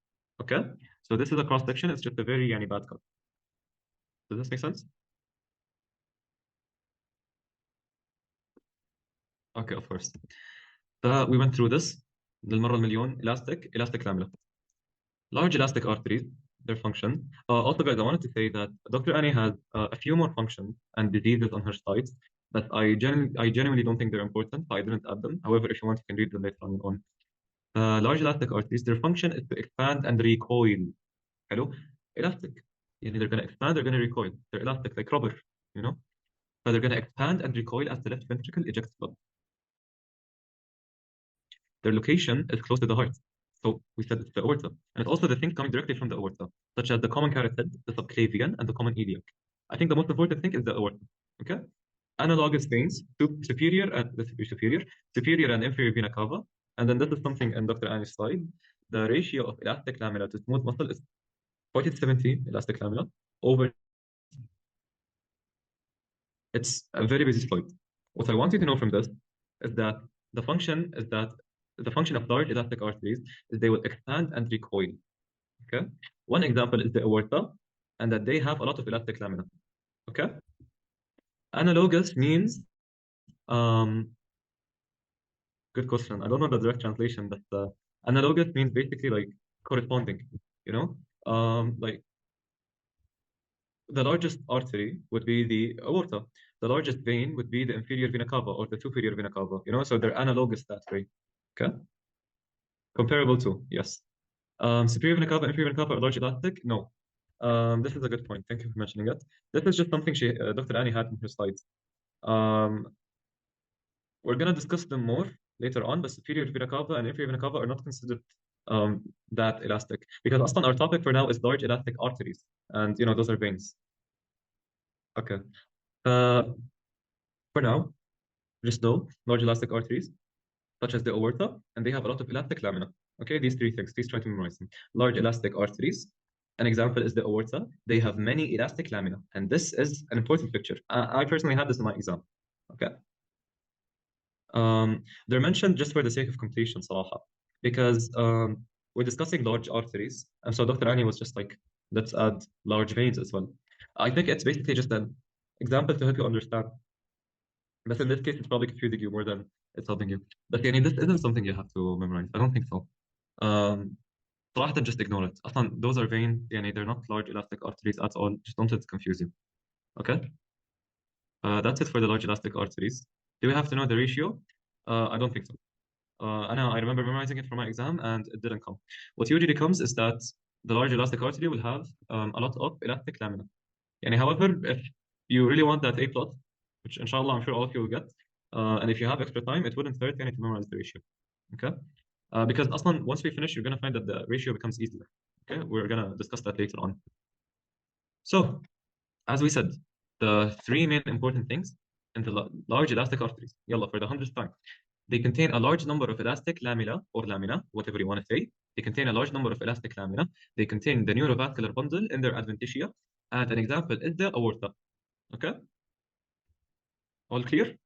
Okay. So this is a cross section. It's just a very bad cut. Does this make sense? Okay, of course. We went through this. للمرة المليون elastic lamella. Large elastic arteries, their function. Also, guys, I wanted to say that Dr. Annie has a few more functions and diseases on her slides, but I genuinely don't think they're important, so I didn't add them. However, if you want, you can read them later on your own. Large elastic arteries, their function is to expand and recoil. Hello? Elastic. They're going to expand, they're going to recoil. They're elastic, like rubber, So they're going to expand and recoil as the left ventricle ejects blood. Their location is close to the heart. So we said it's the aorta. And it's also the thing coming directly from the aorta, such as the common carotid, the subclavian, and the common iliac. I think the most important thing is the aorta. Okay? Analogous veins, superior and inferior vena cava. And then this is something in Dr. Annie's slide. The ratio of elastic lamella to smooth muscle is 40 to 70 elastic lamella over. It's a very busy slide. What I want you to know from this is that the function of large elastic arteries is they will expand and recoil. Okay. One example is the aorta, and that they have a lot of elastic lamina. Okay. Analogous means good question. I don't know the direct translation, but analogous means basically like corresponding. Like the largest artery would be the aorta. The largest vein would be the inferior vena cava or the superior vena cava. So they're analogous that way. Okay. Comparable to, yes. Superior vena cava, inferior vena cava are large elastic? No. This is a good point. Thank you for mentioning it. This is just something Dr. Annie had in her slides. We're going to discuss them more later on, but superior vena cava and inferior vena cava are not considered that elastic because often our topic for now is large elastic arteries, and those are veins. Okay. For now, just know large elastic arteries, such as the aorta, and they have a lot of elastic lamina. Okay, these three things. Please try to memorize them. Large elastic arteries. An example is the aorta. They have many elastic lamina, and this is an important picture. I personally had this in my exam. Okay. They're mentioned just for the sake of completion, صراحة, because we're discussing large arteries, and so Dr. Annie was just like, let's add large veins as well. I think it's basically just an example to help you understand. But in this case, it's probably confusing you more than it's helping you. But this isn't something you have to memorize. I don't think so. صراحة just ignore it. أصلا those are veins. They're not large elastic arteries at all. Just don't let it confuse you. Okay. That's it for the large elastic arteries. Do we have to know the ratio? I don't think so. I remember memorizing it for my exam and it didn't come. What usually comes is that the large elastic artery will have a lot of elastic lamina. However, if you really want that A plot, which inshallah I'm sure all of you will get, and if you have extra time, it wouldn't hurt to memorize the ratio. Okay? Because أصلا once we finish, you're going to find that the ratio becomes easier. Okay? We're going to discuss that later on. So, as we said, the three main important things in the large elastic arteries, yalla, for the 100th time, they contain a large number of elastic lamella or lamina, whatever you want to say. They contain a large number of elastic lamina. They contain the neurovascular bundle in their adventitia. And an example is the aorta. Okay? All clear?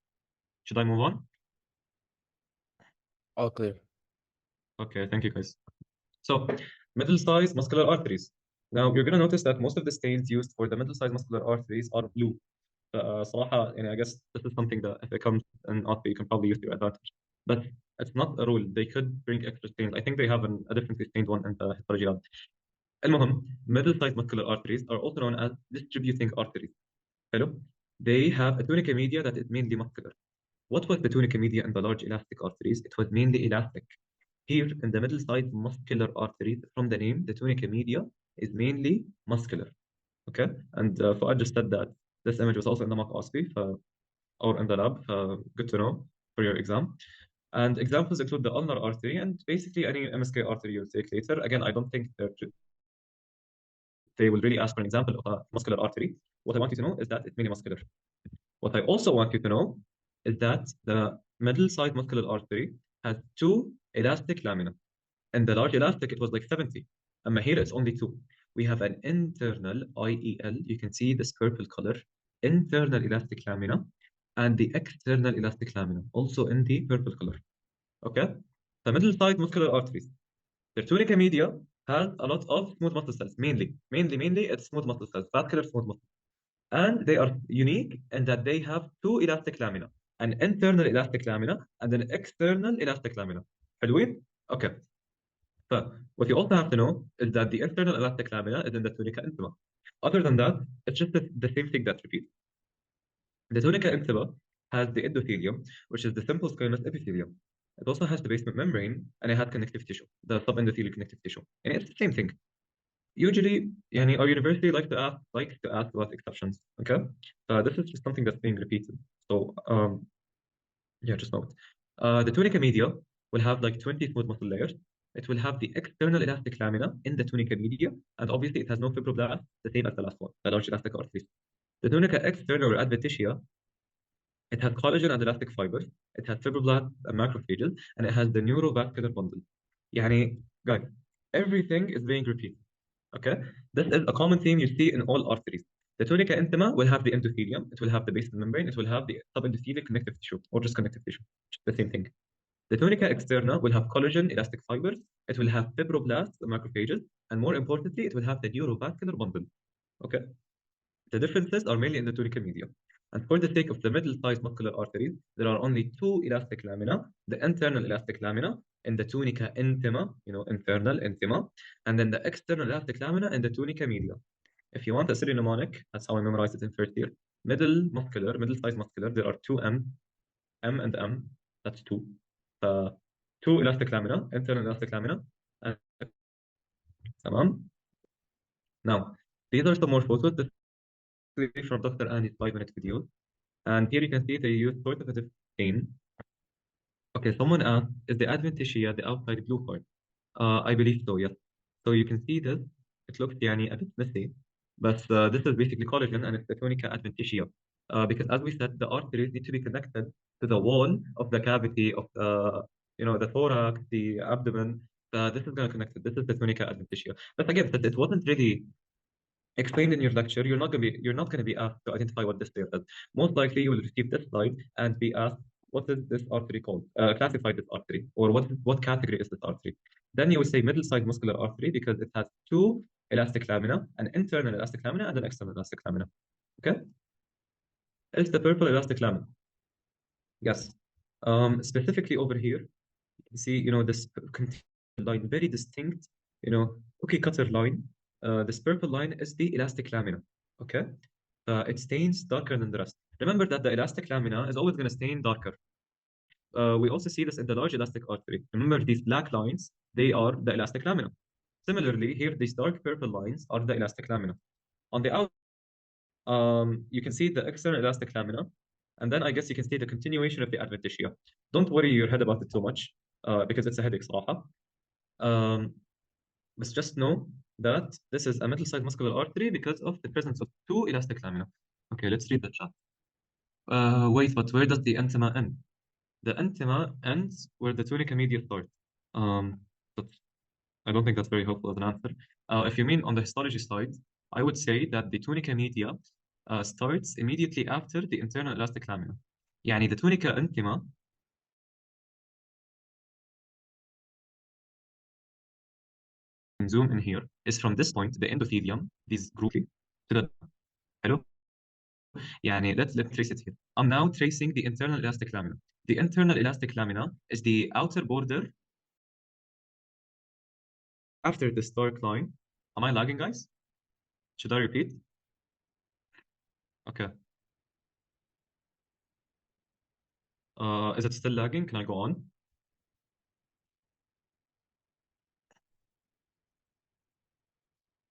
Should I move on? All clear. Okay, thank you guys. So, middle-sized muscular arteries. Now, you're going to notice that most of the stains used for the middle-sized muscular arteries are blue. صراحة, I guess this is something that if it comes in artery, you can probably use to your advantage. But it's not a rule. They could bring extra stains. I think they have a differently stained one in the histology lab. المهم, middle-sized muscular arteries are also known as distributing arteries. Hello? They have a tunica media that is mainly muscular. What was the tunica media in the large elastic arteries? It was mainly elastic. Here in the middle-sized muscular arteries, from the name, the tunica media is mainly muscular. Okay? And Fuad just said that this image was also in the mock OSPI or in the lab. Good to know for your exam. And examples include the ulnar artery and basically any MSK artery you'll take later. Again, I don't think that they will really ask for an example of a muscular artery. What I want you to know is that it's mainly muscular. What I also want you to know is that the middle-sized muscular artery has two elastic lamina. In the large elastic, it was like 70. And here it's only two. We have an internal IEL. You can see this purple color, internal elastic lamina, and the external elastic lamina, also in the purple color. Okay? The middle-sized muscular arteries. Their tunica media has a lot of smooth muscle cells, mainly it's smooth muscle cells, vascular smooth muscle. And they are unique in that they have two elastic lamina, an internal elastic lamina and an external elastic lamina. حلوين؟ Okay. So what you also have to know is that the internal elastic lamina is in the tunica intima. Other than that, it's just the same thing that repeats. The tunica intima has the endothelium, which is the simple squamous epithelium. It also has the basement membrane and it has connective tissue, the subendothelial connective tissue. And it's the same thing. Usually, our university likes to ask about exceptions. Okay, this is just something that's being repeated. So yeah, just note. The tunica media will have like 20 smooth muscle layers. It will have the external elastic lamina in the tunica media, and obviously it has no fibroblasts, the same as the last one, the large elastic arteries. The tunica external or adventitia, it has collagen and elastic fibers. It has fibroblasts and macrophages, and it has the neurovascular bundle. يعني, guys, everything is being repeated. Okay, this is a common theme you see in all arteries. The tunica intima will have the endothelium, it will have the basement membrane, it will have the subendothelial connective tissue, or just connective tissue, the same thing. The tunica externa will have collagen, elastic fibers, it will have fibroblasts, macrophages, and more importantly, it will have the neurovascular bundle. Okay, the differences are mainly in the tunica media. And for the sake of the middle-sized muscular arteries, there are only two elastic lamina, the internal elastic lamina in the tunica intima, internal intima, and then the external elastic lamina in the tunica media. If you want a serial mnemonic, that's how I memorized it in first year. Middle-sized muscular, there are two M and M, that's two. Two elastic lamina, internal elastic lamina, and تمام. Now, these are some more photos. This is from Dr. Annie's 5-minute video. And here you can see they use sort of a different stain. Okay, someone asked, is the adventitia the outside blue part? I believe so, yes. So you can see this. It looks a bit messy, but this is basically collagen and it's the tunica adventitia. Because as we said, the arteries need to be connected to the wall of the cavity of the thorax, the abdomen. This is going to connect it. This is the tunica adventitia. But again, since it wasn't really explained in your lecture, you're not going to be asked to identify what this layer is. Most likely, you will receive this slide and be asked, what is this artery called? Classify this artery, or what category is this artery? Then you will say middle-sized muscular artery because it has two elastic lamina, an internal elastic lamina and an external elastic lamina. Okay, it's the purple elastic lamina. Yes. Specifically over here, you can see this line, very distinct, cookie cutter line. This purple line is the elastic lamina. Okay, it stains darker than the rest. Remember that the elastic lamina is always going to stain darker. We also see this in the large elastic artery. Remember these black lines, they are the elastic lamina. Similarly, here these dark purple lines are the elastic lamina. On the out, you can see the external elastic lamina, and then I guess you can see the continuation of the adventitia. Don't worry your head about it too much, because it's a headache, صراحة. But just know that this is a middle-sized muscular artery because of the presence of two elastic lamina. Okay, let's read the chat. Wait, but where does the intima end? The intima ends where the tunica media starts. But I don't think that's very helpful as an answer. If you mean on the histology side, I would say that the tunica media starts immediately after the internal elastic lamina. يعني the tunica intima can zoom in here, is from this point, the endothelium, these groups, to the hello. يعني let's trace it here. I'm now tracing the internal elastic lamina. The internal elastic lamina is the outer border after this dark line. Am I lagging, guys? Should I repeat? Okay. Is it still lagging? Can I go on?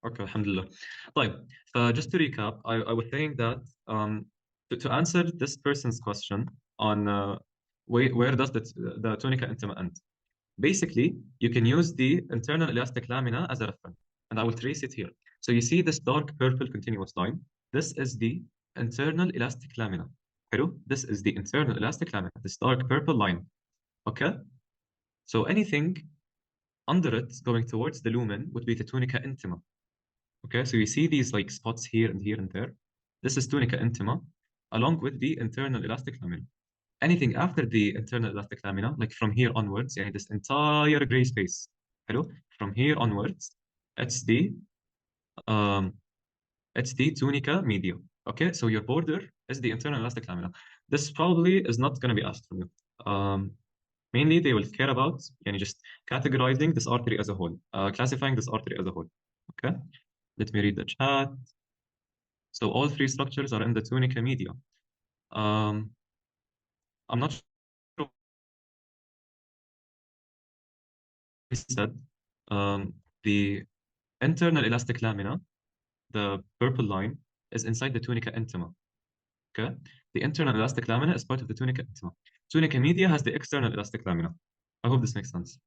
Okay, alhamdulillah. طيب, just to recap, I was saying that to answer this person's question on where does the tunica intima end? Basically, you can use the internal elastic lamina as a reference, and I will trace it here. So you see this dark purple continuous line. This is the internal elastic lamina. Hello? This is the internal elastic lamina, this dark purple line. Okay? So anything under it going towards the lumen would be the tunica intima. Okay, so you see these like spots here and here and there. This is tunica intima, along with the internal elastic lamina. Anything after the internal elastic lamina, like from here onwards, yeah, this entire gray space, hello, from here onwards, it's the tunica media. Okay, so your border is the internal elastic lamina. This probably is not going to be asked from you. Mainly, they will care about just categorizing this artery as a whole, classifying this artery as a whole. Okay, let me read the chat. So all three structures are in the tunica media. I'm not sure he said. The internal elastic lamina, the purple line, is inside the tunica intima. Okay, the internal elastic lamina is part of the tunica intima. Tunica media has the external elastic lamina. I hope this makes sense.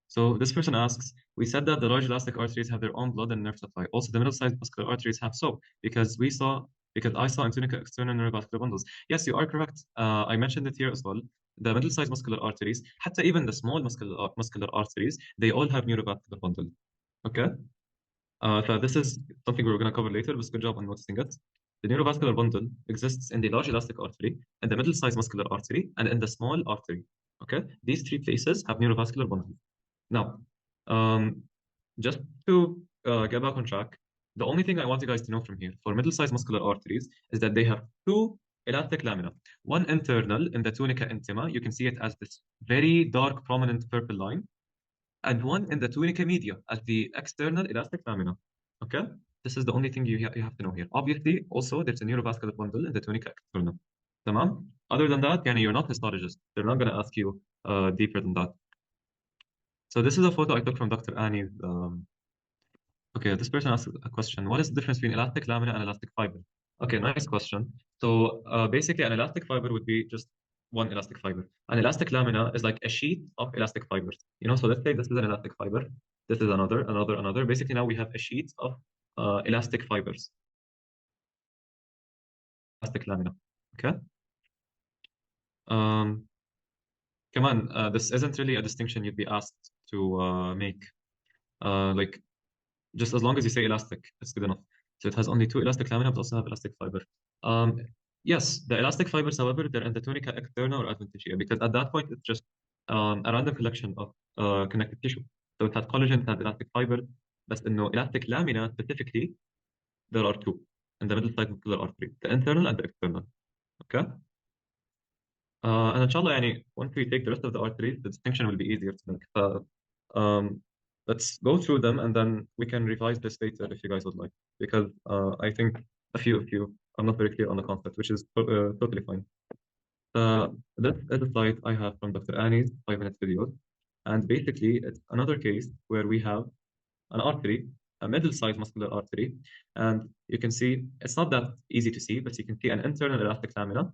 So this person asks, we said that the large elastic arteries have their own blood and nerve supply. Also, the middle-sized muscular arteries have so, because I saw in tunica external neurovascular bundles. Yes, you are correct. I mentioned it here as well. The middle-sized muscular arteries, حتى even the small muscular arteries, they all have neurovascular bundle. Okay? So this is something we're going to cover later, but good job on noticing it. The neurovascular bundle exists in the large elastic artery, and the middle-sized muscular artery, and in the small artery. Okay? These three places have neurovascular bundle. Now, just to get back on track, the only thing I want you guys to know from here for middle-sized muscular arteries is that they have two elastic lamina. One internal in the tunica intima, you can see it as this very dark, prominent purple line, and one in the tunica media as the external elastic lamina. Okay? This is the only thing you have to know here. Obviously, also, there's a neurovascular bundle in the tunica externa. Tamam? Other than that, you're not histologist. They're not going to ask you deeper than that. So this is a photo I took from Dr. Annie's. Okay, this person asked a question. What is the difference between elastic lamina and elastic fiber? Okay, nice question. So basically, an elastic fiber would be just one elastic fiber. An elastic lamina is like a sheet of elastic fibers. So let's say this is an elastic fiber. This is another. Basically, now we have a sheet of elastic fibers. Elastic lamina. Okay. Come on, this isn't really a distinction you'd be asked to make. Like, just as long as you say elastic, it's good enough. So it has only two elastic lamina, but also have elastic fiber. Yes, the elastic fibers, however, they're in the tunica externa or adventitia, because at that point it's just a random collection of connective tissue. So it has collagen, it has elastic fiber, but in no elastic lamina specifically, there are two in the middle side muscular artery, the internal and the external. Okay. And inshallah, once we take the rest of the arteries, the distinction will be easier to make. Let's go through them and then we can revise this later if you guys would like, because I think a few of you are not very clear on the concept, which is totally fine. This is a slide I have from Dr. Annie's 5-minute video. And basically, it's another case where we have an artery, a middle-sized muscular artery. And you can see, it's not that easy to see, but you can see an internal elastic lamina.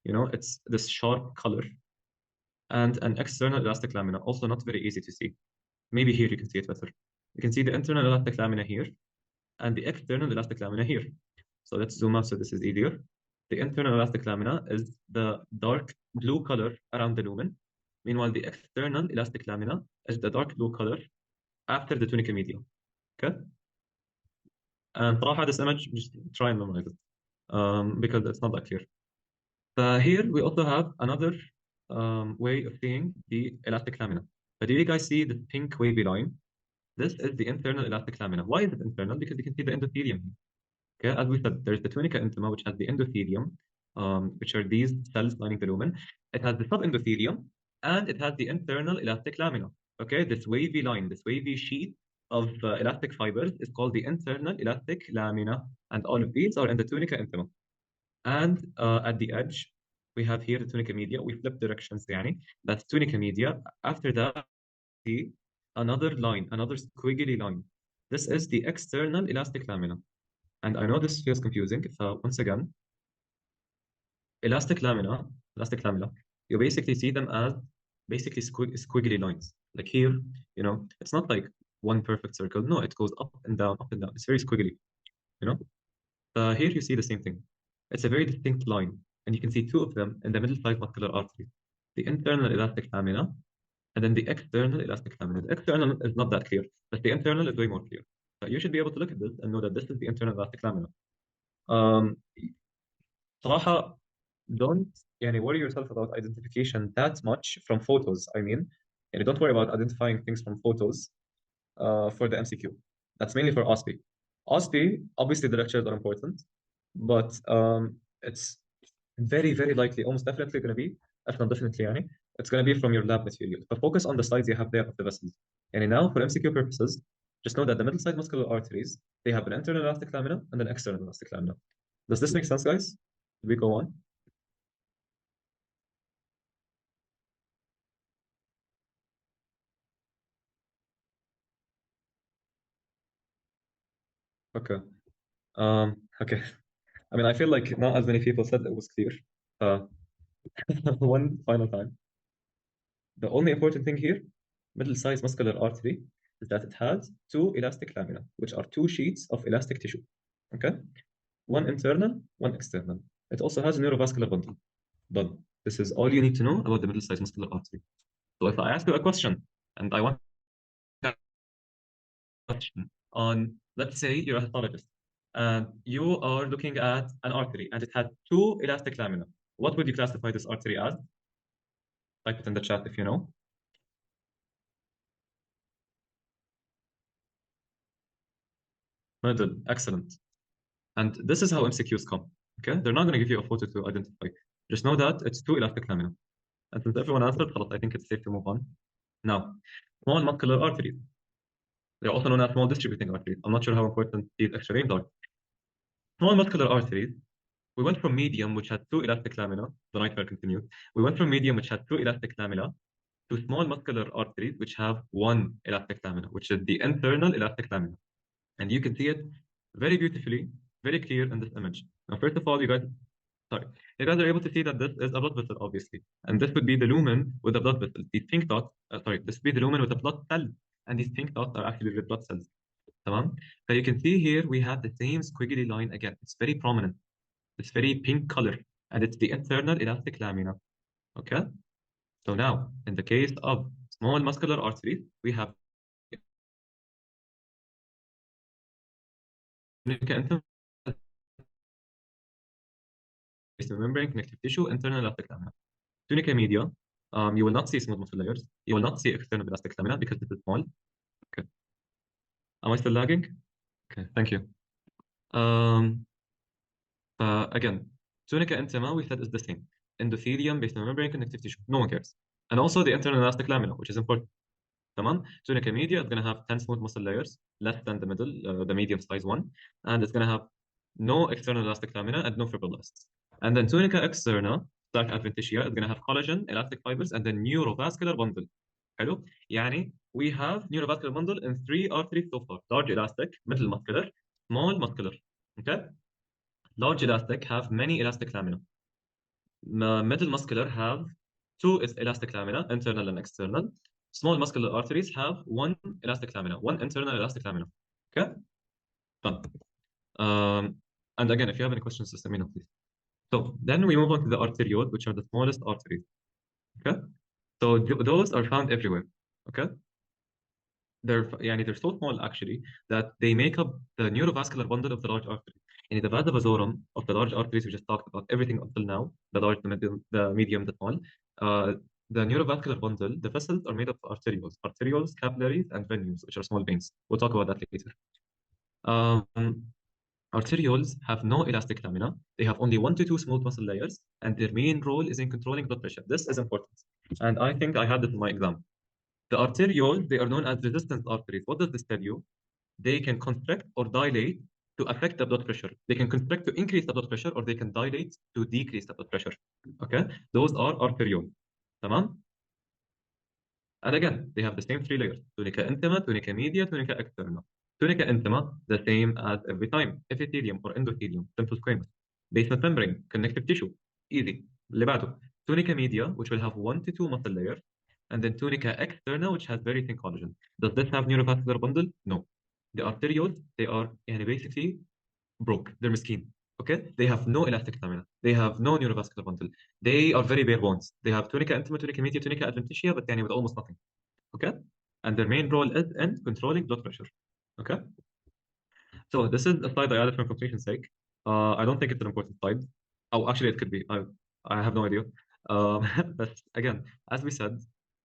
It's this sharp color. And an external elastic lamina, also not very easy to see. Maybe here you can see it better. You can see the internal elastic lamina here and the external elastic lamina here. So let's zoom out so this is easier. The internal elastic lamina is the dark blue color around the lumen. Meanwhile, the external elastic lamina is the dark blue color after the tunica media. Okay? And صراحة, this image, just try and memorize it because it's not that clear. Here we also have another way of seeing the elastic lamina. But do you guys see the pink wavy line? This is the internal elastic lamina. Why is it internal? Because you can see the endothelium. Okay, as we said, there's the tunica intima, which has the endothelium, which are these cells lining the lumen. It has the subendothelium, and it has the internal elastic lamina. Okay, this wavy line, this wavy sheet of elastic fibers is called the internal elastic lamina, and all of these are in the tunica intima. And at the edge, we have here the tunica media. We flip directions, يعني. That's tunica media. After that, see another line, another squiggly line. This is the external elastic lamina. And I know this feels confusing. So once again, elastic lamina, you basically see them as basically squiggly lines. Like here, it's not like one perfect circle. No, it goes up and down, up and down. It's very squiggly, you know. Here you see the same thing. It's a very distinct line, and you can see two of them in the middle-sized muscular artery, the internal elastic lamina, and then the external elastic lamina. The external is not that clear, but the internal is way more clear. So you should be able to look at this and know that this is the internal elastic lamina. Um, صراحة don't worry yourself about identification that much from photos. I mean, don't worry about identifying things from photos for the MCQ. That's mainly for OSPE. OSPE, obviously the lectures are important, but it's very, very likely, almost definitely going to be, if not definitely, it's going to be from your lab material. But focus on the slides you have there of the vessels. And now, for MCQ purposes, just know that the middle-sized muscular arteries, they have an internal elastic lamina and an external elastic lamina. Does this make sense, guys? Did we go on? Okay. Okay. I mean, I feel like not as many people said it was clear. Uh, one final time. The only important thing here, middle-sized muscular artery, is that it has two elastic lamina, which are two sheets of elastic tissue. Okay? One internal, one external. It also has a neurovascular bundle. Done. This is all you need to know about the middle-sized muscular artery. So if I ask you a question, and I want a question on, let's say you're a histologist, and you are looking at an artery, and it has two elastic lamina. What would you classify this artery as? Type it in the chat if you know. Middle. Excellent. And this is how MCQs come. Okay? They're not going to give you a photo to identify. Just know that it's two elastic lamina. And since everyone answered, خلاص, I think it's safe to move on. Now, small muscular arteries. They're also known as small distributing arteries. I'm not sure how important these extra names are. Small muscular arteries, we went from medium, which had two elastic lamina. The nightmare continued. We went from medium, which had two elastic lamina, to small muscular arteries, which have one elastic lamina, which is the internal elastic lamina. And you can see it very beautifully, very clear in this image. Now, first of all, you guys are able to see that this is a blood vessel, obviously. And this would be the lumen with the blood vessel. These pink dots, this would be the lumen with the blood cell. And these pink dots are actually red blood cells. Tamam? So you can see here we have the same squiggly line again. It's very prominent. It's very pink color. And it's the internal elastic lamina. Okay? So now, in the case of small muscular arteries, we have membrane, connective tissue, internal elastic lamina. Tunica media, you will not see smooth muscle layers. You will not see external elastic lamina because this is small. Okay. Am I still lagging? Okay, thank you. Again, tunica intima, we said is the same. Endothelium, based on membrane, connective tissue. No one cares. And also the internal elastic lamina, which is important. Tamam? Tunica media is going to have 10 smooth muscle layers, less than the middle, the medium size one. And it's going to have no external elastic lamina and no fibroblasts. And then tunica externa, stark adventitia, is going to have collagen, elastic fibers, and then neurovascular bundle. Hello? يعني we have neurovascular bundle in 3 arteries so far. Large elastic, middle muscular, small muscular. Okay? Large elastic have many elastic lamina. Middle muscular have two elastic lamina, internal and external. Small muscular arteries have one elastic lamina, one internal elastic lamina. Okay? Done. And again, if you have any questions, just let me know, please. So then we move on to the arterioles, which are the smallest arteries. Okay? So those are found everywhere. Okay? They're so small actually that they make up the neurovascular bundle of the large artery. And the vasa vasorum of the large arteries we just talked about everything until now, the large, the middle, the medium, the small. the neurovascular bundle, the vessels are made of arterioles, capillaries, and venules, which are small veins. We'll talk about that later. Um, Arterioles have no elastic lamina. They have only 1 to 2 smooth muscle layers, and their main role is in controlling blood pressure. This is important. And I think I had it in my exam. The arterioles, they are known as resistant arteries. What does this tell you? They can constrict or dilate to affect the blood pressure. They can constrict to increase the blood pressure, or they can dilate to decrease the blood pressure. Okay? Those are arterioles. Tamam? And again, they have the same 3 layers: tunica intima, tunica media, tunica externa. Tunica intima, the same as every time: epithelium or endothelium, simple squamous. Basement membrane, connective tissue, easy. اللي بعده. Tunica media, which will have 1 to 2 muscle layers. And then tunica externa, which has very thin collagen. Does this have neurovascular bundle? No. The arterioles, they are basically broke. They're miskin. Okay? They have no elastic lamina. They have no neurovascular bundle. They are very bare bones. They have tunica intima, tunica media, tunica adventitia, but with almost nothing. Okay? And their main role is in controlling blood pressure. Okay? So this is a slide I added for completion's sake. I don't think it's an important slide. Oh, actually, it could be. I have no idea. But again, as we said,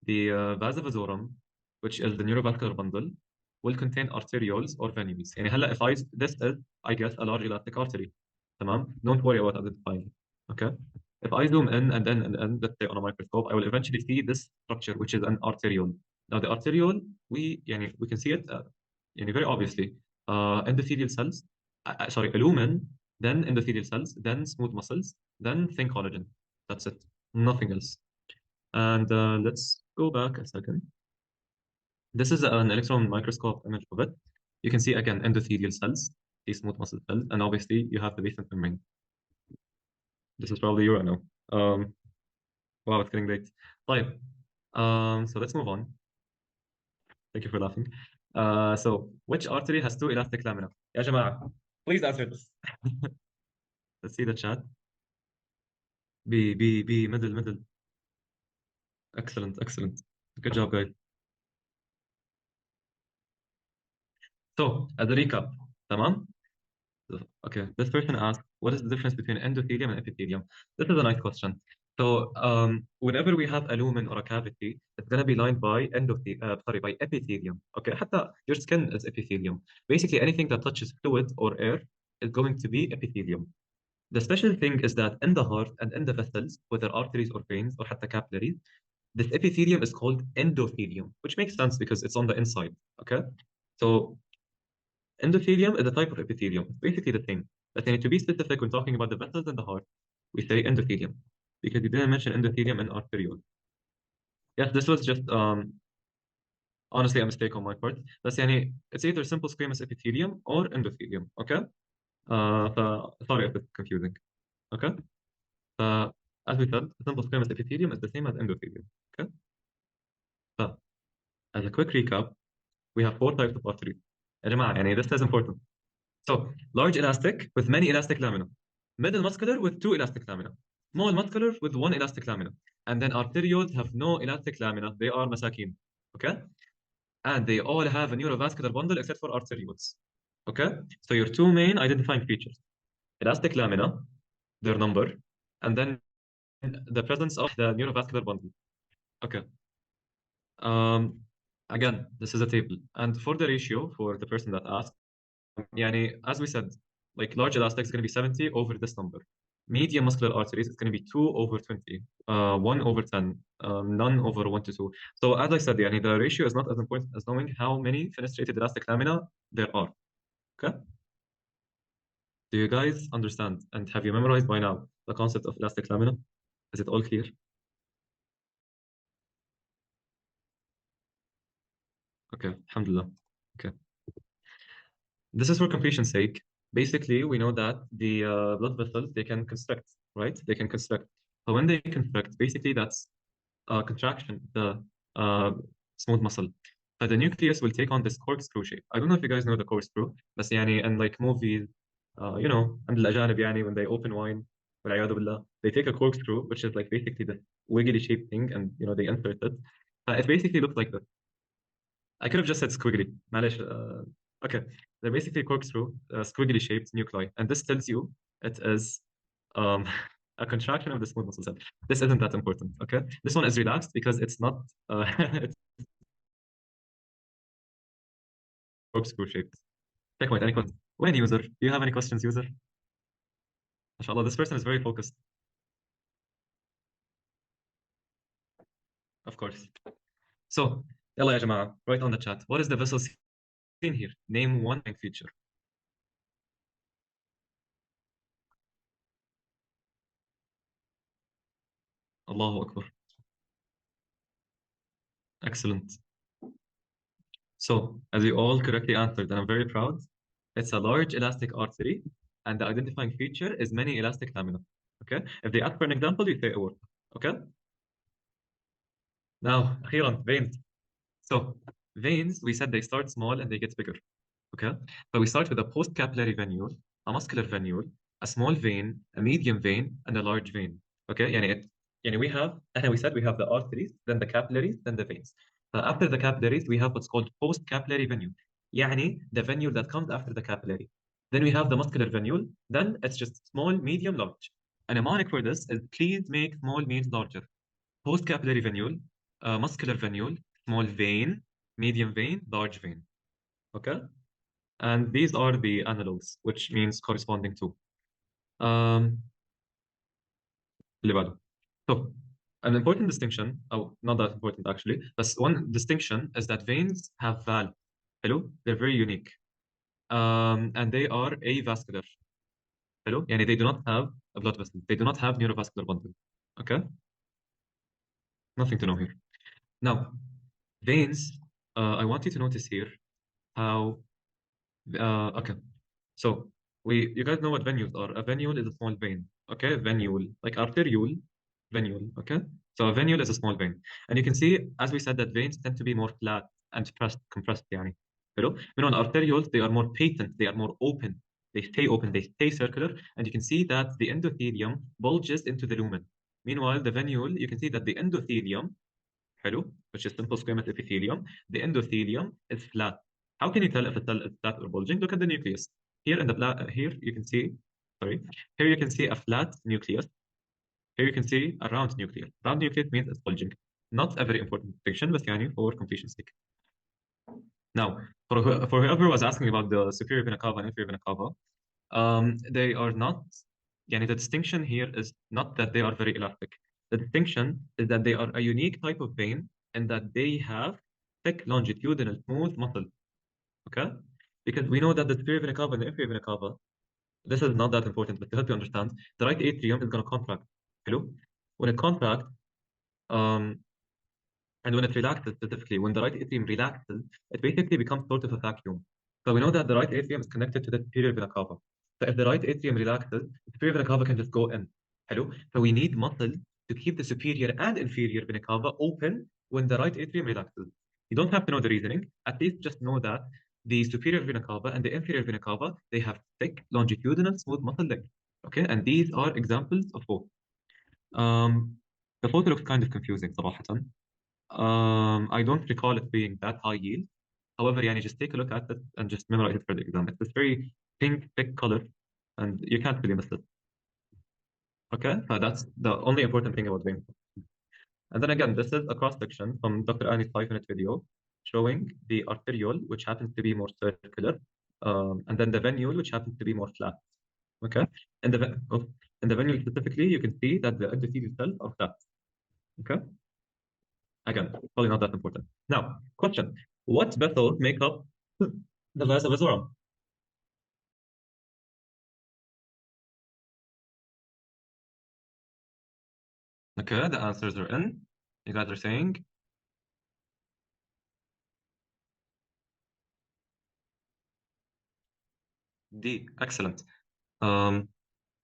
the vasa vasorum, which is the neurovascular bundle, will contain arterioles or venules. يعني هلا if this is, I guess, a large elastic artery. تمام? Don't worry about identifying it. Okay? If I zoom in and then, let's say on a microscope, I will eventually see this structure, which is an arteriole. Now the arteriole, we can see it very obviously. Endothelial cells, sorry, lumen, then endothelial cells, then smooth muscles, then thin collagen. That's it. Nothing else. And let's go back a second. This is an electron microscope image of it. You can see again endothelial cells, these smooth muscle cells, and obviously you have the basement membrane. This is probably you, I know. Wow, it's getting late. طيب. So let's move on. Thank you for laughing. So which artery has 2 elastic lamina? يا جماعة, please answer this. Let's see the chat. B, middle. Excellent. Good job, guys. So, as a recap, tamam? Okay, this person asked, what is the difference between endothelium and epithelium? This is a nice question. So, whenever we have a lumen or a cavity, it's going to be lined by by epithelium. Okay, حتى your skin is epithelium. Basically, anything that touches fluid or air is going to be epithelium. The special thing is that in the heart and in the vessels, whether arteries or veins or حتى capillaries, this epithelium is called endothelium, which makes sense because it's on the inside. Okay, so endothelium is a type of epithelium. It's basically the same. But then to be specific, when talking about the vessels in the heart, we say endothelium because you didn't mention endothelium and arteriole. Yes, this was just honestly a mistake on my part. But it's either simple squamous epithelium or endothelium. Okay. Sorry if it's confusing. Okay. As we said, simple squamous epithelium is the same as endothelium. Okay. So as a quick recap, we have 4 types of arteries. يا جماعة, this is important. So, large elastic with many elastic lamina. Middle muscular with 2 elastic lamina. Small muscular with 1 elastic lamina. And then arterioles have no elastic lamina. They are masakin. Okay? And they all have a neurovascular bundle except for arterioles. Okay? So your 2 main identifying features: elastic lamina, their number, and then the presence of the neurovascular bundle. Okay. Again, this is a table. And for the ratio, for the person that asked, as we said, like large elastic is going to be 70 over this number. Medium muscular arteries is going to be 2 over 20, 1 over 10, none over 1 to 2. So as I said, the ratio is not as important as knowing how many fenestrated elastic lamina there are. Okay? Do you guys understand? And have you memorized by now the concept of elastic lamina? Is it all clear? Okay, alhamdulillah. Okay. This is for completion's sake. Basically, we know that the blood vessels, they can constrict, right? They can constrict. But when they constrict, basically that's contraction, the smooth muscle. But the nucleus will take on this corkscrew shape. I don't know if you guys know the corkscrew, but and like movies, عند الأجانب when they open wine, والعياذ بالله, they take a corkscrew, which is like basically the wiggly shaped thing, and they insert it. It basically looks like this. I could have just said squiggly. معلش. Okay, they're basically corkscrew, squiggly shaped nuclei, and this tells you it is a contraction of the smooth muscle cell. This isn't that important, okay? This one is relaxed because it's not it's corkscrew shaped. Checkpoint, any questions? When user? Do you have any questions, user? MashaAllah, this person is very focused. Of course. So, يلا يا جماعة, write on the chat. What is the vessel seen here? Name one feature. Allahu Akbar. Excellent. So, as you all correctly answered, and I'm very proud, it's a large elastic artery, and the identifying feature is many elastic lamina. Okay? If they ask for an example, you say aorta. Okay? Now, أخيرا, veins. So, veins, we said they start small and they get bigger. Okay? So we start with a post-capillary venule, a muscular venule, a small vein, a medium vein, and a large vein. Okay? we said we have the arteries, then the capillaries, then the veins. After the capillaries, we have what's called post-capillary venule. The venule that comes after the capillary. Then we have the muscular venule, then it's just small, medium, large. And a mnemonic for this is please make small means larger. Post-capillary venule, muscular venule, small vein, medium vein, large vein. Okay? And these are the analogs, which means corresponding to. اللي بعده. So, an important distinction, oh, not that important actually, but one distinction is that veins have valve. Hello? They're very unique. And they are avascular. Hello? They do not have a blood vessel. They do not have neurovascular bundle. Okay? Nothing to know here. Now, veins, I want you to notice here how, okay. So, you guys know what venules are. A venule is a small vein. Okay? Venule, like arteriole, venule. Okay? So, a venule is a small vein. And you can see, as we said, that veins tend to be more flat and compressed. Hello? On arterioles, they are more patent, they are more open. They stay open, they stay circular. And you can see that the endothelium bulges into the lumen. Meanwhile, the venule, you can see that the endothelium, hello, which is simple squamous epithelium, the endothelium is flat. How can you tell if a cell is flat or bulging? Look at the nucleus. Here you can see, here you can see a flat nucleus. Here you can see a round nucleus. Round nucleus means it's bulging. Not a very important distinction, but for completion's sake. Now, for whoever was asking about the superior vena cava and inferior vena cava, they are not, the distinction here is not that they are very elastic. The distinction is that they are a unique type of vein and that they have thick longitudinal smooth muscle. Okay? Because we know that the superior vena cava and the inferior vena cava, this is not that important, but to help you understand, the right atrium is going to contract. Hello? When it contracts, and when it relaxes specifically, when the right atrium relaxes, it basically becomes sort of a vacuum. So we know that the right atrium is connected to the superior vena cava. So if the right atrium relaxes, the superior vena cava can just go in. Hello? So we need muscle to keep the superior and inferior vena cava open when the right atrium relaxes. You don't have to know the reasoning. At least just know that the superior vena cava and the inferior vena cava, they have thick, longitudinal, smooth muscle layers. Okay? And these are examples of both. The photo looks kind of confusing, صراحة. I don't recall it being that high yield. However, just take a look at it and just memorize it for the exam. It's this very pink, thick color, and you can't really miss it. Okay, so that's the only important thing about vein. And then again, this is a cross section from Dr. Annie's 5-minute video showing the arteriole, which happens to be more circular, and then the venule, which happens to be more flat. Okay, in the venule specifically, you can see that the endothelial cells are flat. Okay. Again, probably not that important. Now, question. What vessels make up the Vasa vasorum? Okay, the answers are in. You guys are saying D. Excellent.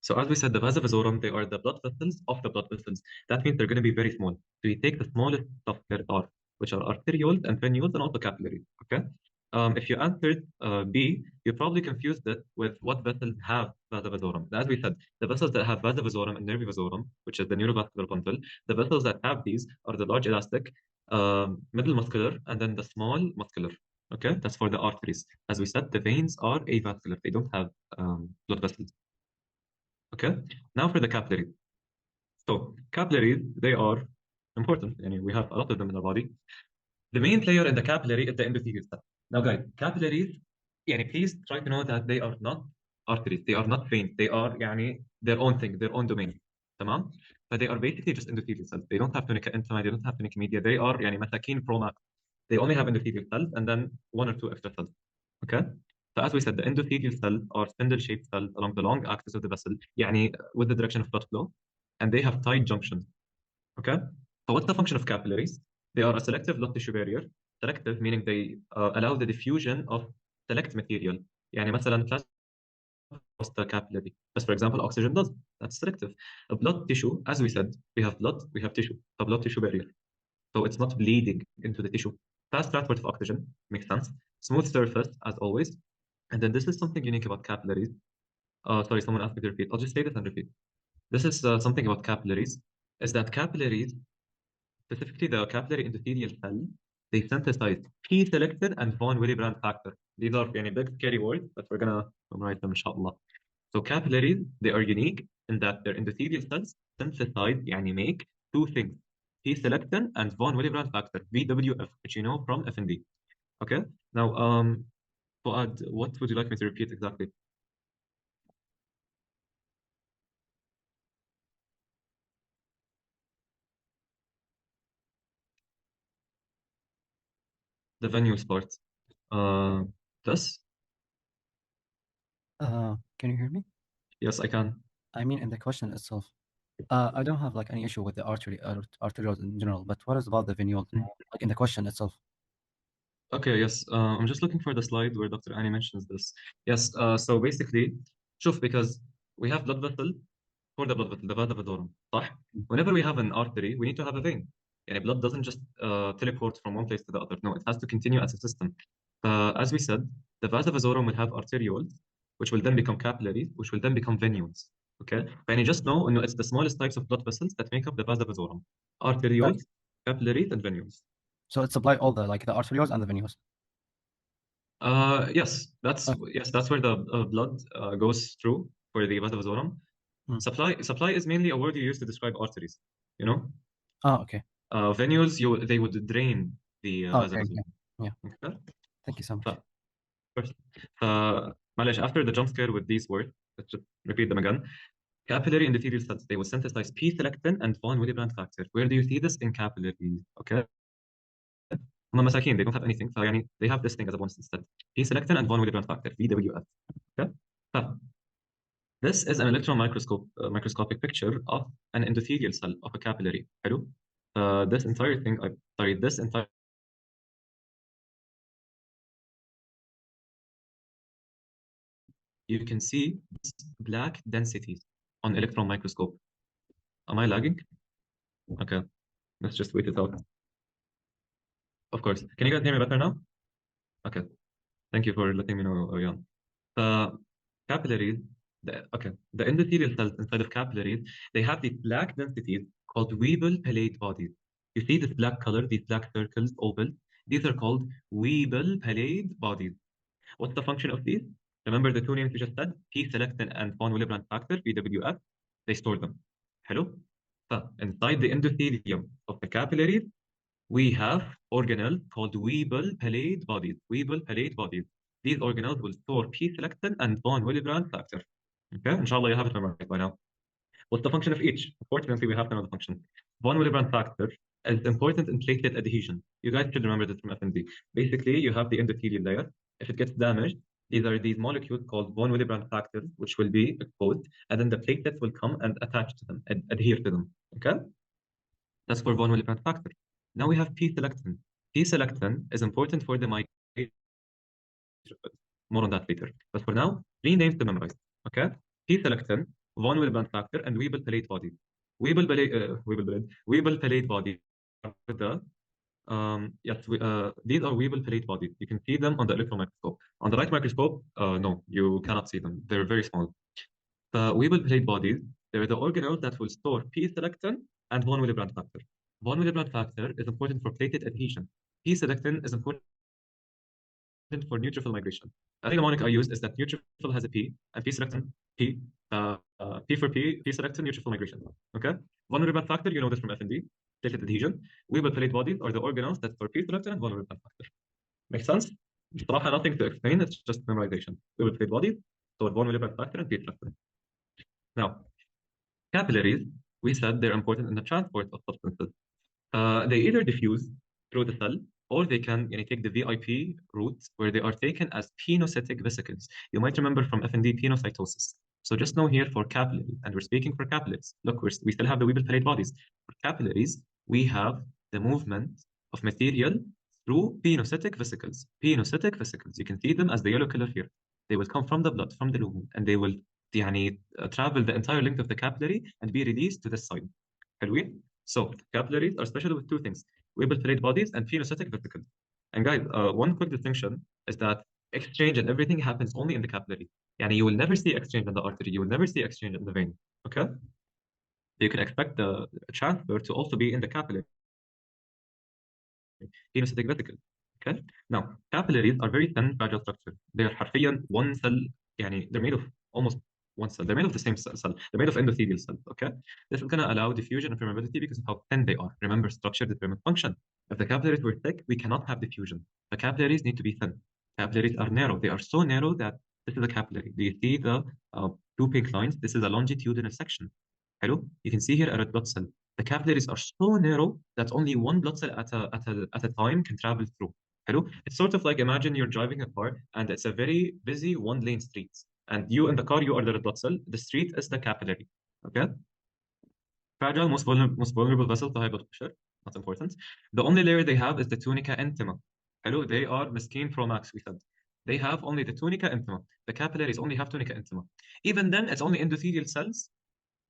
So as we said, the vasa vasorum, they are the blood vessels of the blood vessels. That means they're going to be very small. So you take the smallest stuff there are, which are arterioles and venules and also capillaries. Okay. If you answered B, you probably confused it with what vessels have vasa vasorum. As we said, the vessels that have vasa vasorum and nervi vasorum, which is the neurovascular bundle, the vessels that have these are the large elastic, middle muscular, and then the small muscular. Okay, that's for the arteries. As we said, the veins are avascular. They don't have blood vessels. Okay, now for the capillary. So capillaries, they are important. We have a lot of them in our body. The main player in the capillary is the endothelial cell. Now, guys, capillaries, please try to know that they are not arteries, they are not veins, they are their own thing, their own domain. تمام؟ But they are basically just endothelial cells. They don't have tunica intima, they don't have tunica media. They are مساكين promax. They only have endothelial cells and then one or two extra cells. Okay? So as we said, the endothelial cells are spindle-shaped cells along the long axis of the vessel, with the direction of blood flow, and they have tight junctions. Okay? So what's the function of capillaries? They are a selective blood tissue barrier. Selective meaning they allow the diffusion of select material. مثلا plasma across the capillary. But for example, oxygen does. That's selective. A blood tissue, as we said, we have blood, we have tissue. A blood tissue barrier. So it's not bleeding into the tissue. Fast transport of oxygen makes sense. Smooth surface, as always. And then this is something unique about capillaries. Sorry, someone asked me to repeat. I'll just say this and repeat. This is something about capillaries, is that capillaries, specifically the capillary endothelial cell, they synthesize P-selectin and von Willebrand factor. These are big scary words, but we're gonna memorize them inshallah. So capillaries, they are unique in that their endothelial cells synthesize, make two things, P-selectin and von Willebrand factor, VWF, which you know from FND. Okay? Now, Fuad, what would you like me to repeat exactly? The venules part. This? Can you hear me? Yes, I can. I mean, in the question itself, I don't have like any issue with the arterioles in general, but what is about the venules, like in the question itself? Okay, yes. I'm just looking for the slide where Dr. Annie mentions this. Yes, so basically, because we have blood vessel for the blood vessel, the vasa vasorum, صح? Whenever we have an artery, we need to have a vein. Blood doesn't just teleport from one place to the other. No, it has to continue as a system. As we said, the vasa vasorum will have arterioles, which will then become capillaries, which will then become venules. Okay? Just know it's the smallest types of blood vessels that make up the vasa vasorum. Arterioles, capillaries, and venules. So it supply all the arterioles and the venules. Yes, that's where the blood goes through for the vasa vasorum. Supply is mainly a word you use to describe arteries. Oh, okay. Venules, they would drain the vasa Okay. vasorum. Yeah. Okay? Thank you so much. First, معلش, after the jump scare with these words, let's just repeat them again. Capillary endothelial cells, they will synthesize P-selectin and von Willebrand factor. Where do you see this? In capillaries. Okay? هم مساكين, they don't have anything, they have this thing as a bonus instead. P-selectin and von Willebrand factor, VWF. Okay? This is an electron microscopic picture of an endothelial cell of a capillary. حلو? This entire thing, this entire you can see black densities on electron microscope. Am I lagging? Okay, let's just wait it out. Of course. Can you guys hear me better now? Okay. Thank you for letting me know, Orion. Capillaries, the endothelial cells inside of capillaries, they have these black densities called Weibel palate bodies. You see this black color, these black circles, ovals, these are called Weibel palate bodies. What's the function of these? Remember the two names we just said, P-selectin and von Willebrand factor, VWF, they store them. Hello? So inside the endothelium of the capillaries, we have organelles called Weibel palate bodies. Weibel palate bodies. These organelles will store P-selectin and von Willebrand factor. Okay, inshallah you have it memorized by now. What's the function of each? Unfortunately, we have to know the function. Von Willebrand factor is important in platelet adhesion. You guys should remember this from FND. Basically, you have the endothelial layer. If it gets damaged, these molecules called von Willebrand factors, which will be exposed, and then the platelets will come and attach to them and adhere to them. Okay? That's for von Willebrand factor. Now we have P-selectin. P-selectin is important for the migration. More on that later. But for now, three names to memorize. Okay? P-selectin, von Willebrand factor, and Weibel palate body. Weibel palate body are these are Weibel palate bodies. You can see them on the electron microscope. On the light microscope, no, you cannot see them. They're very small. The Weibel palate bodies, they're the organelles that will store P-selectin and von Willebrand factor. Von Willebrand factor is important for platelet adhesion. P-selectin is important for neutrophil migration. I think the mnemonic I use is that neutrophil has a P and P-selectin P, P for P-selectin, neutrophil migration. Okay. Vulnerable factor, you know this from FND. Platelet adhesion. Weeble plate bodies are the organelles that for P-selectin and vulnerable factor. Make sense? بصراحة nothing to explain. It's just memorization. Weeble plate bodies, so vulnerable factor and P-selectin. Now, capillaries, we said they're important in the transport of substances. They either diffuse through the cell or they can take the VIP route where they are taken as penocytic vesicles. You might remember from FND penocytosis. So just know here for capillaries, and we're speaking for capillaries. Look, we still have the Weeble plate bodies. For capillaries, we have the movement of material through penocytic vesicles. Penocytic vesicles, you can see them as the yellow color here. They will come from the blood, from the lumen, and they will travel the entire length of the capillary and be released to this side. حلوين? So capillaries are special with two things: Weeble plate bodies and penocytic vesicles. And guys, one quick distinction is that exchange and everything happens only in the capillary. You will never see exchange in the artery. You will never see exchange in the vein. Okay? You can expect the transfer to also be in the capillary. Penocytic vesicle. Okay? Now, capillaries are very thin, fragile structure. They are حرفيا one cell. They're made of almost one cell. They're made of the same cell. They're made of endothelial cells. Okay? This is going to allow diffusion and permeability because of how thin they are. Remember, structure determines function. If the capillaries were thick, we cannot have diffusion. The capillaries need to be thin. Capillaries are narrow. They are so narrow that this is a capillary. Do you see the two pink lines? This is a longitudinal section. Hello? You can see here a red blood cell. The capillaries are so narrow that only one blood cell at a time can travel through. Hello? It's sort of like, imagine you're driving a car and it's a very busy one-lane street. And you in the car, you are the red blood cell. The street is the capillary. Okay? Fragile, most vulnerable vessel to high blood pressure. Not important. The only layer they have is the tunica intima. Hello? They are mesquine pro max, we said. They have only the tunica intima. The capillaries only have tunica intima. Even then, it's only endothelial cells,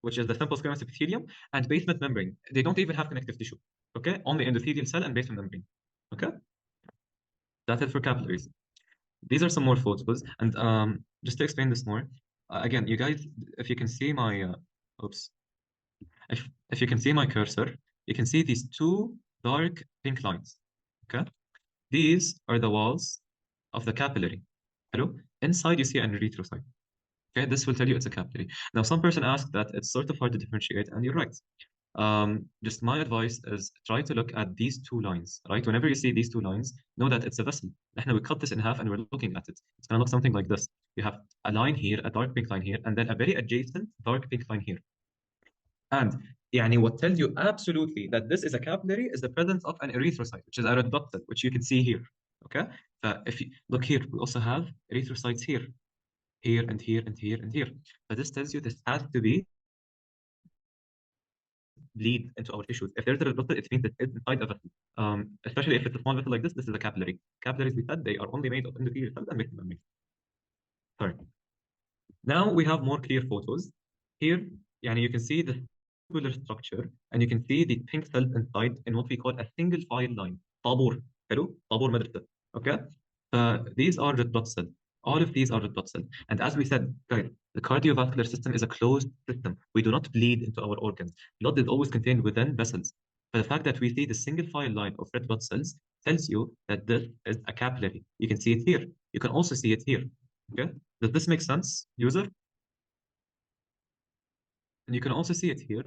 which is the simple squamous epithelium, and basement membrane. They don't even have connective tissue. Okay? Only endothelial cell and basement membrane. Okay? That's it for capillaries. These are some more photos. And just to explain this more, again, you guys, if you can see my, if you can see my cursor, you can see these two dark pink lines. Okay? These are the walls of the capillary. Hello? Inside, you see an erythrocyte. Okay, this will tell you it's a capillary. Now, some person asked that it's sort of hard to differentiate, and you're right. Just my advice is try to look at these two lines, right? Whenever you see these two lines, know that it's a vessel. We cut this in half and we're looking at it. It's going to look something like this. You have a line here, a dark pink line here, and then a very adjacent dark pink line here. And what tells you absolutely that this is a capillary is the presence of an erythrocyte, which is a red blood cell, which you can see here. Okay? If you look here, we also have erythrocytes here and here and here and here. But this tells you this has to be bleed into our tissues. If there's a red blood cell, it means that it's inside a vessel. Especially if it's a small vessel like this, this is a capillary. Capillaries, we said, they are only made of endothelial cells and basement membrane. Sorry. Now we have more clear photos. Here, you can see the muscular structure, and you can see the pink cells inside in what we call a single file line. طابور. Hello? طابور مدرسة. Okay? These are red blood cells. All of these are red blood cells. And as we said, guys, the cardiovascular system is a closed system. We do not bleed into our organs. Blood is always contained within vessels. But the fact that we see the single file line of red blood cells tells you that this is a capillary. You can see it here. You can also see it here. Okay? Does this make sense, user? And you can also see it here.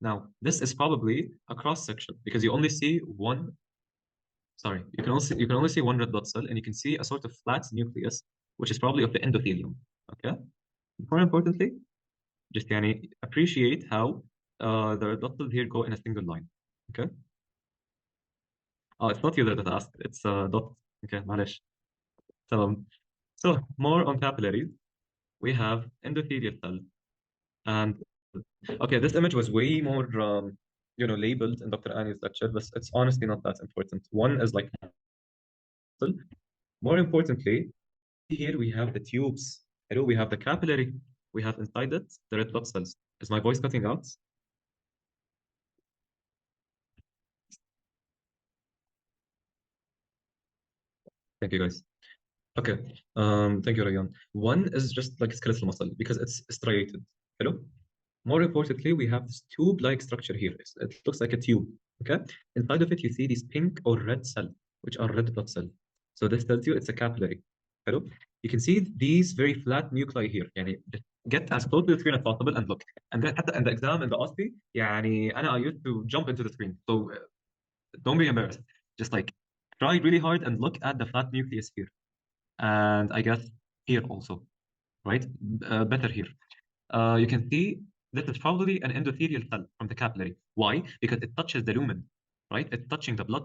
Now, this is probably a cross section because you only see one. Sorry, you can only see one red blood cell, and you can see a sort of flat nucleus, which is probably of the endothelium. Okay. More importantly, just appreciate how the red blood cells here go in a single line. Okay. Oh, it's not you that asked. It's dot. Okay, معلش. So more on capillaries. We have endothelial cells, and okay, this image was way more labeled in Dr. Annie's lecture, but it's honestly not that important. One is like more importantly, here we have the tubes. Hello, we have the capillary. We have inside it the red blood cells. Is my voice cutting out? Thank you, guys. Okay. Thank you, Rayan. One is just like skeletal muscle because it's striated. Hello. More importantly, we have this tube-like structure here. It looks like a tube. Okay. Inside of it, you see these pink or red cells, which are red blood cells. So this tells you it's a capillary. Hello. You can see these very flat nuclei here. get as close to the screen as possible and look. And then حتى in the exam in the OSCE يعني I used to jump into the screen. So don't be embarrassed. Just like try really hard and look at the flat nucleus here. And I guess here also, right? Better here. You can see this is probably an endothelial cell from the capillary. Why? Because it touches the lumen, right? It's touching the blood.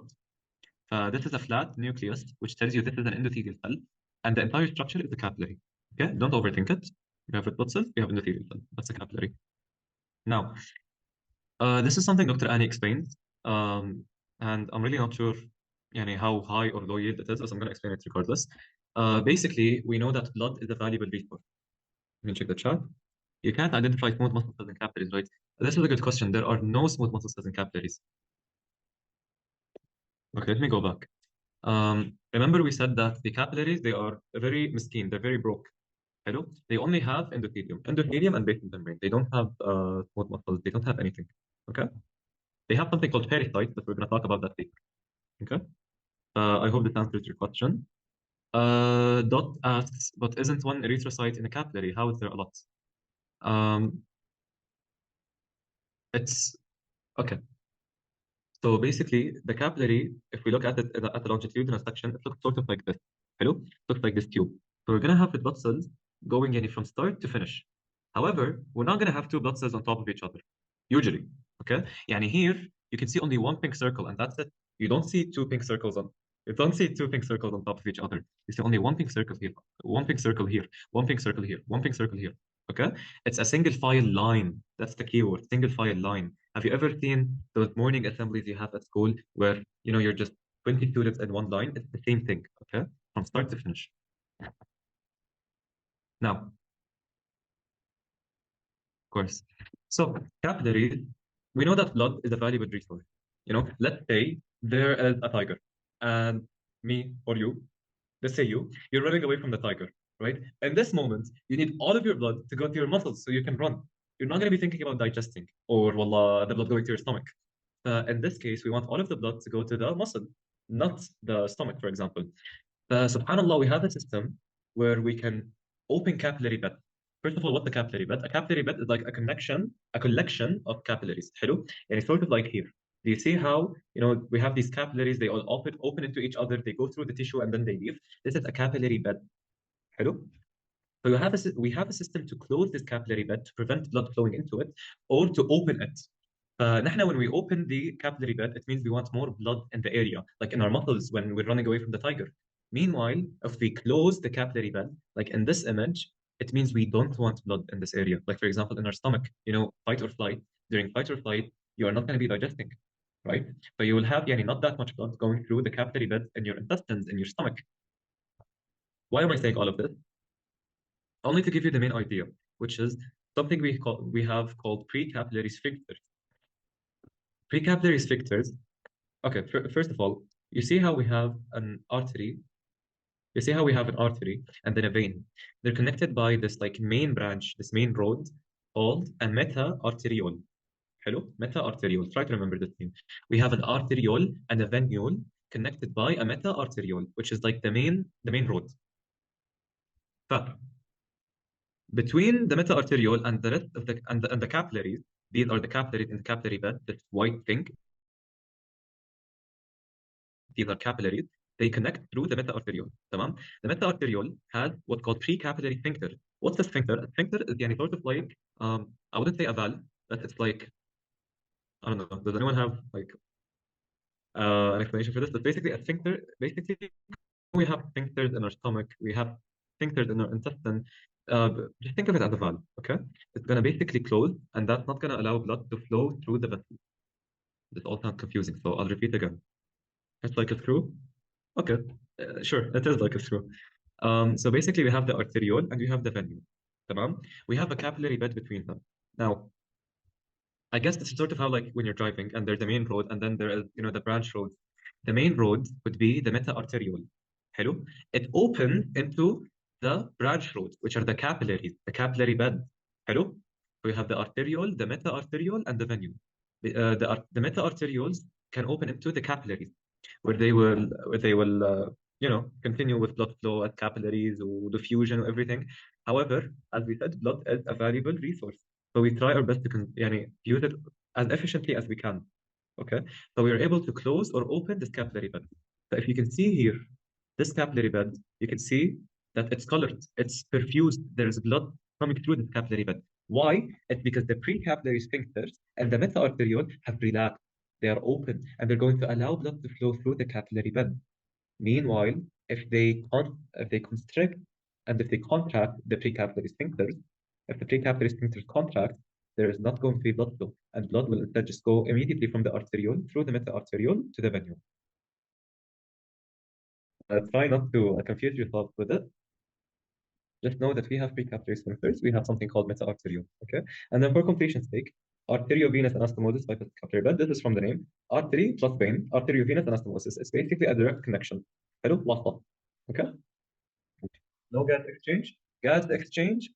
This is a flat nucleus, which tells you this is an endothelial cell, and the entire structure is the capillary. Okay, don't overthink it. You have red blood cells, you have endothelial cell. That's a capillary. Now, this is something Dr. Annie explains, and I'm really not sure how high or low yield it is, so I'm going to explain it regardless. Basically, we know that blood is a valuable resource. You can check the chart. You can't identify smooth muscle cells in capillaries, right? This is a good question. There are no smooth muscle cells in capillaries. Okay, let me go back. Remember we said that the capillaries, they are very mesquite, they're very broke. Hello? They only have endothelium and basal membrane. They don't have smooth muscles. They don't have anything. Okay? They have something called pericytes, but we're going to talk about that later. Okay? I hope this answers your question. Dot asks, but isn't one erythrocyte in a capillary? How is there a lot? It's okay. So basically, the capillary, if we look at it at the longitudinal section, it looks sort of like this. Hello? It looks like this tube. So we're going to have the blood cells going from start to finish. However, we're not going to have two blood cells on top of each other, usually. Okay? Here, you can see only one pink circle, and that's it. You don't see two pink circles on top of each other. You see only one pink circle here, one pink circle here, one pink circle here, one pink circle here. Okay? It's a single file line. That's the keyword, single file line. Have you ever seen those morning assemblies you have at school where you're just 20 students in one line? It's the same thing, okay? From start to finish. Now, of course. So capillaries, we know that blood is a valuable resource. Let's say there is a tiger and me or you, let's say you're running away from the tiger, right? In this moment, you need all of your blood to go to your muscles so you can run. You're not going to be thinking about digesting or wallah, the blood going to your stomach. In this case, we want all of the blood to go to the muscle, not the stomach, for example. Subhanallah, we have a system where we can open capillary bed. First of all, what's a capillary bed? A capillary bed is like a collection of capillaries. Hello? And it's sort of like here. Do you see how, we have these capillaries, they all open into each other, they go through the tissue and then they leave. This is a capillary bed. Hello? So we have a system to close this capillary bed to prevent blood flowing into it or to open it. When we open the capillary bed, it means we want more blood in the area, like in our muscles when we're running away from the tiger. Meanwhile, if we close the capillary bed, like in this image, it means we don't want blood in this area. Like for example, in our stomach, fight or flight. During fight or flight, you are not going to be digesting, right? So you will have not that much blood going through the capillary bed in your intestines, in your stomach. Why am I saying all of this? Only to give you the main idea, which is something we have called precapillary sphincters. Precapillary sphincters. Okay, first of all, you see how we have an artery. You see how we have an artery and then a vein. They're connected by this main branch, this main road called a meta-arteriole. Hello, meta-arteriole. Try to remember this name. We have an arteriole and a venule connected by a meta-arteriole, which is like the main road. Between the meta-arteriole and the rest of the capillaries, these are the capillaries in the capillary bed, this white thing. These are capillaries. They connect through the meta-arteriole. Tamam? The meta-arteriole has what's called precapillary sphincter. What's a sphincter? A sphincter is sort of like, I wouldn't say a valve, but it's like, I don't know. Does anyone have an explanation for this? But basically, a sphincter, we have sphincters in our stomach, we have sphincters in our intestine. Just think of it as a valve, okay? It's going to basically close, and that's not going to allow blood to flow through the vessel. This all sounds confusing, so I'll repeat again. It's like a screw. Okay, sure, it is like a screw. So basically, we have the arteriole and we have the venule. Tamam? We have a capillary bed between them. Now, I guess this is sort of how when you're driving and there's the main road and then there is the branch roads. The main road would be the meta-arteriole. Hello? It opens into the branch roads, which are the capillaries, the capillary bed. Hello? So we have the arteriole, the meta-arteriole, and the venule. The meta-arterioles can open into the capillaries, where they will continue with blood flow at capillaries or diffusion or everything. However, as we said, blood is a valuable resource. So we try our best to use it as efficiently as we can. Okay, so we are able to close or open this capillary bed. So if you can see here, this capillary bed, you can see that it's colored, it's perfused. There is blood coming through the capillary bed. Why? It's because the precapillary sphincters and the meta-arteriole have relaxed. They are open and they're going to allow blood to flow through the capillary bed. Meanwhile, if they constrict and if they contract the precapillary sphincters, if the precapillary sphincters contract, there is not going to be blood flow, and blood will instead just go immediately from the arteriole through the meta-arteriole to the venule. Try not to confuse yourself with it. Just know that we have precapillary sphincters, we have something called meta-arteriole, okay? And then for completion's sake, arteriovenous anastomosis by capillary bed, this is from the name. Artery plus vein, arteriovenous anastomosis. It's basically a direct connection. Hello, Vasa. Okay? No gas exchange. Gas exchange,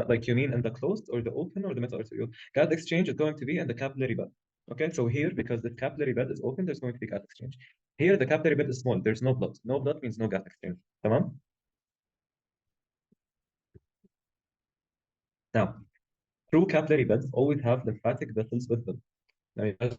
like you mean in the closed or the open or the meta-arteriole. Gas exchange is going to be in the capillary bed. Okay, so here, because the capillary bed is open, there's going to be gas exchange. Here, the capillary bed is small. There's no blood. No blood means no gas exchange. Tamam? Now, true capillary beds always have lymphatic vessels with them. Now, you guys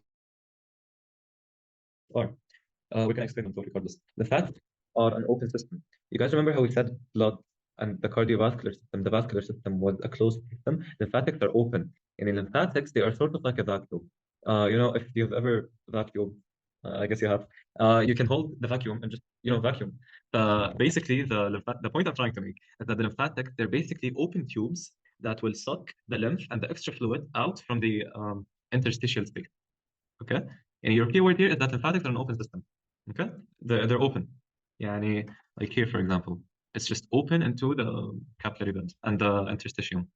we can explain them regardless. Lymphatics are an open system. You guys remember how we said blood and the cardiovascular system, the vascular system was a closed system? Lymphatics are open. And in lymphatics, they are sort of like a vacuum. If you've ever vacuumed, I guess you have, you can hold the vacuum and just, vacuum. Basically, the point I'm trying to make is that the lymphatics, they're basically open tubes that will suck the lymph and the extra fluid out from the interstitial space. Okay? And your keyword here is that lymphatics are an open system. Okay? They're open. يعني, like here, for example, it's just open into the capillary bed and the interstitium.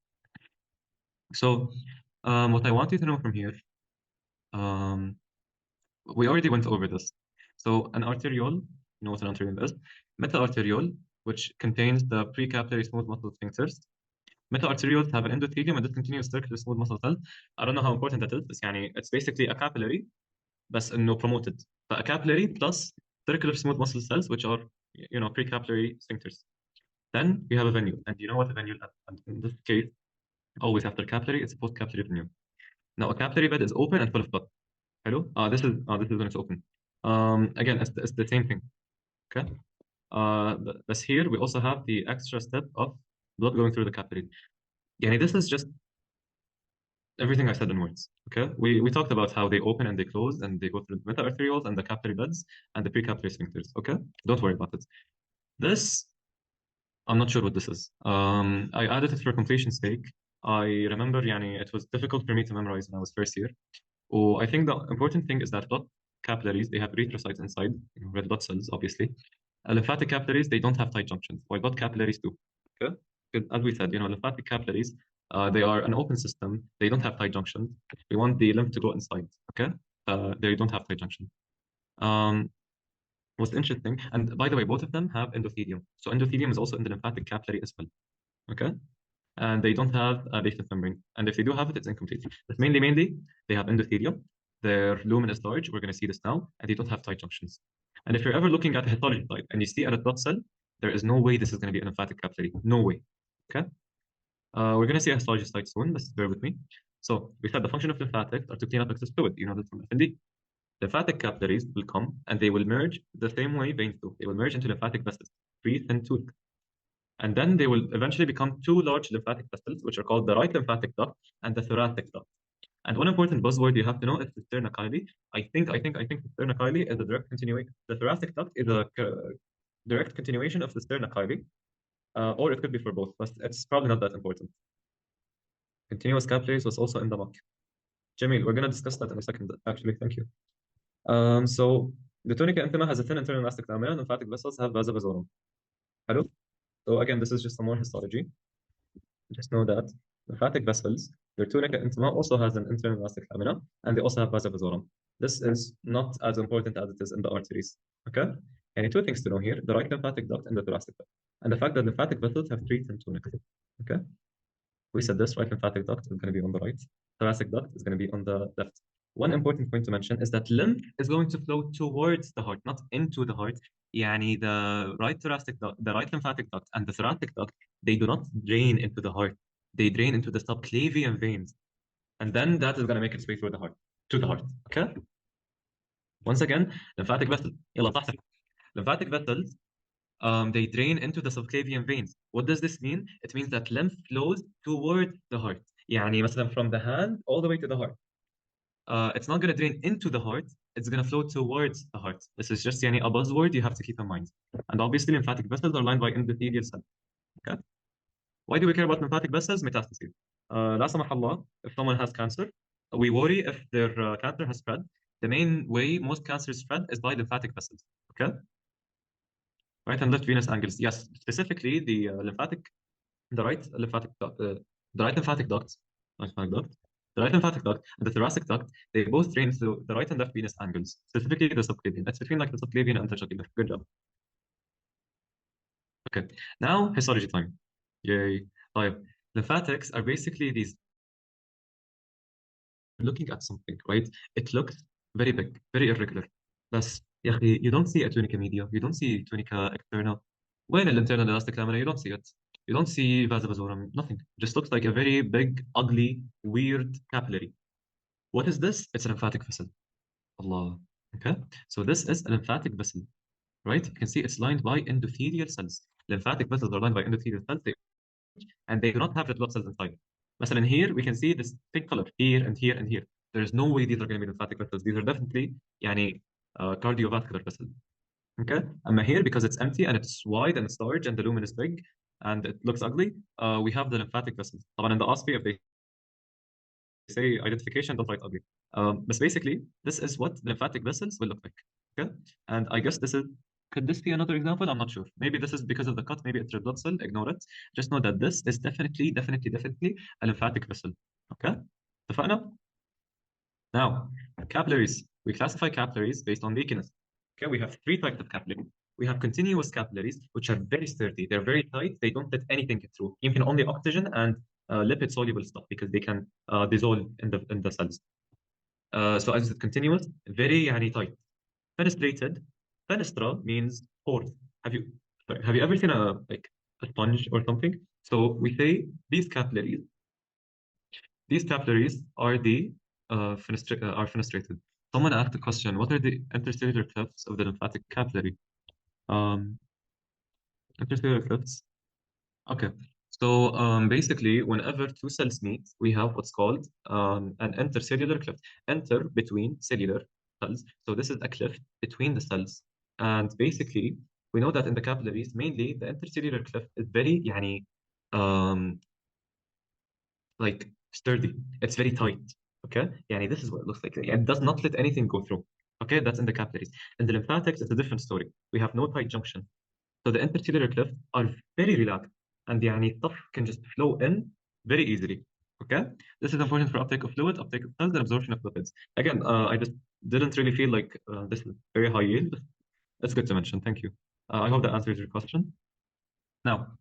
So, what I want you to know from here, we already went over this. So, an arteriole, you know what an arteriole is? Meta-arteriole, which contains the precapillary smooth muscle sphincters. Meta-arterioles have an endothelium and discontinuous circular smooth muscle cells. I don't know how important that is, but it's basically a capillary, بس إنه promoted. A capillary plus circular smooth muscle cells, which are, precapillary sphincters. Then we have a venule, and you know what a venule is. And in this case, always after capillary, it's a post-capillary venule. Now, a capillary bed is open and full of blood. Hello? This is when it's open. Again, it's the same thing. Okay. But here we also have the extra step of blood going through the capillary. This is just everything I said in words. Okay, we talked about how they open and they close and they go through the meta-arterioles and the capillary beds and the precapillary sphincters. Okay, don't worry about it. This, I'm not sure what this is. I added it for completion's sake. I remember, it was difficult for me to memorize when I was first year. Oh, I think the important thing is that blood capillaries, they have erythrocytes inside, red blood cells, obviously. Lymphatic capillaries, they don't have tight junctions, while blood capillaries do. Okay, as we said, lymphatic capillaries, they are an open system. They don't have tight junctions. We want the lymph to go inside. Okay, they don't have tight junctions. What's interesting, and by the way, both of them have endothelium. So endothelium is also in the lymphatic capillary as well. Okay, and they don't have a basement membrane. And if they do have it, it's incomplete. But mainly, they have endothelium. Their lumen is large. We're going to see this now, and they don't have tight junctions. And if you're ever looking at the histology side and you see a red blood cell, there is no way this is going to be a lymphatic capillary. No way. Okay. We're going to see a histology slide soon. Just bear with me. So we said the function of lymphatics are to clean up excess fluid. You know this from FND. Lymphatic capillaries will come and they will merge the same way veins do. They will merge into lymphatic vessels, 3 and 2. And then they will eventually become 2 large lymphatic vessels, which are called the right lymphatic duct and the thoracic duct. And one important buzzword you have to know is the sternochyli. I think the sternochyli is a direct continuation. The thoracic duct is a direct continuation of the sternochyli, or it could be for both, but it's probably not that important. Continuous capillaries was also in the mock. Jamil, we're going to discuss that in a second, actually. Thank you. So the tunica intima has a thin internal elastic lamina, and lymphatic vessels have vasa vasorum. Hello? So again, this is just some more histology. Just know that lymphatic vessels, their tunica intima also has an internal elastic lamina, and they also have vasa vasorum. This is not as important as it is in the arteries. Okay? And 2 things to know here: the right lymphatic duct and the thoracic duct, and the fact that lymphatic vessels have 3 thin tunica. Okay? We said this right lymphatic duct is going to be on the right, thoracic duct is going to be on the left. One important point to mention is that lymph is going to flow towards the heart, not into the heart. يعني the right thoracic duct, the right lymphatic duct and the thoracic duct, they do not drain into the heart. They drain into the subclavian veins. And then that is going to make its way through the heart, to the heart. Okay? Once again, lymphatic vessels. يلا صح. Lymphatic vessels, they drain into the subclavian veins. What does this mean? It means that lymph flows toward the heart. يعني مثلا from the hand all the way to the heart. It's not going to drain into the heart. It's going to flow towards the heart. This is just يعني a buzzword you have to keep in mind. And obviously, lymphatic vessels are lined by endothelial cells. Okay? Why do we care about lymphatic vessels? Metastases. لا سمح الله, if someone has cancer, we worry if their cancer has spread. The main way most cancers spread is by lymphatic vessels. Okay? Right and left venous angles. Yes, specifically the right lymphatic duct, the right lymphatic duct, the right lymphatic duct and the thoracic duct, they both drain through the right and left venous angles, specifically the subclavian. It's between like the subclavian and interjugular. Good job. Okay, now histology time. Yay. طيب, lymphatics are basically these looking at something, right? It looks very big, very irregular. بس يا أخي, you don't see a tunica media, you don't see tunica externa. وين الinternal elastic lamina? You don't see it. You don't see vasa vasorum, nothing. Just looks like a very big, ugly, weird capillary. What is this? It's a lymphatic vessel. Allah. Okay? So this is a lymphatic vessel, right? You can see it's lined by endothelial cells. Lymphatic vessels are lined by endothelial cells, and they do not have red blood cells inside. مثلا here we can see this pink color here and here and here. There is no way these are going to be lymphatic vessels. These are definitely يعني cardiovascular vessels. Okay? أما here, because it's empty and it's wide and it's large and the lumen is big and it looks ugly, we have the lymphatic vessels. طبعا in the OSPE, if they say identification, don't write ugly. But basically, this is what the lymphatic vessels will look like. Okay? And I guess this is, could this be another example? I'm not sure. Maybe this is because of the cut, maybe it's red blood cell, ignore it. Just know that this is definitely a lymphatic vessel. Okay? اتفقنا? Now, capillaries. We classify capillaries based on leakiness. Okay, we have three types of capillaries. We have continuous capillaries, which are very sturdy. They're very tight. They don't let anything get through. You can only oxygen and lipid soluble stuff because they can dissolve in the cells. So as it's continuous, very يعني tight. Fenestrated. Fenestra means pores. Have you ever seen a sponge or something? So we say these capillaries are the fenestrated. Someone asked the question, what are the intercellular clefts of the lymphatic capillary? Intercellular clefts. Okay. So basically, whenever two cells meet, we have what's called an intercellular cleft. Enter between cellular cells. So this is a cleft between the cells. And basically, we know that in the capillaries, mainly the intercellular cleft is very يعني like sturdy. It's very tight. Okay, يعني this is what it looks like. It does not let anything go through. Okay, that's in the capillaries. In the lymphatics, it's a different story. We have no tight junction. So the intercellular clefts are very relaxed, and يعني stuff can just flow in very easily. Okay, this is important for uptake of fluid, uptake of cells, and absorption of lipids. Again, I just didn't really feel like this is very high yield. It's good to mention. Thank you. I hope that answers your question. Now,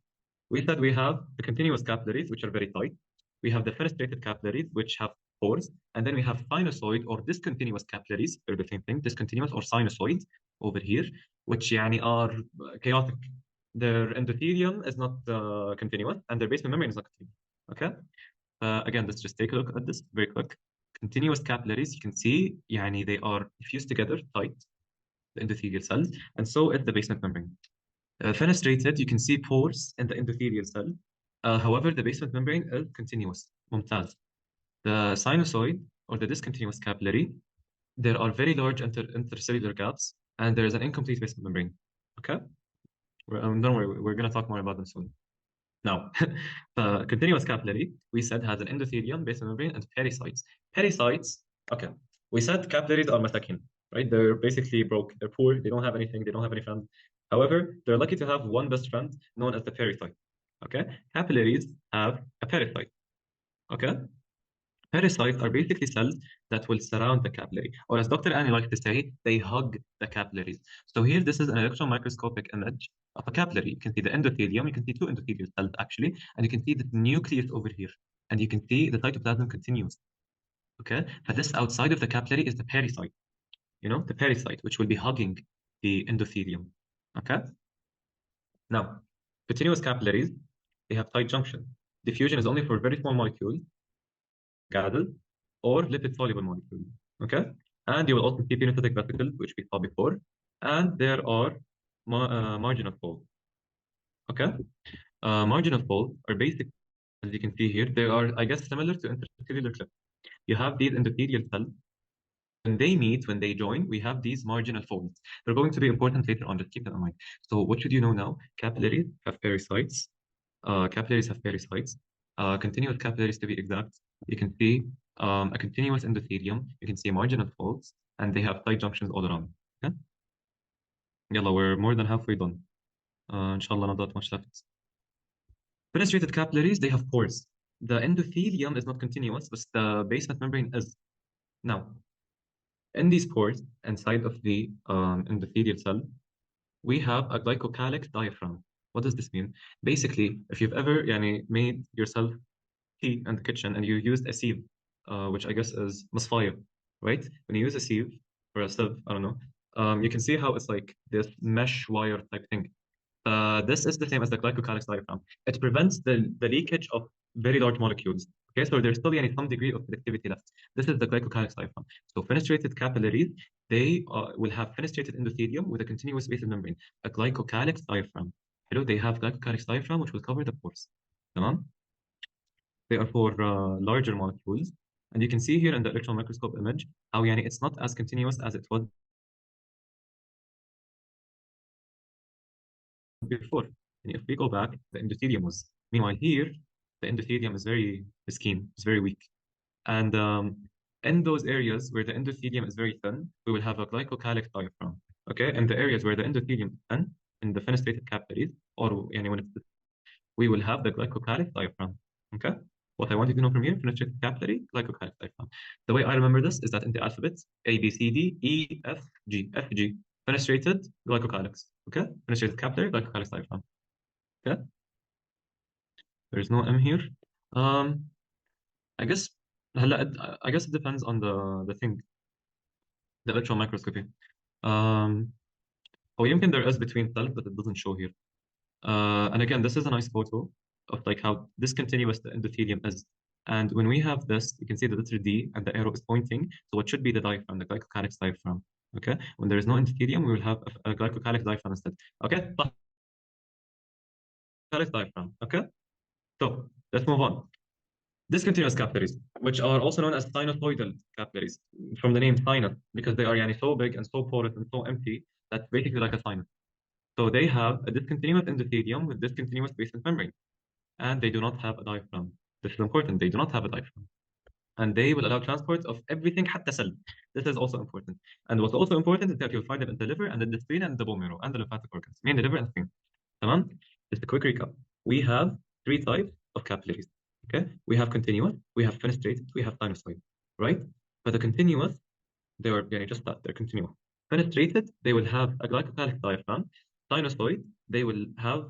we said we have the continuous capillaries, which are very tight. We have the fenestrated capillaries, which have pores, and then we have sinusoid or discontinuous capillaries. They're the same thing, discontinuous or sinusoid over here, which يعني are chaotic. Their endothelium is not continuous, and their basement membrane is not continuous. Okay. Again, let's just take a look at this very quick. Continuous capillaries, you can see يعني they are fused together tight, the endothelial cells, and so is the basement membrane. Fenestrated, you can see pores in the endothelial cell. However, the basement membrane is continuous. ممتاز. The sinusoid or the discontinuous capillary, there are very large intercellular gaps, and there is an incomplete basement membrane. Okay? Don't worry, we're going to talk more about them soon. Now, the continuous capillary, we said, has an endothelium, basement membrane, and pericytes. Pericytes, okay. We said capillaries are masakin, right? They're basically broke. They're poor. They don't have anything. They don't have any friends. However, they're lucky to have one best friend known as the pericyte. Okay? Capillaries have a pericyte. Okay? Pericytes are basically cells that will surround the capillary, or as Dr. Annie likes to say, they hug the capillaries. So here, this is an electron microscopic image of a capillary. You can see the endothelium, you can see two endothelial cells actually, and you can see the nucleus over here, and you can see the cytoplasm continues. Okay, but this outside of the capillary is the pericyte, the pericyte, which will be hugging the endothelium. Okay. Now, continuous capillaries, they have tight junction. Diffusion is only for very small molecules, gather, or lipid-soluble molecules. Okay. And you will also see phenotypic vesicles, which we saw before, and there are marginal folds. Okay. Marginal folds are basic, as you can see here. They are, I guess, similar to intercellular clips. You have these endothelial cells. When they meet, when they join, we have these marginal folds. They're going to be important later on, just keep that in mind. So what should you know now? Capillaries have pericytes. Capillaries have pericytes. Continuous capillaries, to be exact. You can see a continuous endothelium. You can see marginal folds, and they have tight junctions all around. Okay? Yalla, we're more than halfway done. Inshallah, not that much left. Fenestrated capillaries, they have pores. The endothelium is not continuous, but the basement membrane is. Now, in these pores, inside of the endothelial cell, we have a glycocalyx diaphragm. What does this mean? Basically, if you've ever made yourself tea in the kitchen and you used a sieve, which I guess is misfire, right? When you use a sieve or a sieve, I don't know, you can see how it's like this mesh wire type thing. This is the same as the glycocalyx diaphragm. It prevents the leakage of very large molecules. Okay, so there's still some degree of selectivity left. This is the glycocalyx diaphragm. So fenestrated capillaries, they will have fenestrated endothelium with a continuous basal membrane, a glycocalyx diaphragm. Hello, they have glycocalyx diaphragm which will cover the pores. Tamam? They are for larger molecules. And you can see here in the electron microscope image how it's not as continuous as it was before. And if we go back, the endothelium was. Meanwhile, here, the endothelium is very mesquite, it's very weak. And in those areas where the endothelium is very thin, we will have a glycocalyx diaphragm. Okay, in the areas where the endothelium is thin, in the fenestrated capillaries, or when it's, we will have the glycocalyx diaphragm. Okay, what I want you to know from here, fenestrated capillary, glycocalyx diaphragm. The way I remember this is that in the alphabet, A, B, C, D, E, F, G, F, G, fenestrated glycocalyx. Okay, fenestrated capillary, glycocalyx diaphragm. Okay, there's no M here. I guess I guess it depends on the thing, the electron microscopy. Or يمكن there is between cells, but it doesn't show here. And again, this is a nice photo of like how discontinuous the endothelium is. And when we have this, you can see the letter D and the arrow is pointing. So what should be the diaphragm, the glycocalyx diaphragm. Okay. When there is no endothelium, we will have a glycocalyx diaphragm instead. Okay. Glycocalyx diaphragm. Okay. So let's move on. Discontinuous capillaries, which are also known as sinusoidal capillaries, from the name sinus, because they are so big and so porous and so empty that's basically like a sinus. So they have a discontinuous endothelium with discontinuous basement membrane, and they do not have a diaphragm. This is important. They do not have a diaphragm, and they will allow transport of everything, حتى cell. This is also important. And what's also important is that you'll find them in the liver and in the spleen and the bone marrow and the lymphatic organs, mainly liver and spleen. Tamam? Just a quick recap. We have 3 types of capillaries. Okay, we have continuous, we have fenestrated, we have sinusoid, right? For the continuous, they are just that, they're continuous. Fenestrated, they will have a glycocalyx diaphragm. Sinusoid, they will have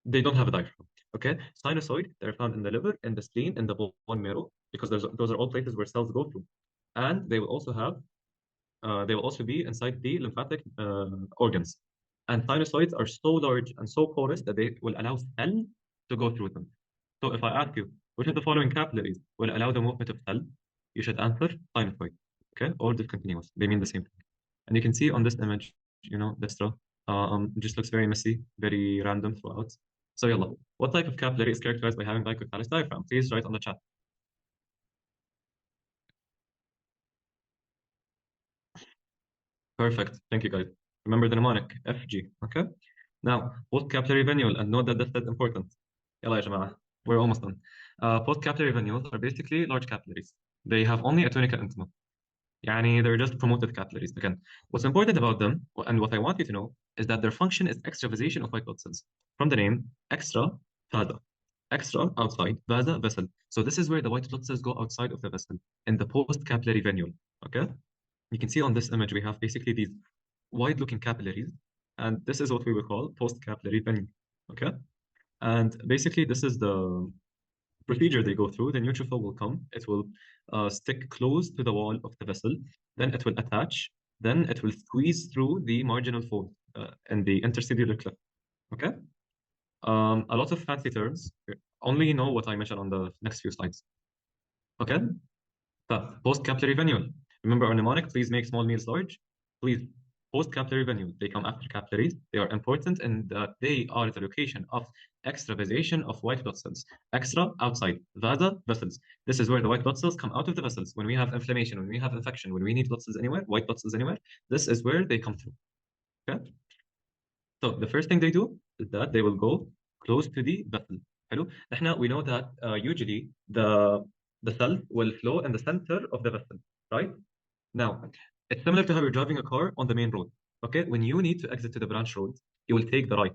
they don't have a diaphragm. Okay, sinusoid, they're found in the liver, in the spleen, in the bone marrow, because those are all places where cells go through. And they will also have, they will also be inside the lymphatic organs. And sinusoids are so large and so porous that they will allow cells to go through them. So if I ask you, which of the following capillaries will allow the movement of cell, you should answer sinusoid, okay, or discontinuous. They mean the same thing. And you can see on this image, this row, just looks very messy, very random throughout. So yalla, what type of capillary is characterized by having glycocalyx diaphragm? Please write on the chat. Perfect. Thank you, guys. Remember the mnemonic, FG, okay? Now, post-capillary venule, and note that this is important. يلا يا جماعة, we're almost done. Post-capillary venules are basically large capillaries. They have only a tunica intima. They're just promoted capillaries. Again, what's important about them, and what I want you to know, is that their function is extravasation of white blood cells. From the name, extra, vasa. Extra, outside, vasa, vessel. So this is where the white blood cells go outside of the vessel, in the post-capillary venule, okay? You can see on this image, we have basically these wide-looking capillaries, and this is what we will call post-capillary venule, okay? And basically, this is the procedure they go through. The neutrophil will come, it will stick close to the wall of the vessel, then it will attach, then it will squeeze through the marginal fold. in the interstitial cliff. Okay. A lot of fancy terms. Only know what I mentioned on the next few slides. Okay. Post-capillary venule. Remember our mnemonic, please make small meals large. Please, post-capillary venule. They come after capillaries. They are important in that they are the location of extravasation of white blood cells. Extra, outside. Vasa, vessels. This is where the white blood cells come out of the vessels. When we have inflammation, when we have infection, when we need blood cells anywhere, white blood cells anywhere, this is where they come through. Okay? So the first thing they do is that they will go close to the vessel. Hello? We know that usually the cell will flow in the center of the vessel, right? Now, it's similar to how you're driving a car on the main road. Okay, when you need to exit to the branch road, you will take the right,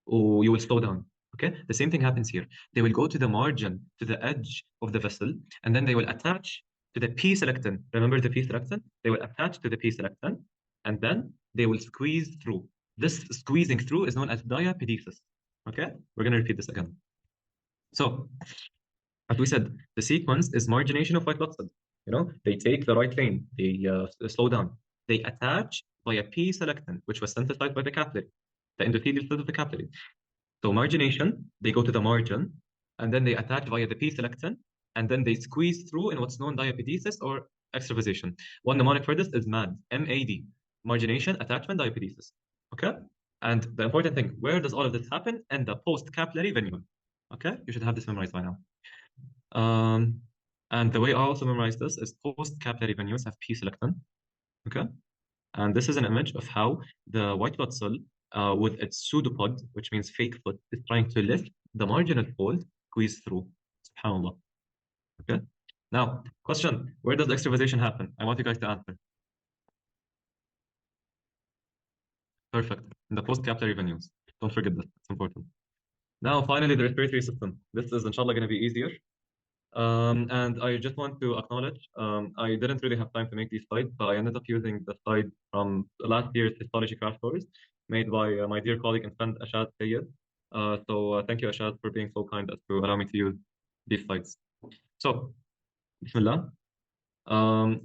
or you will slow down. Okay, the same thing happens here. They will go to the margin, to the edge of the vessel, and then they will attach to the P-selectin. Remember the P-selectin? They will attach to the P-selectin, and then they will squeeze through. This squeezing through is known as diapedesis. Okay, we're going to repeat this again. So, as we said, the sequence is margination of white blood cells. They take the right lane, they slow down, they attach via P-selectin, which was synthesized by the capillary, the endothelial cells of the capillary. So margination, they go to the margin, and then they attach via the P-selectin, and then they squeeze through in what's known diapedesis or extravasation. One mnemonic for this is MAD, M-A-D, margination, attachment, diapedesis. Okay? And the important thing, where does all of this happen? In the post-capillary venule. Okay? You should have this memorized by now. And the way I also memorize this is post-capillary venules have P-selectin. Okay? And this is an image of how the white blood cell with its pseudopod, which means fake foot, is trying to lift the marginal fold, squeeze through. SubhanAllah. Okay? Now, question, where does extravasation happen? I want you guys to answer. Perfect. In the post-capillary venules. Don't forget that. It's important. Now, finally, the respiratory system. This is, inshallah, going to be easier. And I just want to acknowledge, I didn't really have time to make these slides, but I ended up using the slide from last year's histology crash course made by my dear colleague and friend Ashad Sayed. So thank you, Ashad, for being so kind as to allow me to use these slides. So, Bismillah.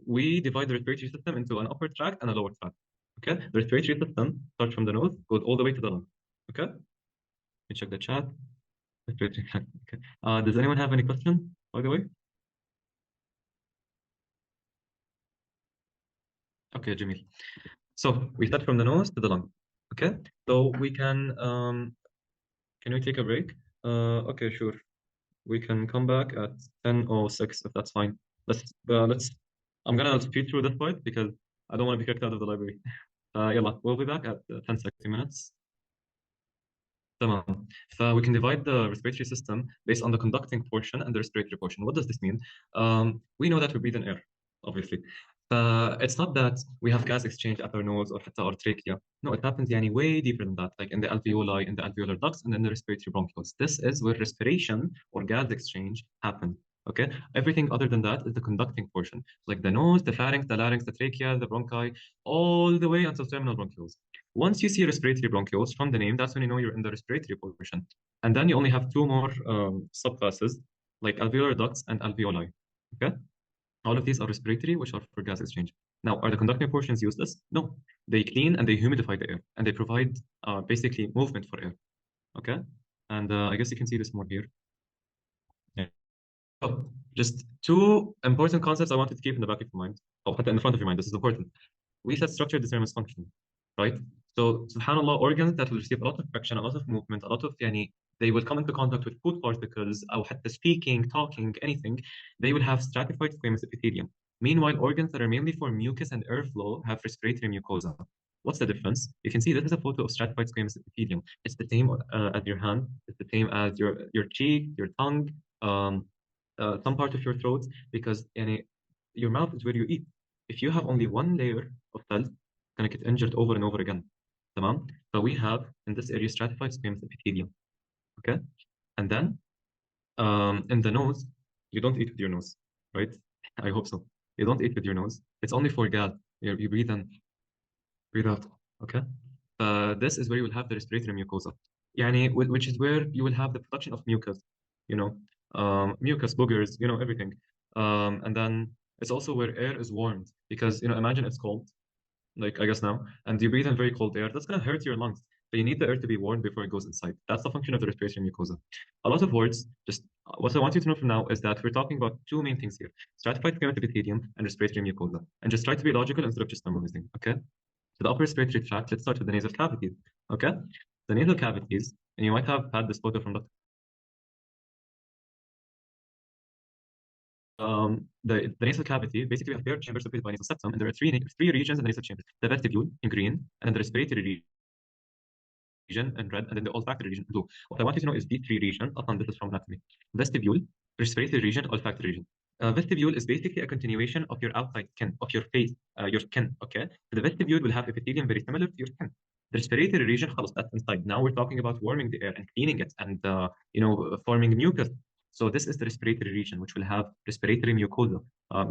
We divide the respiratory system into an upper tract and a lower tract. Okay, the respiratory system starts from the nose, goes all the way to the lung. Okay, let me check the chat. Respiratory tract. Okay. Does anyone have any question, by the way? Okay, Jamil. So we start from the nose to the lung. Okay, so we can we take a break? Okay, sure. We can come back at 10:06 if that's fine. I'm gonna speed through this part because I don't want to be kicked out of the library. Yalla, we'll be back at 10, 60 minutes. تمام. We can divide the respiratory system based on the conducting portion and the respiratory portion. What does this mean? We know that we breathe in air, obviously. It's not that we have gas exchange at our nose or حتى our trachea. No, it happens way deeper than that, like in the alveoli, in the alveolar ducts, and in the respiratory bronchioles. This is where respiration or gas exchange happens. Okay, everything other than that is the conducting portion, like the nose, the pharynx, the larynx, the trachea, the bronchi, all the way until terminal bronchioles. Once you see respiratory bronchioles from the name, that's when you know you're in the respiratory portion. And then you only have two more subclasses, like alveolar ducts and alveoli. Okay, all of these are respiratory, which are for gas exchange. Now, are the conducting portions useless? No, they clean and they humidify the air, and they provide basically movement for air. Okay, and I guess you can see this more here. Yeah. So, just two important concepts I wanted to keep in the back of your mind, or in the front of your mind. This is important. We said structure determines function, right? So, subhanAllah, organs that will receive a lot of friction, a lot of movement, a lot of they will come into contact with food particles, or speaking, talking, anything, they will have stratified squamous epithelium. Meanwhile, organs that are mainly for mucus and airflow have respiratory mucosa. What's the difference? You can see this is a photo of stratified squamous epithelium. It's the same as your hand, it's the same as your cheek, your tongue, some part of your throat, because your mouth is where you eat. If you have only one layer of cells, it's going to get injured over and over again. Tamam? So we have in this area stratified squamous epithelium. Okay? And then in the nose, you don't eat with your nose, right? I hope so. You don't eat with your nose. It's only for gas. You breathe in, breathe out. Okay? This is where you will have the respiratory mucosa. Which is where you will have the production of mucus, mucus, boogers, everything. And then it's also where air is warmed because, imagine it's cold. like I guess now, and you breathe in very cold air, that's going to hurt your lungs. So you need the air to be warm before it goes inside. That's the function of the respiratory mucosa. A lot of words, just what I want you to know from now is that we're talking about two main things here: stratified squamous epithelium and respiratory mucosa. And just try to be logical instead of just memorizing, okay? So the upper respiratory tract, let's start with the nasal cavities, okay? The nasal cavities, and you might have had this photo from the nasal cavity, basically we have air chambers separated by nasal septum, and there are three regions in the nasal chamber: the vestibule in green, and then the respiratory region in red, and then the olfactory region in blue. What I want you to know is these three regions. Often this is from anatomy: vestibule, respiratory region, olfactory region. Vestibule is basically a continuation of your outside skin, of your face, your skin. Okay, so the vestibule will have epithelium very similar to your skin. The respiratory region, خلاص, that's inside. Now we're talking about warming the air and cleaning it, and forming mucus. So this is the respiratory region, which will have respiratory mucosa.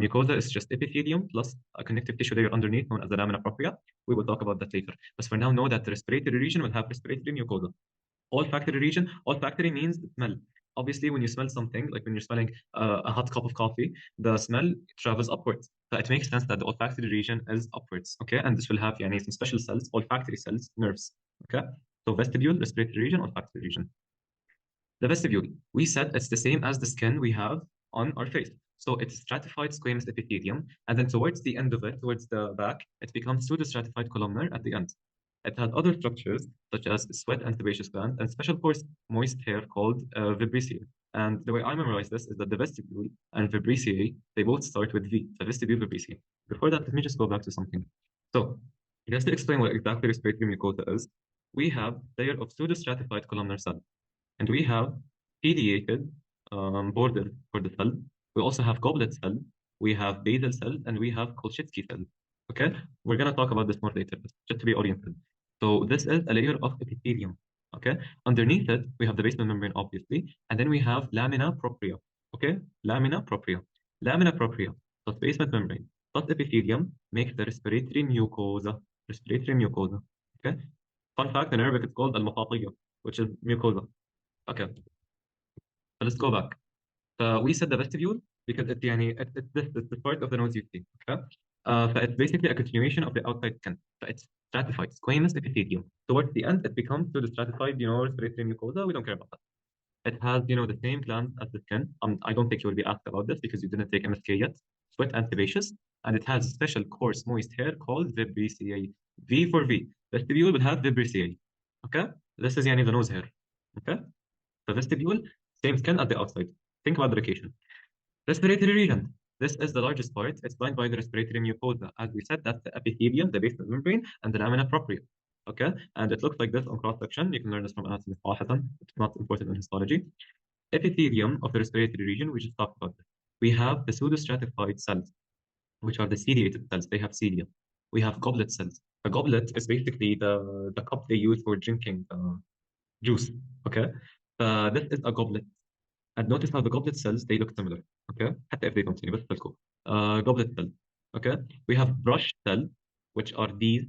Mucosa is just epithelium plus a connective tissue layer underneath, known as the lamina propria. We will talk about that later. But for now, know that the respiratory region will have respiratory mucosa. Olfactory region, olfactory means smell. Obviously, when you smell something, like when you're smelling a hot cup of coffee, the smell travels upwards. So it makes sense that the olfactory region is upwards, okay? And this will have some special cells, olfactory cells, nerves, okay? So vestibule, respiratory region, olfactory region. The vestibule, we said it's the same as the skin we have on our face. So it's stratified squamous epithelium, and then towards the end of it, towards the back, it becomes pseudostratified columnar at the end. It has other structures such as sweat and sebaceous gland and special porous moist hair called vibrissae. And the way I memorize this is that the vestibule and vibrissae, they both start with V, the vestibule vibrissae. Before that, let me just go back to something. So just to explain what exactly respiratory mucosa is, we have layer of pseudostratified columnar cell, and we have ciliated border for the cell. We also have goblet cell, we have basal cell, and we have Kolchitsky cell. Okay, we're gonna talk about this more later, but just to be oriented. So this is a layer of epithelium. Okay, underneath it we have the basement membrane, obviously, and then we have lamina propria. Okay, lamina propria. Lamina propria plus basement membrane plus epithelium makes the respiratory mucosa. Respiratory mucosa. Okay. Fun fact: in Arabic it's called al-mafatiya, which is mucosa. Okay, so let's go back. We said the vestibule because it's the part of the nose you see. Okay, it's basically a continuation of the outside skin. So it's stratified squamous epithelium. Towards the end, it becomes to the stratified, respiratory mucosa. We don't care about that. It has, the same glands as the skin. I don't think you will be asked about this because you didn't take MSK yet. Sweat and sebaceous, and it has a special coarse moist hair called vibrissae. V for V. Vestibule will have vibrissae. Okay, this is the nose hair. Okay. The vestibule, same skin at the outside. Think about the location. Respiratory region. This is the largest part. It's lined by the respiratory mucosa. As we said, that's the epithelium, the basement membrane, and the lamina propria. Okay? And it looks like this on cross-section. You can learn this from anatomy. It's not important in histology. Epithelium of the respiratory region, we just talked about this. We have the pseudostratified cells, which are the ciliated cells. They have cilia. We have goblet cells. A goblet is basically the cup they use for drinking juice. Okay? This is a goblet. And notice how the goblet cells, they look similar. Okay? حتى if they don't see, بس تلقوا. Goblet cell. Okay? We have brush cell, which are these.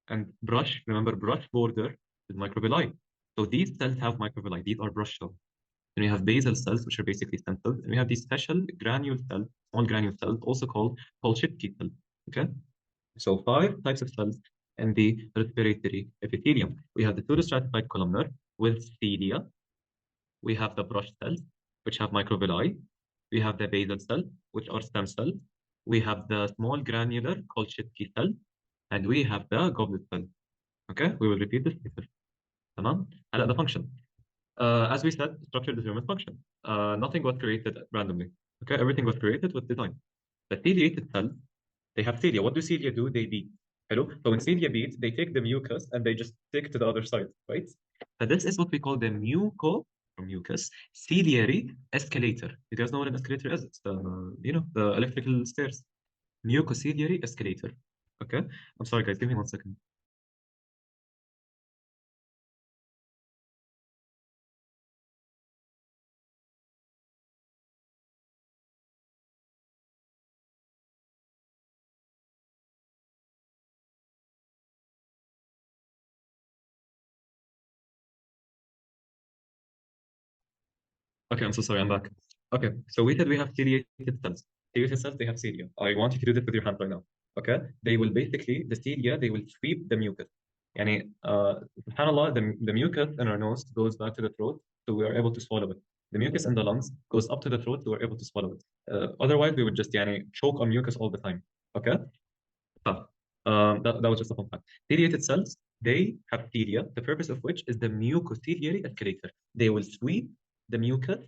And brush, remember, brush border is microvilli. So these cells have microvilli. These are brush cells. And we have basal cells, which are basically stem cells. And we have these special granule cells, small granule cells, also called Purkinje cells. Okay? So 5 types of cells in the respiratory epithelium. We have the pseudostratified columnar with cilia. We have the brush cells, which have microvilli. We have the basal cell, which are stem cells. We have the small granular Kolchitsky cell, and we have the goblet cell. Okay, we will repeat this later. تمام؟ هلا the function. As we said, structure determines function. Nothing was created randomly. Okay, everything was created with design. The ciliated cells, they have cilia. What do cilia do? They beat. Hello. So when cilia beat, they take the mucus and they just stick to the other side, right? So this is what we call the mucus ciliary escalator. You guys know what an escalator is? It's the electrical stairs. Mucociliary escalator. Okay. I'm sorry, guys. Give me 1 second. Okay, I'm so sorry, I'm back. Okay, so we said we have ciliated cells. Ciliated cells, they have cilia. I want you to do this with your hand right now. Okay, they will basically, the cilia, they will sweep the mucus. يعني subhanallah, the mucus in our nose goes back to the throat, so we are able to swallow it. The mucus in the lungs goes up to the throat, so we're able to swallow it. Otherwise, we would just choke on mucus all the time. Okay, so that was just a fun fact. Ciliated cells, they have cilia, the purpose of which is the mucociliary escalator. They will sweep the mucus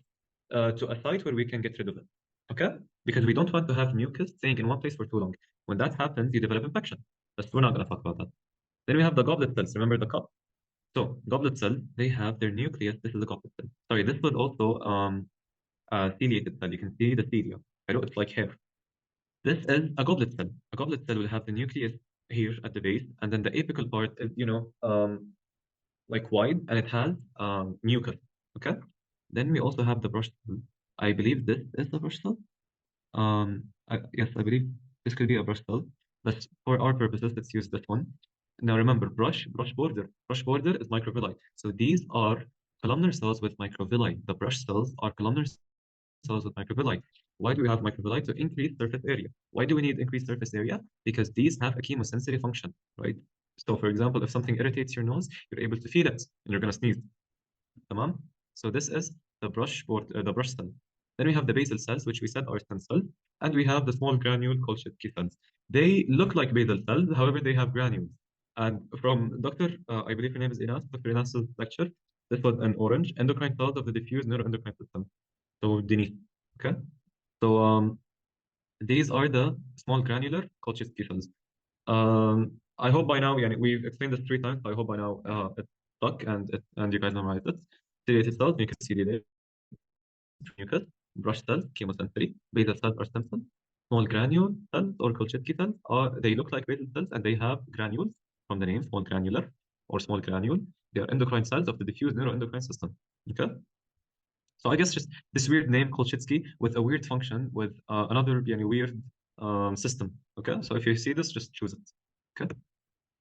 to a site where we can get rid of it. Okay, because we don't want to have mucus staying in one place for too long. When that happens, you develop infection. But we're not going to talk about that. Then we have the goblet cells. Remember the cup? So goblet cells, they have their nucleus. This is a goblet cell. Sorry, this was also ciliated cell. You can see the cilia. I know it's like hair. This is a goblet cell. A goblet cell will have the nucleus here at the base, and then the apical part is, like wide, and it has mucus. Okay. Then we also have the brush cell. I believe this is the brush cell. Yes, I believe this could be a brush cell, but for our purposes, let's use this one. Now remember, brush border. Brush border is microvilli. So these are columnar cells with microvilli. The brush cells are columnar cells with microvilli. Why do we have microvilli? To increase surface area. Why do we need increased surface area? Because these have a chemosensory function, right? So for example, if something irritates your nose, you're able to feel it and you're going to sneeze. Tamam? So this is the brush cell. Then we have the basal cells, which we said are stem cells, and we have the small granule called Schütze cells. They look like basal cells, however, they have granules. And from Dr. I believe her name is Inas, Dr. Inas's lecture, this was an orange, endocrine cells of the diffuse neuroendocrine system. So Denise, okay? So these are the small granular called Schütze cells. I hope by now, we've explained this 3 times, so I hope by now it's stuck and you guys memorized it. Ciliated cells, mucus ciliated, mucus, brush cells, chemosensory, basal cells are stem cells, small granule cells or Kolchitsky cells they look like basal cells and they have granules from the name small granular or small granule. They are endocrine cells of the diffuse neuroendocrine system. Okay. So I guess just this weird name Kolchitsky with a weird function with another weird system. Okay. So if you see this, just choose it. Okay.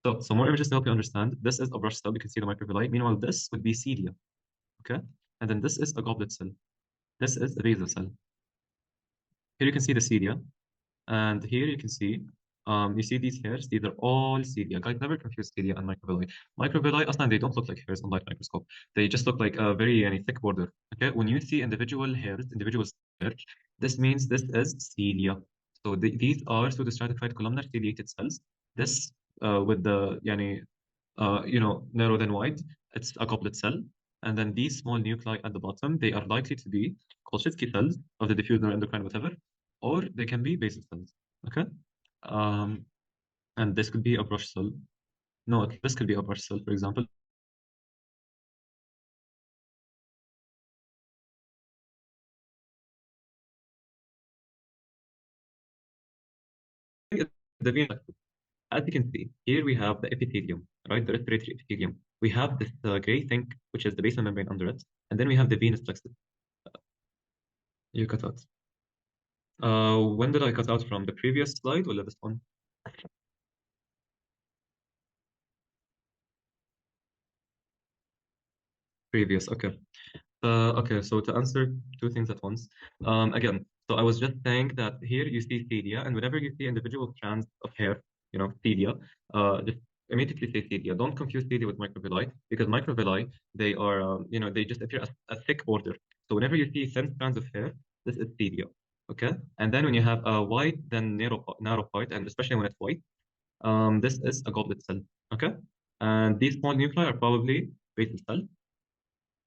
So some more images to help you understand. This is a brush cell. You can see the microvilli. Meanwhile, this would be cilia. Okay. And then this is a goblet cell. This is a basal cell. Here you can see the cilia. And here you can see, you see these hairs, these are all cilia. Guys, never confuse cilia and microvilli. Microvilli, aslan, they don't look like hairs on light microscope. They just look like a very thick border. Okay, when you see individual hairs, this means this is cilia. So these are pseudostratified columnar ciliated cells. This with the narrow than wide, it's a goblet cell. And then these small nuclei at the bottom, they are likely to be Kolchitsky cells of the diffuse neuroendocrine, whatever, or they can be basal cells. Okay, and this could be a brush cell. No, this could be a brush cell, for example. The venous. As you can see, here we have the epithelium, right? The respiratory epithelium. We have this gray thing, which is the basal membrane under it, and then we have the venous plexus. You cut out. When did I cut out from? The previous slide or this one? Previous, okay. Okay, so to answer 2 things at once. Again, so I was just saying that here you see cilia, and whenever you see individual strands of hair, cilia, just immediately say cilia. Don't confuse cilia with microvilli, because microvilli, they are, they just appear as a thick border. So whenever you see thin strands of hair, this is cilia, okay? And then when you have a wide, then narrow part, and especially when it's white, this is a goblet cell, okay? And these small nuclei are probably basal cell.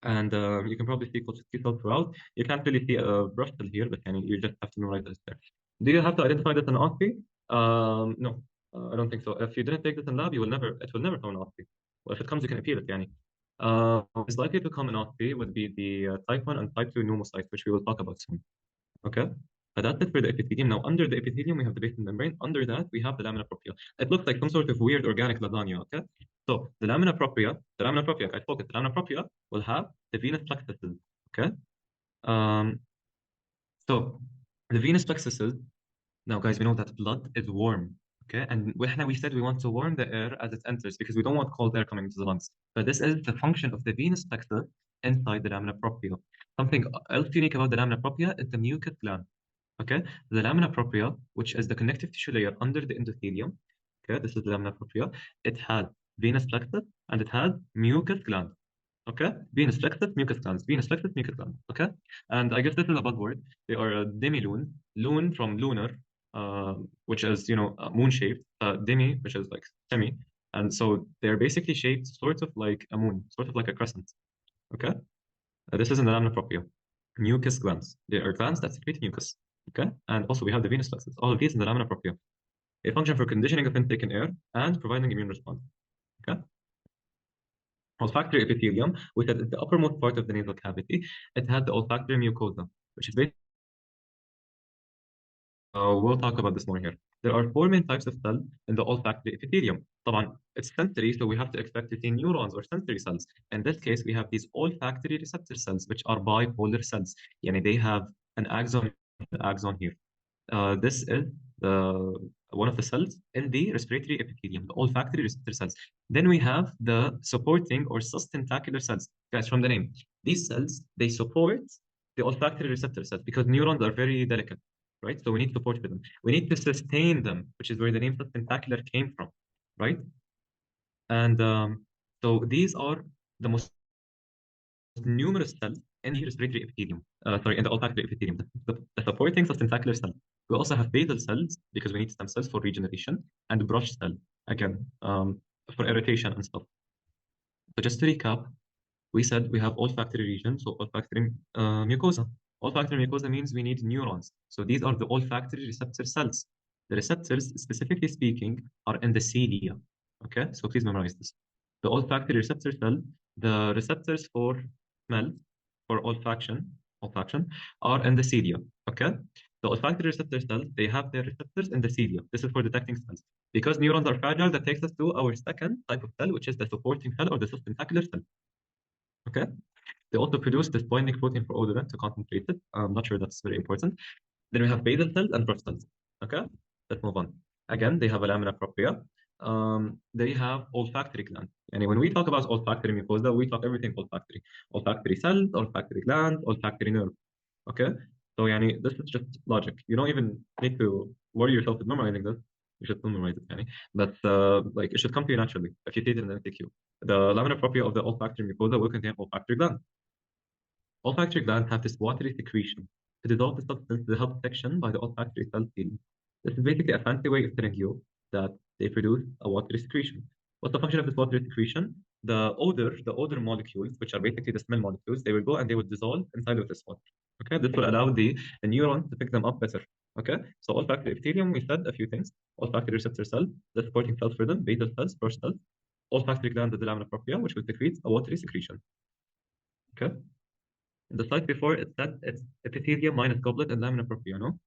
And you can probably see Kolchitsky cell throughout. You can't really see a brush cell here, but you just have to memorize this there. Do you have to identify this in OSCE? No, I don't think so. If you didn't take this in lab, it will never come in OSCE. Well, if it comes, you can appeal it. It's likely to come in OSCE would be the type 1 and type 2 pneumocytes, which we will talk about soon. Okay. But that's it for the epithelium. Now, under the epithelium, we have the basal membrane. Under that, we have the lamina propria. It looks like some sort of weird organic lasagna, okay? So the lamina propria, guys, focus. The lamina propria will have the venous plexuses, okay? So the venous plexuses, now, guys, we know that blood is warm, okay? And we said we want to warm the air as it enters because we don't want cold air coming into the lungs. But this is the function of the venous plexus inside the lamina propria. Something else unique about the lamina propria is the mucus gland. Okay, the lamina propria, which is the connective tissue layer under the endothelium. Okay, this is the lamina propria. It had venous plexus and it had mucus gland. Okay, venous plexus, mucus glands, venous plexus, mucus glands. Okay, and I guess this is a buzzword. They are a demi-lune, lune from lunar, which is moon shaped. Demi, which is like semi, and so they're basically shaped sort of like a moon, sort of like a crescent. Okay, this is in the lamina propria. Mucus glands. They are glands that secrete mucus. Okay, and also we have the venous plexus. All of these in the lamina propria. They function for conditioning of intake in air and providing immune response. Okay. Olfactory epithelium, which is at the uppermost part of the nasal cavity, it had the olfactory mucosa, which is basically, we'll talk about this more here. There are 4 main types of cells in the olfactory epithelium. طبعا, it's sensory, so we have to expect to see neurons or sensory cells. In this case, we have these olfactory receptor cells, which are bipolar cells. Yani they have an axon here. This is one of the cells in the respiratory epithelium, the olfactory receptor cells. Then we have the supporting or sustentacular cells. Guys, from the name, these cells, they support the olfactory receptor cells because neurons are very delicate, right? So we need support for them. We need to sustain them, which is where the name sustentacular came from, right? And so these are the most numerous cells in the respiratory epithelium, in the olfactory epithelium, the supporting sustentacular cell. We also have basal cells because we need stem cells for regeneration, and brush cell, again, for irritation and stuff. So just to recap, we said we have olfactory region, so olfactory mucosa. Olfactory mucosa means we need neurons. So these are the olfactory receptor cells. The receptors, specifically speaking, are in the cilia. Okay, so please memorize this. The olfactory receptor cell, the receptors for smell, for olfaction, are in the cilia. Okay, the olfactory receptor cells, they have their receptors in the cilia. This is for detecting smells. Because neurons are fragile, that takes us to our second type of cell, which is the supporting cell or the sustentacular cell. Okay, they also produce this binding protein for odorant to concentrate it. I'm not sure that's very important. Then we have basal cells and brush cells. Okay, let's move on. Again, they have a lamina propria. They have olfactory gland. And when we talk about olfactory mucosa, we talk everything olfactory. Olfactory cells, olfactory gland, olfactory nerve. Okay, so this is just logic. You don't even need to worry yourself with memorizing this. You should memorize it, but like it should come to you naturally if you take it in the MCQ. The lamina propria of the olfactory mucosa will contain olfactory gland. Olfactory glands have this watery secretion to dissolve the substance to help detection by the olfactory cell ceiling. This is basically a fancy way of telling you that they produce a watery secretion. What's the function of this watery secretion? The odor molecules, which are basically the smell molecules, they will go and they will dissolve inside of this water. Okay, this will allow the neurons to pick them up better. Okay, so olfactory epithelium, we said a few things. Olfactory receptor cell, the supporting cells for them, basal cells, brush cells. Olfactory gland is the lamina propria, which will secrete a watery secretion. Okay. In the slide before, it said it's epithelium minus goblet and lamina propria, no?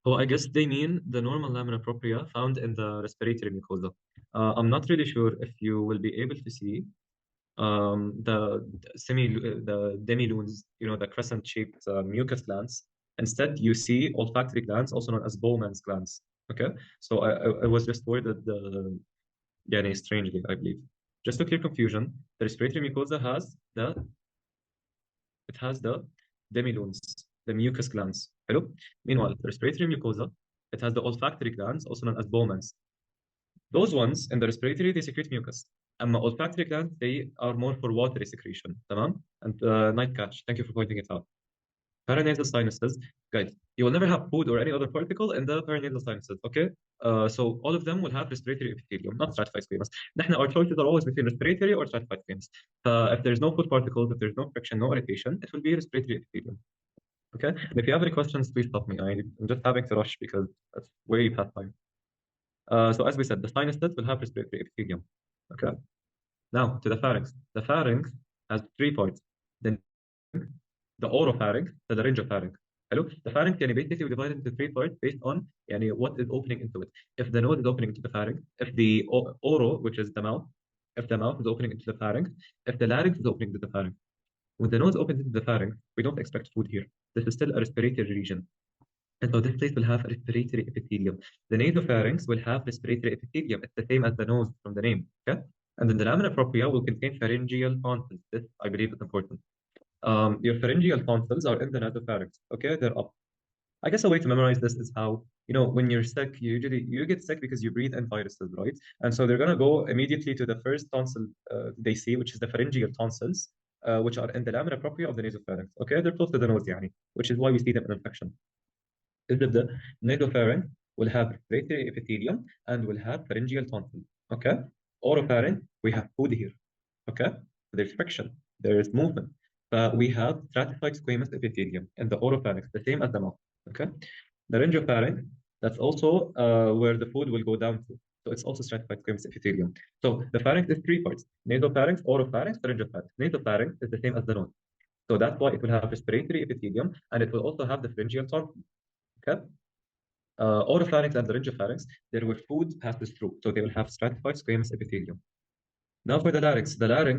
Well, I guess they mean the normal lamina propria found in the respiratory mucosa. I'm not really sure if you will be able to see the demi-lunes, the crescent-shaped mucus glands. Instead, you see olfactory glands, also known as Bowman's glands. Okay, so I was just worded strangely, I believe. Just to clear confusion, the respiratory mucosa has the demi-lunes, the mucus glands. Hello? Meanwhile, the respiratory mucosa, it has the olfactory glands, also known as Bowman's. Those ones in the respiratory, they secrete mucus. And the olfactory glands, they are more for watery secretion. Tamam? And night catch, thank you for pointing it out. Paranasal sinuses, guys, you will never have food or any other particle in the paranasal sinuses, okay? So all of them will have respiratory epithelium, not stratified squamous. Our choices are always between respiratory or stratified squamous. If there's no food particles, if there's no friction, no irritation, it will be respiratory epithelium. Okay? And if you have any questions, please stop me. I'm just having to rush because that's way past time. So as we said, the sinuses will have respiratory epithelium. Okay. Now to the pharynx. The pharynx has 3 parts. The oropharynx, the laryngopharynx. Hello? The pharynx basically we divide into 3 parts based on what is opening into it. If the nose is opening into the pharynx, if the oro, which is the mouth, if the mouth is opening into the pharynx, if the larynx is opening into the pharynx. When the nose opens into the pharynx, we don't expect food here. This is still a respiratory region. And so this place will have respiratory epithelium. The nasopharynx will have respiratory epithelium. It's the same as the nose from the name. Okay? And then the lamina propria will contain pharyngeal tonsils. This, I believe, is important. Your pharyngeal tonsils are in the nasopharynx. Okay, they're up. I guess a way to memorize this is how, when you're sick, you get sick because you breathe in viruses, right? And so they're gonna go immediately to the first tonsil they see, which is the pharyngeal tonsils, which are in the lamina propria of the nasopharynx. Okay, they're close to the nose, يعني, which is why we see them in infection. The nasopharynx will have respiratory epithelium and will have pharyngeal tonsil. Okay, oropharynx, we have food here. Okay, there's friction, there's movement. But we have stratified squamous epithelium in the oropharynx, the same as the mouth. Okay, the laryngopharynx, that's also where the food will go down to. So it's also stratified squamous epithelium. So the pharynx is three parts: nasopharynx, oropharynx, laryngopharynx. Nasopharynx is the same as the nose. So that's why it will have respiratory epithelium and it will also have the pharyngeal tonsil. Okay. Oropharynx and laryngopharynx, there where food passes through. So they will have stratified squamous epithelium. Now for the larynx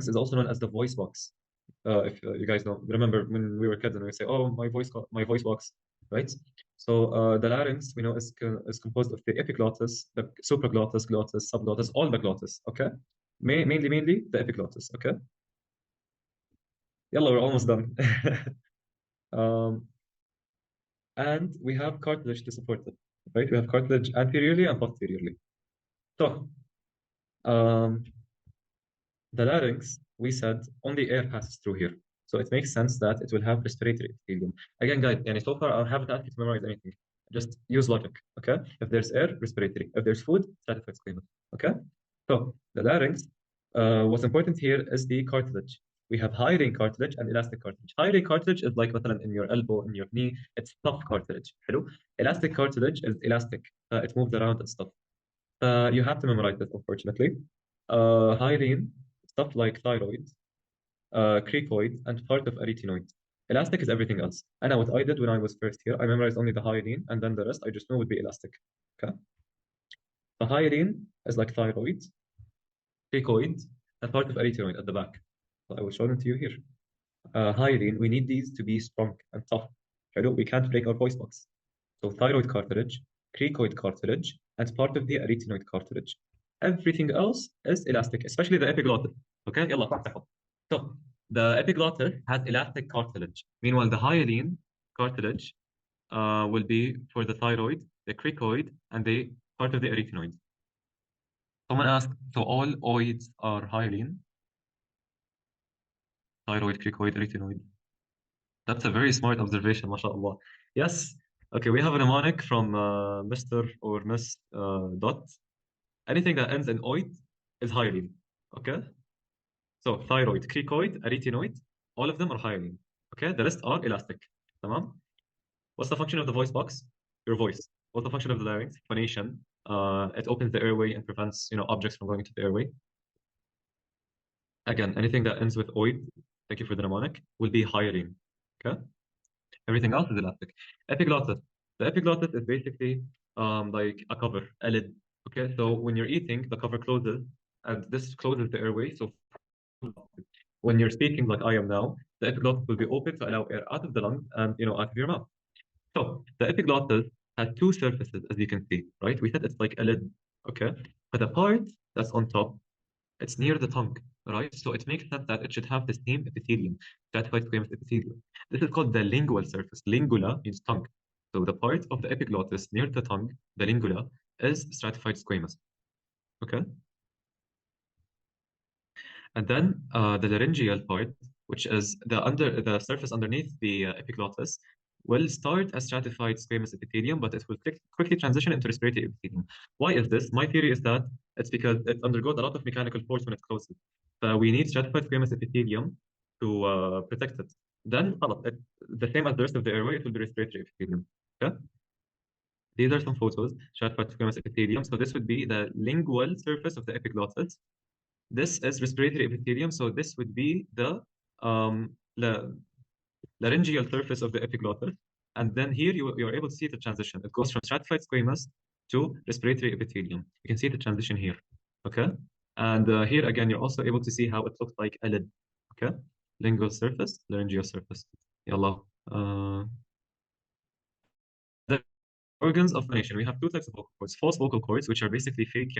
is also known as the voice box. If you guys know, remember when we were kids and we say, "Oh, my voice box," right? So the larynx we know is composed of the epiglottis, the supraglottis, glottis, subglottis, all the glottis. Okay, mainly the epiglottis. Okay. Yalla, we're almost done. And we have cartilage to support it, right? We have cartilage anteriorly and posteriorly. So the larynx, we said only air passes through here. So it makes sense that it will have respiratory epithelium. Again, guys, and so far I haven't asked you to memorize anything. Just use logic, okay? If there's air, respiratory. If there's food, stratified squamous, okay? So the larynx, what's important here is the cartilage. We have hyaline cartilage and elastic cartilage. Hyaline cartilage is like مثلا in your elbow, in your knee, it's tough cartilage. Hello? Elastic cartilage is elastic. It moves around and stuff. You have to memorize this, unfortunately. Hyaline, stuff like thyroid, cricoid, and part of arytenoid. Elastic is everything else. And what I did when I was first here, I memorized only the hyaline, and then the rest I just know would be elastic. Okay. The hyaline is like thyroid, cricoid, and part of arytenoid at the back. So I will show them to you here. Hyaline, we need these to be strong and tough. We can't break our voice box. So thyroid cartilage, cricoid cartilage, and part of the arytenoid cartilage. Everything else is elastic, especially the epiglottis. Okay, يلا فتحوا. So the epiglottis has elastic cartilage. Meanwhile, the hyaline cartilage will be for the thyroid, the cricoid, and the part of the arytenoid. Someone asked, so all oids are hyaline? Thyroid, cricoid, arytenoid. That's a very smart observation, mashallah. Yes. Okay, we have a mnemonic from Mr. or Miss Dot. Anything that ends in oid is hyaline. Okay? So thyroid, cricoid, arytenoid, all of them are hyaline. Okay? The rest are elastic. Tamam? What's the function of the voice box? Your voice. What's the function of the larynx? Phonation. It opens the airway and prevents objects from going into the airway. Again, anything that ends with oid, thank you for the mnemonic, will be hyaline. Okay? Everything else is elastic. Epiglottis. The epiglottis is basically like a cover, a lid. Okay, so when you're eating, the cover closes, and this closes the airway. So when you're speaking like I am now, the epiglottis will be open to allow air out of the lungs and out of your mouth. So the epiglottis has two surfaces, as you can see, right? We said it's like a lid, okay? But the part that's on top, it's near the tongue, right? So it makes sense that it should have the same epithelium, stratified squamous epithelium. This is called the lingual surface. Lingula means tongue. So the part of the epiglottis near the tongue, the lingula, is stratified squamous. Okay? And then the laryngeal part, which is the surface underneath the epiglottis, will start as stratified squamous epithelium, but it will quickly transition into respiratory epithelium. Why is this? My theory is that it's because it undergoes a lot of mechanical force when it closes. So we need stratified squamous epithelium to protect it. Then, the same as the rest of the airway, it will be respiratory epithelium. Okay? These are some photos, stratified squamous epithelium. So this would be the lingual surface of the epiglottis. This is respiratory epithelium. So this would be the laryngeal surface of the epiglottis. And then here you're able to see the transition. It goes from stratified squamous to respiratory epithelium. You can see the transition here. Okay. And here again, you're also able to see how it looks like a lid. Okay. Lingual surface, laryngeal surface. Yallah. The organs of phonation. We have two types of vocal cords. False vocal cords, which are basically fake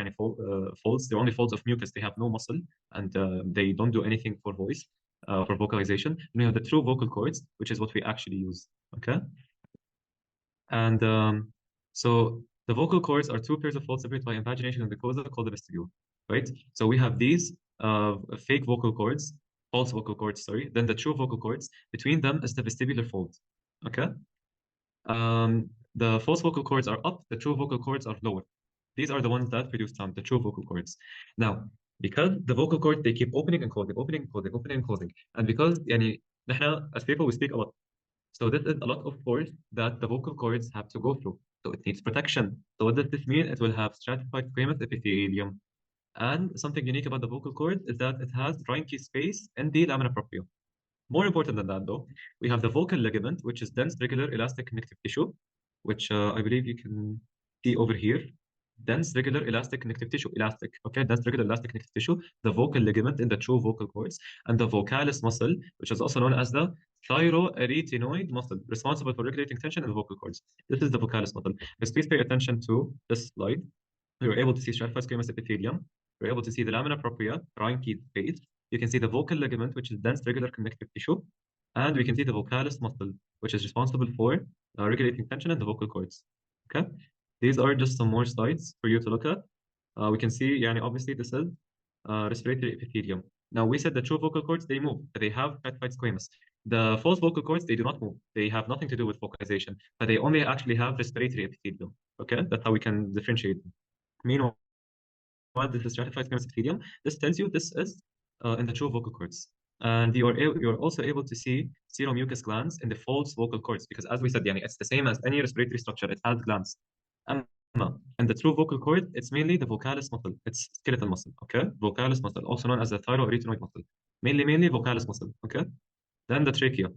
folds. They're only folds of mucus. They have no muscle and they don't do anything for voice. for vocalization. And we have the true vocal cords, which is what we actually use. Okay. And so the vocal cords are two pairs of folds separated by invagination and mucosa called the vestibule, right? So we have these fake vocal cords, false vocal cords, sorry. Then the true vocal cords. Between them is the vestibular fold. Okay. The false vocal cords are up, the true vocal cords are lower. These are the ones that produce sound, the true vocal cords. Now, because the vocal cords, they keep opening and closing, opening and closing, opening and closing. And because نحن as people, we speak a lot. So this is a lot of force that the vocal cords have to go through. So it needs protection. So what does this mean? It will have stratified squamous epithelium. And something unique about the vocal cord is that it has Reinke space in the lamina propria. More important than that, though, we have the vocal ligament, which is dense, regular, elastic connective tissue, which I believe you can see over here. Dense, regular, elastic connective tissue. Elastic, okay? Dense, regular, elastic connective tissue. The vocal ligament in the true vocal cords, and the vocalis muscle, which is also known as the thyroarytenoid muscle, responsible for regulating tension in the vocal cords. This is the vocalis muscle. Just please pay attention to this slide. You're able to see stratified squamous epithelium. You're able to see the lamina propria, Reinke space. You can see the vocal ligament, which is dense, regular connective tissue. And we can see the vocalis muscle, which is responsible for regulating tension in the vocal cords. Okay? These are just some more slides for you to look at. We can see, obviously, this is respiratory epithelium. Now, we said the true vocal cords, they move, but they have stratified squamous. The false vocal cords, they do not move. They have nothing to do with vocalization, but they only actually have respiratory epithelium. Okay? That's how we can differentiate them. Meanwhile, this is stratified squamous epithelium. This tells you this is in the true vocal cords. And you're also able to see seromucous glands in the false vocal cords, because as we said, it's the same as any respiratory structure. It has glands. And the true vocal cord, it's mainly the vocalis muscle. It's skeletal muscle, okay? Vocalis muscle, also known as the thyroarytenoid muscle. Mainly vocalis muscle, okay? Then the trachea.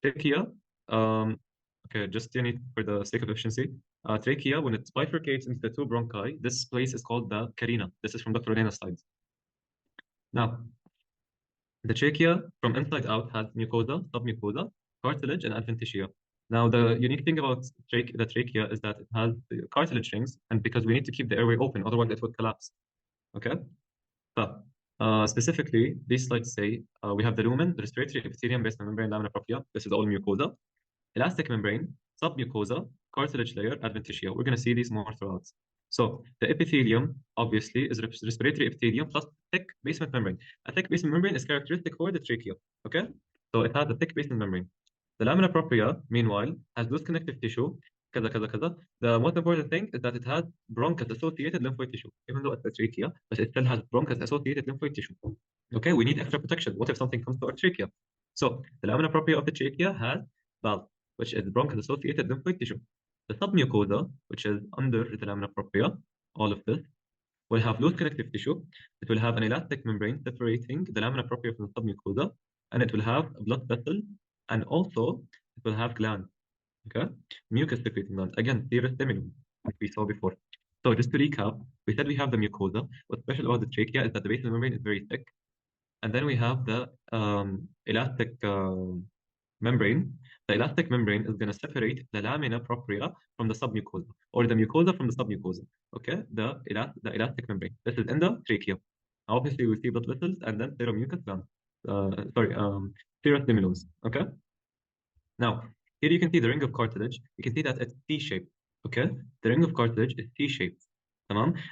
Trachea, okay, just for the sake of efficiency, trachea, when it bifurcates into the two bronchi, this place is called the carina. This is from Dr. Rena's slides. Now, the trachea from inside out has mucosa, submucosa, cartilage, and adventitia. Now, the unique thing about the trachea is that it has the cartilage rings, and because we need to keep the airway open, otherwise it would collapse. Okay? But specifically, these slides say we have the lumen, the respiratory epithelium, basement membrane, lamina propria. This is all mucosa. Elastic membrane, submucosa, cartilage layer, adventitia. We're going to see these more throughout. So the epithelium, obviously, is respiratory epithelium plus thick basement membrane. A thick basement membrane is characteristic for the trachea. Okay? So it has a thick basement membrane. The lamina propria, meanwhile, has loose connective tissue. The most important thing is that it has bronchus-associated lymphoid tissue. Even though it's a trachea, but it still has bronchus-associated lymphoid tissue. Okay, we need extra protection. What if something comes to our trachea? So the lamina propria of the trachea has valve, which is bronchus-associated lymphoid tissue. The submucosa, which is under the lamina propria, all of this, will have loose connective tissue. It will have an elastic membrane separating the lamina propria from the submucosa, and it will have a blood vessel, and also it will have glands. Okay, mucus secreting glands. Again, serous stimulum, like we saw before. So just to recap, we said we have the mucosa. What's special about the trachea is that the basal membrane is very thick, and then we have the elastic membrane. The elastic membrane is going to separate the lamina propria from the submucosa, or the mucosa from the submucosa. Okay, the elastic membrane. This is in the trachea. Obviously, we see blood vessels and then seromucous glands. Serous stimulums. Okay. Now, here you can see the ring of cartilage. You can see that it's T-shaped. Okay, the ring of cartilage is T-shaped.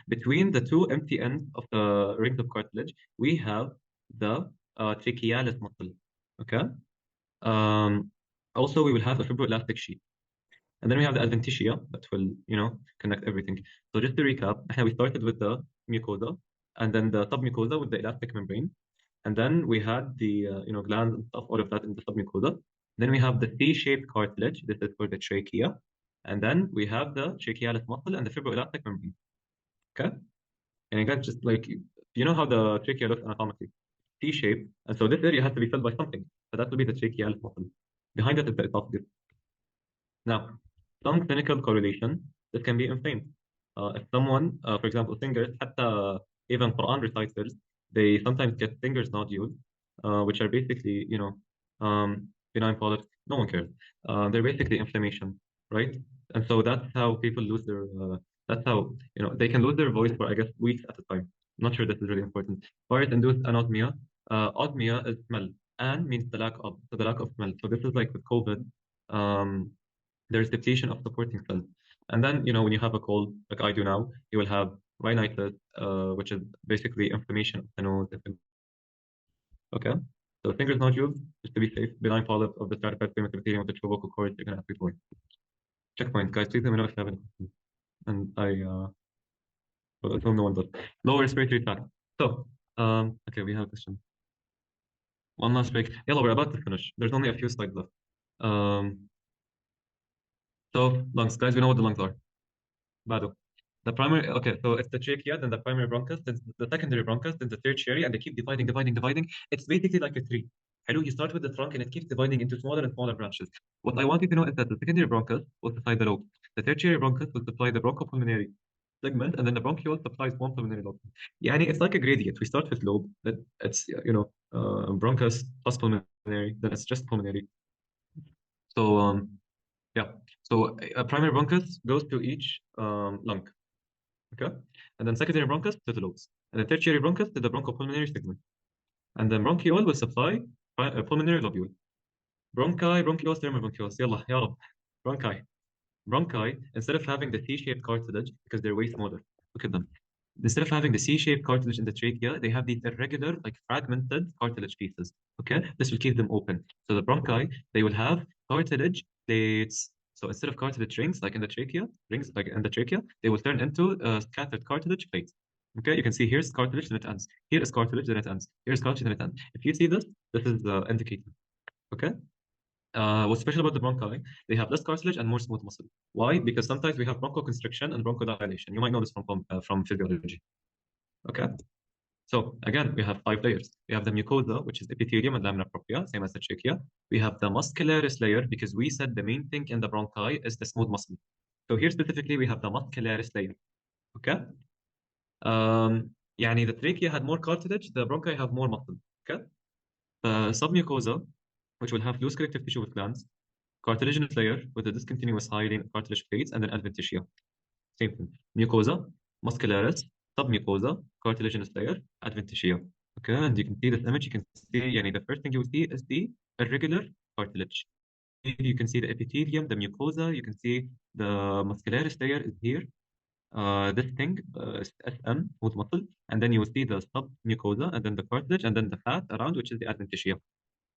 Between the two empty ends of the rings of cartilage, we have the trachealis muscle. Okay. Also, we will have a fibroelastic sheath. And then we have the adventitia that will, connect everything. So just to recap, we started with the mucosa, and then the submucosa with the elastic membrane. And then we had the, glands and stuff, all of that in the submucosa. Then we have the T-shaped cartilage. This is for the trachea. And then we have the trachealis muscle and the fibroelastic membrane. Okay? And again, just like, you know how the trachea looks anatomically? T-shaped. And so this area has to be filled by something. So that will be the trachealis muscle. Behind it is the esophagus. Now, some clinical correlation, this can be inflamed. If someone, for example, singers, even Quran reciters, they sometimes get fingers nodules, which are basically, benign polyps. No one cares. They're basically inflammation, right? And so that's how people lose their, that's how, they can lose their voice for, I guess, weeks at a time. I'm not sure this is really important. Virus-induced anosmia. Osmia is smell. An means the lack of, so the lack of milk. So this is like with COVID, there's depletion of supporting cells. And then, when you have a cold, like I do now, you will have rhinitis, which is basically inflammation of the nose. Okay? So fingers nodules, just to be safe, benign polyps of the stratified squamous epithelium of the true vocal cords, you're going to have to checkpoint. Guys, please let me know if you have any questions. And well, no one does. Lower respiratory tract. So, okay, we have a question. One last break. Yellow, we're about to finish. There's only a few slides left. So lungs, guys, we know what the lungs are. Bado. The primary, okay, so it's the trachea, then the primary bronchus, then the secondary bronchus, then the tertiary, and they keep dividing. It's basically like a tree. Hello, you start with the trunk and it keeps dividing into smaller and smaller branches. What I want you to know is that the secondary bronchus will supply the lobe. The tertiary bronchus will supply the bronchopulmonary segment, and then the bronchiole supplies one pulmonary lobe. Yani it's like a gradient. We start with lobe, then it's bronchus plus pulmonary, then it's just pulmonary. So yeah. So a primary bronchus goes to each lung. Okay, and then secondary bronchus to the lobes, and the tertiary bronchus to the bronchopulmonary segment, and then bronchiole will supply pulmonary lobule. Bronchi, bronchioles, thermobronchioles. Yalla, ya Rab. Bronchi, instead of having the C-shaped cartilage, because they're way smaller, look at them. Instead of having the C-shaped cartilage in the trachea, they have these irregular, like fragmented cartilage pieces. Okay, this will keep them open. So the bronchi, they will have cartilage plates. So instead of cartilage rings, like in the trachea, they will turn into scattered cartilage plates. Okay, you can see here's cartilage, then it ends. Here is cartilage, then it ends. Here's cartilage, then it ends. If you see this, this is the indicator. Okay. What's special about the bronchi? They have less cartilage and more smooth muscle. Why? Because sometimes we have bronchoconstriction and bronchodilation. You might know this from physiology. Okay. So again, we have 5 layers. We have the mucosa, which is epithelium and lamina propria, same as the trachea. We have the muscularis layer, because we said the main thing in the bronchi is the smooth muscle. So here specifically, we have the muscularis layer. Okay. يعني the trachea had more cartilage, the bronchi have more muscle. Okay. The submucosa, which will have loose connective tissue with glands, cartilaginous layer with a discontinuous hyaline cartilage plates, and then adventitia. Same thing. Mucosa, muscularis, submucosa, cartilaginous layer, adventitia. Okay, and you can see this image. You can see, the first thing you will see is the irregular cartilage. You can see the epithelium, the mucosa. You can see the muscularis layer is here. This thing, SM, smooth muscle, and then you will see the submucosa, and then the cartilage, and then the fat around, which is the adventitia.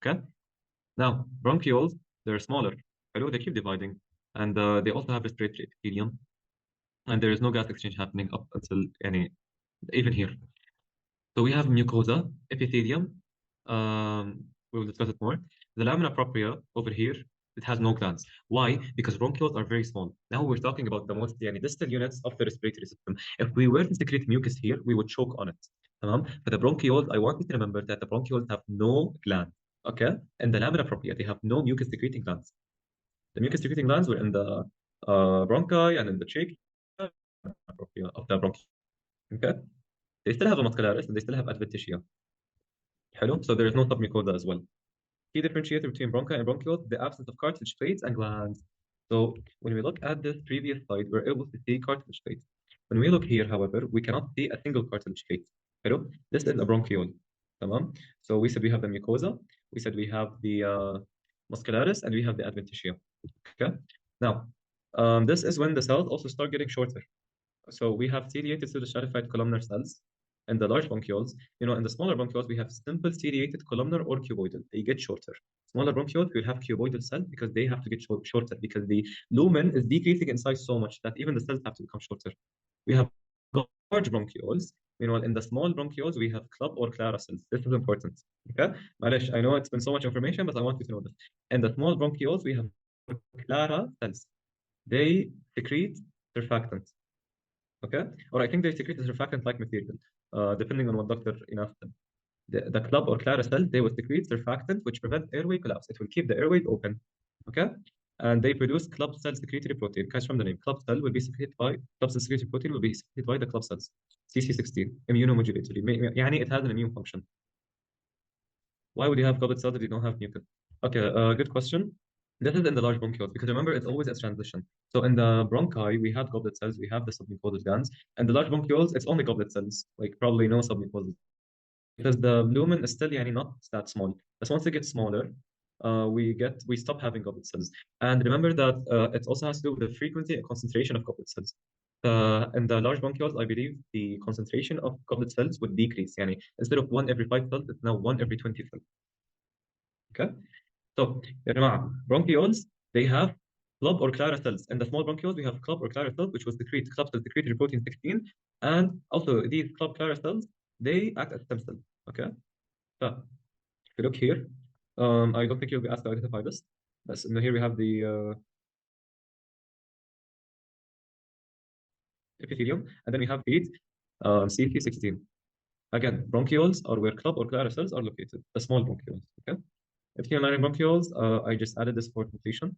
Okay. Now, bronchioles, they're smaller. Hello, they keep dividing, and they also have respiratory epithelium, and there is no gas exchange happening up until even here. So we have mucosa, epithelium. We will discuss it more. The lamina propria over here, it has no glands. Why? Because bronchioles are very small. Now we're talking about the most distal units of the respiratory system. If we were to secrete mucus here, we would choke on it. For the bronchioles, I want you to remember that the bronchioles have no glands. Okay? And the lamina propria, they have no mucus secreting glands. The mucus secreting glands were in the bronchi and in the trachea of the bronchi. Okay? They still have a muscularis and they still have adventitia. Hello? So there is no submucosa as well. Key differentiator between bronchi and bronchioles, the absence of cartilage plates and glands. So when we look at this previous slide, we're able to see cartilage plates. When we look here, however, we cannot see a single cartilage plate. Hello? This is a bronchiole. So we said we have the mucosa, we said we have the muscularis, and we have the adventitia. Okay? Now, this is when the cells also start getting shorter. So we have ciliated pseudostratified columnar cells in the large bronchioles. In the smaller bronchioles, we have simple ciliated columnar or cuboidal. They get shorter. Smaller bronchioles will have cuboidal cells because they have to get shorter, because the lumen is decreasing in size so much that even the cells have to become shorter. We have large bronchioles. Meanwhile, in the small bronchioles, we have club or clara cells. This is important. Okay? Malish, I know it's been so much information, but I want you to know this. In the small bronchioles, we have clara cells. They secrete surfactant. Okay? Or I think they secrete a surfactant-like material, depending on what doctor asked them. The club or clara cells, they will secrete surfactant, which prevents airway collapse. It will keep the airways open. Okay? And they produce club cell secretory protein. Comes from the name. Club cell secretory protein will be secreted by the club cells. CC16, immunomodulatory. It has an immune function. Why would you have goblet cells if you don't have mucus? Okay, good question. This is in the large bronchioles, because remember, it's always a transition. So in the bronchi, we have goblet cells, we have the submucosal glands, and the large bronchioles, it's only goblet cells, like probably no submucosal because the lumen is still not that small. But once it gets smaller, we stop having goblet cells. And remember that it also has to do with the frequency and concentration of goblet cells. In the large bronchioles, I believe the concentration of goblet cells would decrease. Instead of 1 every 5 cells, it's now 1 every 20 cells. Okay? So, يا جماعة, bronchioles, they have club or clara cells. In the small bronchioles, we have club or clara cells, which will secrete club cells secrete protein 16. And also, these club clara cells, they act as stem cells. Okay? So, if you look here, I don't think you'll be asked to identify this. But here we have the epithelium, and then we have feet, CP16. Again, bronchioles are where club or clara cells are located, the small bronchioles. Okay? Epithelial lining bronchioles, I just added this for completion.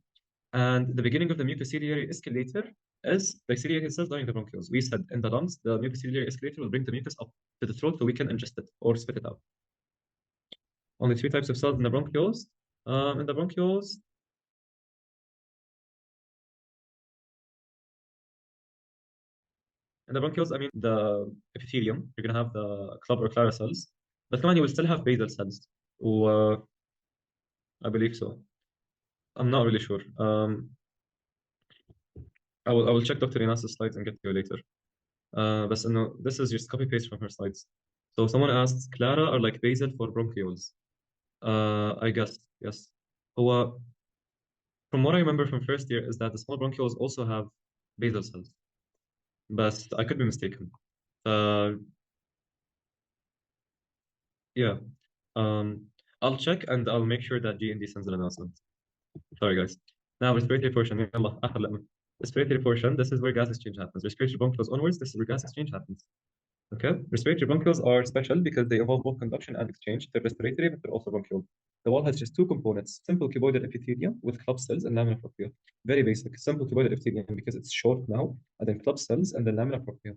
And the beginning of the mucociliary escalator is the ciliated cells lining the bronchioles. We said in the lungs, the mucociliary escalator will bring the mucus up to the throat so we can ingest it or spit it out. Only 3 types of cells in the bronchioles. In the bronchioles, I mean, the epithelium, you're going to have the club or clara cells. But come on, you will still have basal cells. I believe so. I'm not really sure. I will check Dr. Inas's slides and get to you later. But no, this is just copy paste from her slides. So someone asked, Clara are like basal for bronchioles. I guess, yes. From what I remember from first year is that the small bronchioles also have basal cells. But I could be mistaken. Yeah. I'll check and I'll make sure that G&D sends an announcement. Sorry, guys. Now, respiratory portion. Respiratory portion, this is where gas exchange happens. Respiratory bronchioles onwards, this is where gas exchange happens. Okay? Respiratory bronchioles are special because they involve both conduction and exchange. They're respiratory, but they're also bronchial. The wall has just 2 components, simple cuboidal epithelium with club cells and lamina propria. Very basic, simple cuboidal epithelium because it's short now, and then club cells and then lamina propria.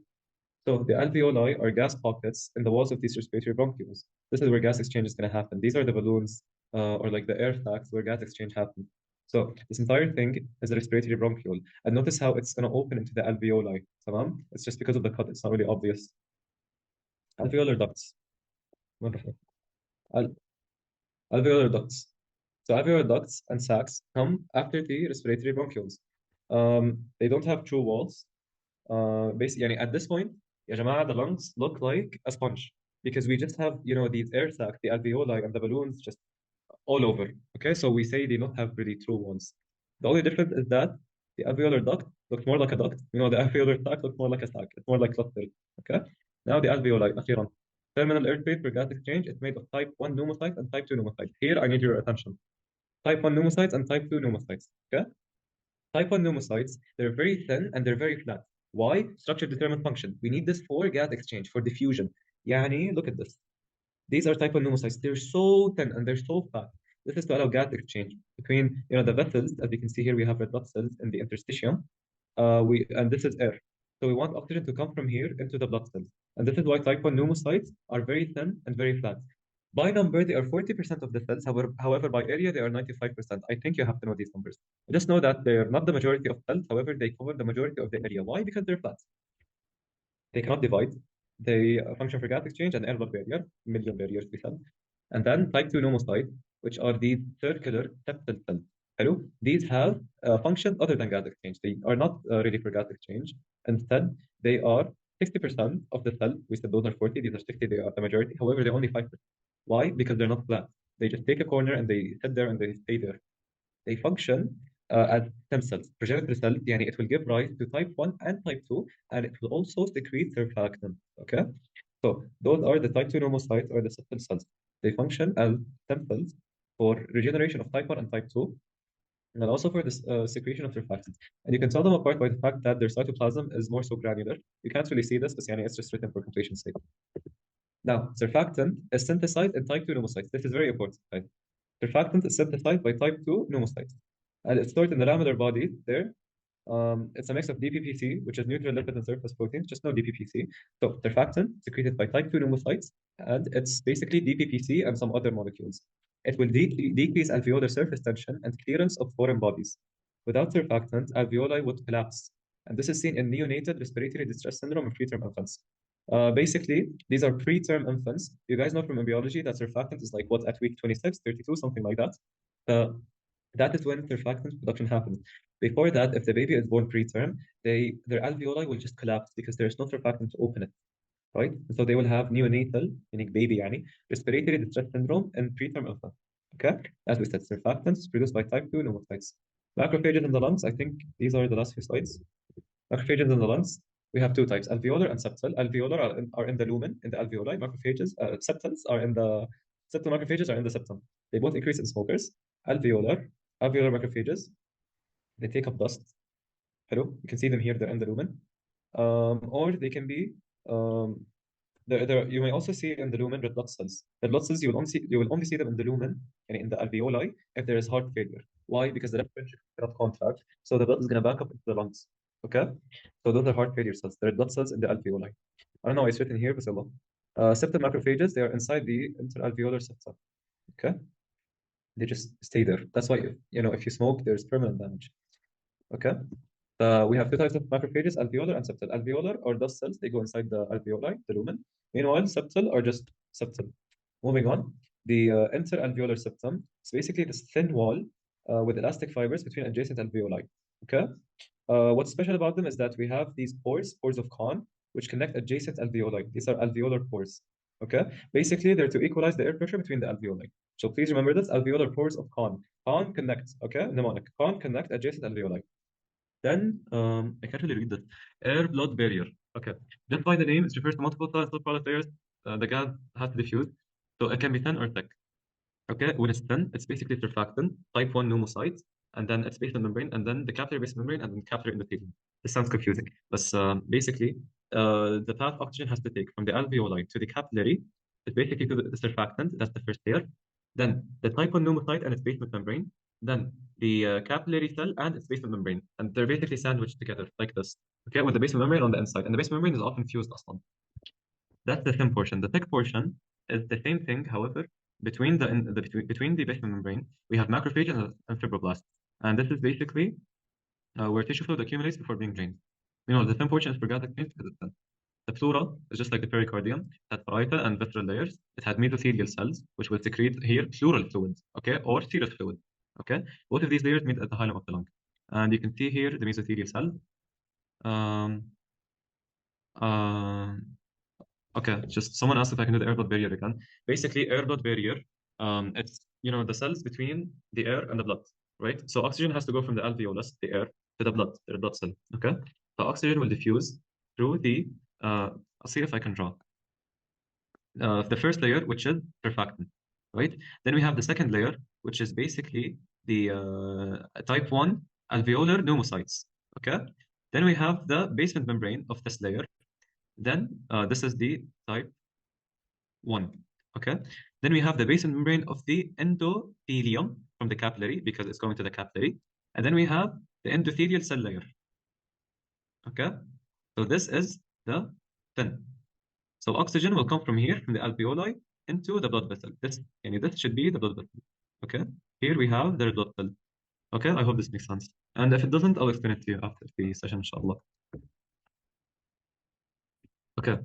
So the alveoli are gas pockets in the walls of these respiratory bronchioles. This is where gas exchange is going to happen. These are the balloons or like the air sacs where gas exchange happens. So this entire thing is a respiratory bronchiole. And notice how it's going to open into the alveoli. Tamam? It's just because of the cut. It's not really obvious. Alveolar ducts. Alveolar ducts. So alveolar ducts and sacs come after the respiratory bronchioles. They don't have true walls. Basically, at this point, يا جماعة, the lungs look like a sponge because we just have, these air sacs, the alveoli and the balloons just all over. Okay, so we say they don't have really true walls. The only difference is that the alveolar duct looks more like a duct. The alveolar sac looks more like a sac. It's more like clustered. Okay, now the alveoli, أخيرا. Terminal air space for gas exchange is made of type 1 pneumocytes and type 2 pneumocytes. Here, I need your attention. Type 1 pneumocytes and type 2 pneumocytes. Okay, type 1 pneumocytes, they're very thin and they're very flat. Why? Structure determined function. We need this for gas exchange, for diffusion. Look at this. These are type 1 pneumocytes. They're so thin and they're so fat. This is to allow gas exchange between the vessels. As you can see here, we have red blood cells in the interstitium. And this is air. So we want oxygen to come from here into the blood cells. And this is why type 1 pneumocytes are very thin and very flat. By number, they are 40% of the cells. However, by area, they are 95%. I think you have to know these numbers. Just know that they're not the majority of cells. However, they cover the majority of the area. Why? Because they're flat. They cannot divide. They function for gas exchange and air-blood barrier, million barriers we said. And then type 2 pneumocytes, which are these circular septal cells. Hello? These have functions other than gas exchange. They are not ready for gas exchange. Instead, they are 60% of the cell. We said those are 40, these are 60, they are the majority. However, they're only 5%. Why? Because they're not flat. They just take a corner and they sit there and they stay there. They function as stem cells. Progenitor cells, it will give rise to type 1 and type 2, and it will also secrete surfactant. Okay? So those are the type 2 pneumocytes or the septal cells. They function as stem cells for regeneration of type 1 and type 2, and also for the secretion of surfactants. And you can tell them apart by the fact that their cytoplasm is more so granular. You can't really see this, but it's just written for completion's sake. Now, surfactant is synthesized in type 2 pneumocytes. This is very important. Right? Surfactant is synthesized by type 2 pneumocytes. And it's stored in the lamellar body there. It's a mix of DPPC, which is neutral lipid and surface proteins, just no DPPC. So surfactant secreted by type 2 pneumocytes, and it's basically DPPC and some other molecules. It will decrease alveolar surface tension and clearance of foreign bodies. Without surfactant, alveoli would collapse. And this is seen in neonatal respiratory distress syndrome of preterm infants. Basically, these are preterm infants. You guys know from embryology that surfactant is like what, at week 26, 32, something like that. That is when surfactant production happens. Before that, if the baby is born preterm, their alveoli will just collapse because there's no surfactant to open it, right? So they will have neonatal, meaning baby, respiratory distress syndrome in preterm infant. Okay, as we said, surfactants is produced by type 2 pneumocytes. Macrophages in the lungs, I think these are the last few slides. Macrophages in the lungs, we have two types, alveolar and septal. Alveolar are in the lumen, in the alveoli. Macrophages, septals are in the, septal macrophages are in the septum. They both increase in smokers. Alveolar macrophages, they take up dust. Hello, you can see them here, they're in the lumen. Or they can be, you may also see in the lumen red blood cells. Red blood cells, you will only see them in the lumen, and in the alveoli, if there is heart failure. Why? Because the left ventricle cannot contract, so the blood is going to back up into the lungs. Okay, so those are heart failure cells. The red blood cells in the alveoli. I don't know why it's written here, but Allah. Septal macrophages, they are inside the interalveolar septum. Okay, they just stay there. That's why if you smoke, there's permanent damage. Okay. We have two types of macrophages, alveolar and septal. Alveolar are dust cells, they go inside the alveoli, the lumen. Meanwhile, septal are just septal. Moving on, the interalveolar septum is basically this thin wall with elastic fibers between adjacent alveoli. Okay. What's special about them is that we have these pores of Kohn, which connect adjacent alveoli. These are alveolar pores. Okay. Basically, they're to equalize the air pressure between the alveoli. So please remember this: alveolar pores of Kohn. Kohn connect. Okay, mnemonic. Kohn connect adjacent alveoli. Then I can't really read this. Air-blood barrier. Okay. Just by the name, it refers to multiple size of product layers. The gas has to diffuse, so it can be thin or thick. Okay. When it's thin, it's basically surfactant, type 1 pneumocyte, and then it's basement membrane, and then the capillary basement membrane, and then capillary endothelium. This sounds confusing, but basically, the path oxygen has to take from the alveoli to the capillary is basically to the surfactant. That's the first layer. Then the type 1 pneumocyte and its basement membrane. Then the capillary cell and its basement membrane, and they're basically sandwiched together like this. Okay, with the basement membrane on the inside, and the basement membrane is often fused aslan. That's the thin portion. The thick portion is the same thing, however, between the basement membrane, we have macrophages and fibroblasts, and this is basically where tissue fluid accumulates before being drained. The thin portion is for gas exchange because it's thin. The pleura is just like the pericardium. It has parietal and visceral layers. It has mesothelial cells, which will secrete here pleural fluid, okay, or serous fluid. Okay, both of these layers meet at the hilum of the lung, and you can see here the mesothelial cell. Okay, just someone asked if I can do the air-blood barrier again. Basically, air-blood barrier, it's the cells between the air and the blood, right? So oxygen has to go from the alveolus, the air, to the blood cell. Okay, the oxygen will diffuse through the. I'll see if I can draw. The first layer, which is surfactant, right? Then we have the second layer, which is basically the type 1 alveolar pneumocytes, okay? Then we have the basement membrane of this layer. Then this is the type 1, okay? Then we have the basement membrane of the endothelium from the capillary, because it's going to the capillary. And then we have the endothelial cell layer, okay? So this is the thin. So oxygen will come from here, from the alveoli, into the blood vessel. This should be the blood vessel. Okay. Here we have the blood cell. Okay. I hope this makes sense. And if it doesn't, I'll explain it to you after the session, inshallah. Okay.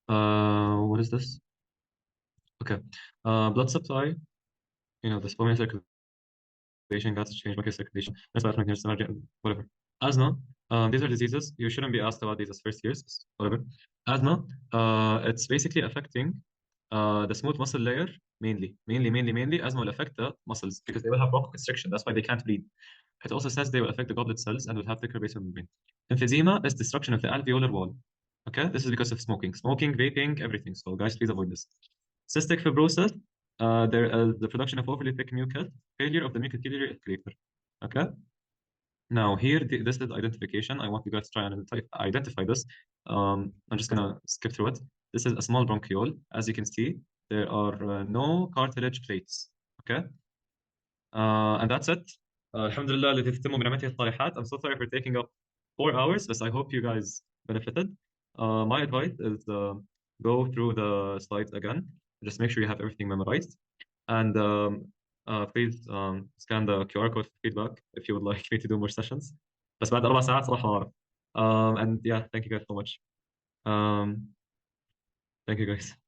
What is this? Okay. Blood supply. The pulmonary circulation, gas exchange, bronchial circulation, whatever. Asthma. These are diseases. You shouldn't be asked about these as first years. Whatever. Asthma. It's basically affecting the smooth muscle layer mainly. Asthma will affect the muscles because they will have bronchoconstriction. That's why they can't breathe. It also says they will affect the goblet cells and will have thicker basement membrane. Emphysema is destruction of the alveolar wall. Okay, this is because of smoking, vaping, everything. So guys, please avoid this. Cystic fibrosis. There is the production of overly thick mucus, failure of the mucociliary escalator. Okay. Now here, this is identification. I want you guys to try and identify this. I'm just gonna skip through it. This is a small bronchiole. As you can see, there are no cartilage plates. Okay. And that's it. Alhamdulillah, التي تتم بنعمته الصالحات. I'm so sorry for taking up 4 hours, but I hope you guys benefited. My advice is go through the slides again. Just make sure you have everything memorized. And please scan the QR code for feedback if you would like me to do more sessions. بس بعد 4 ساعات صراحة ما أعرف. And yeah, thank you guys so much. Thank you, guys.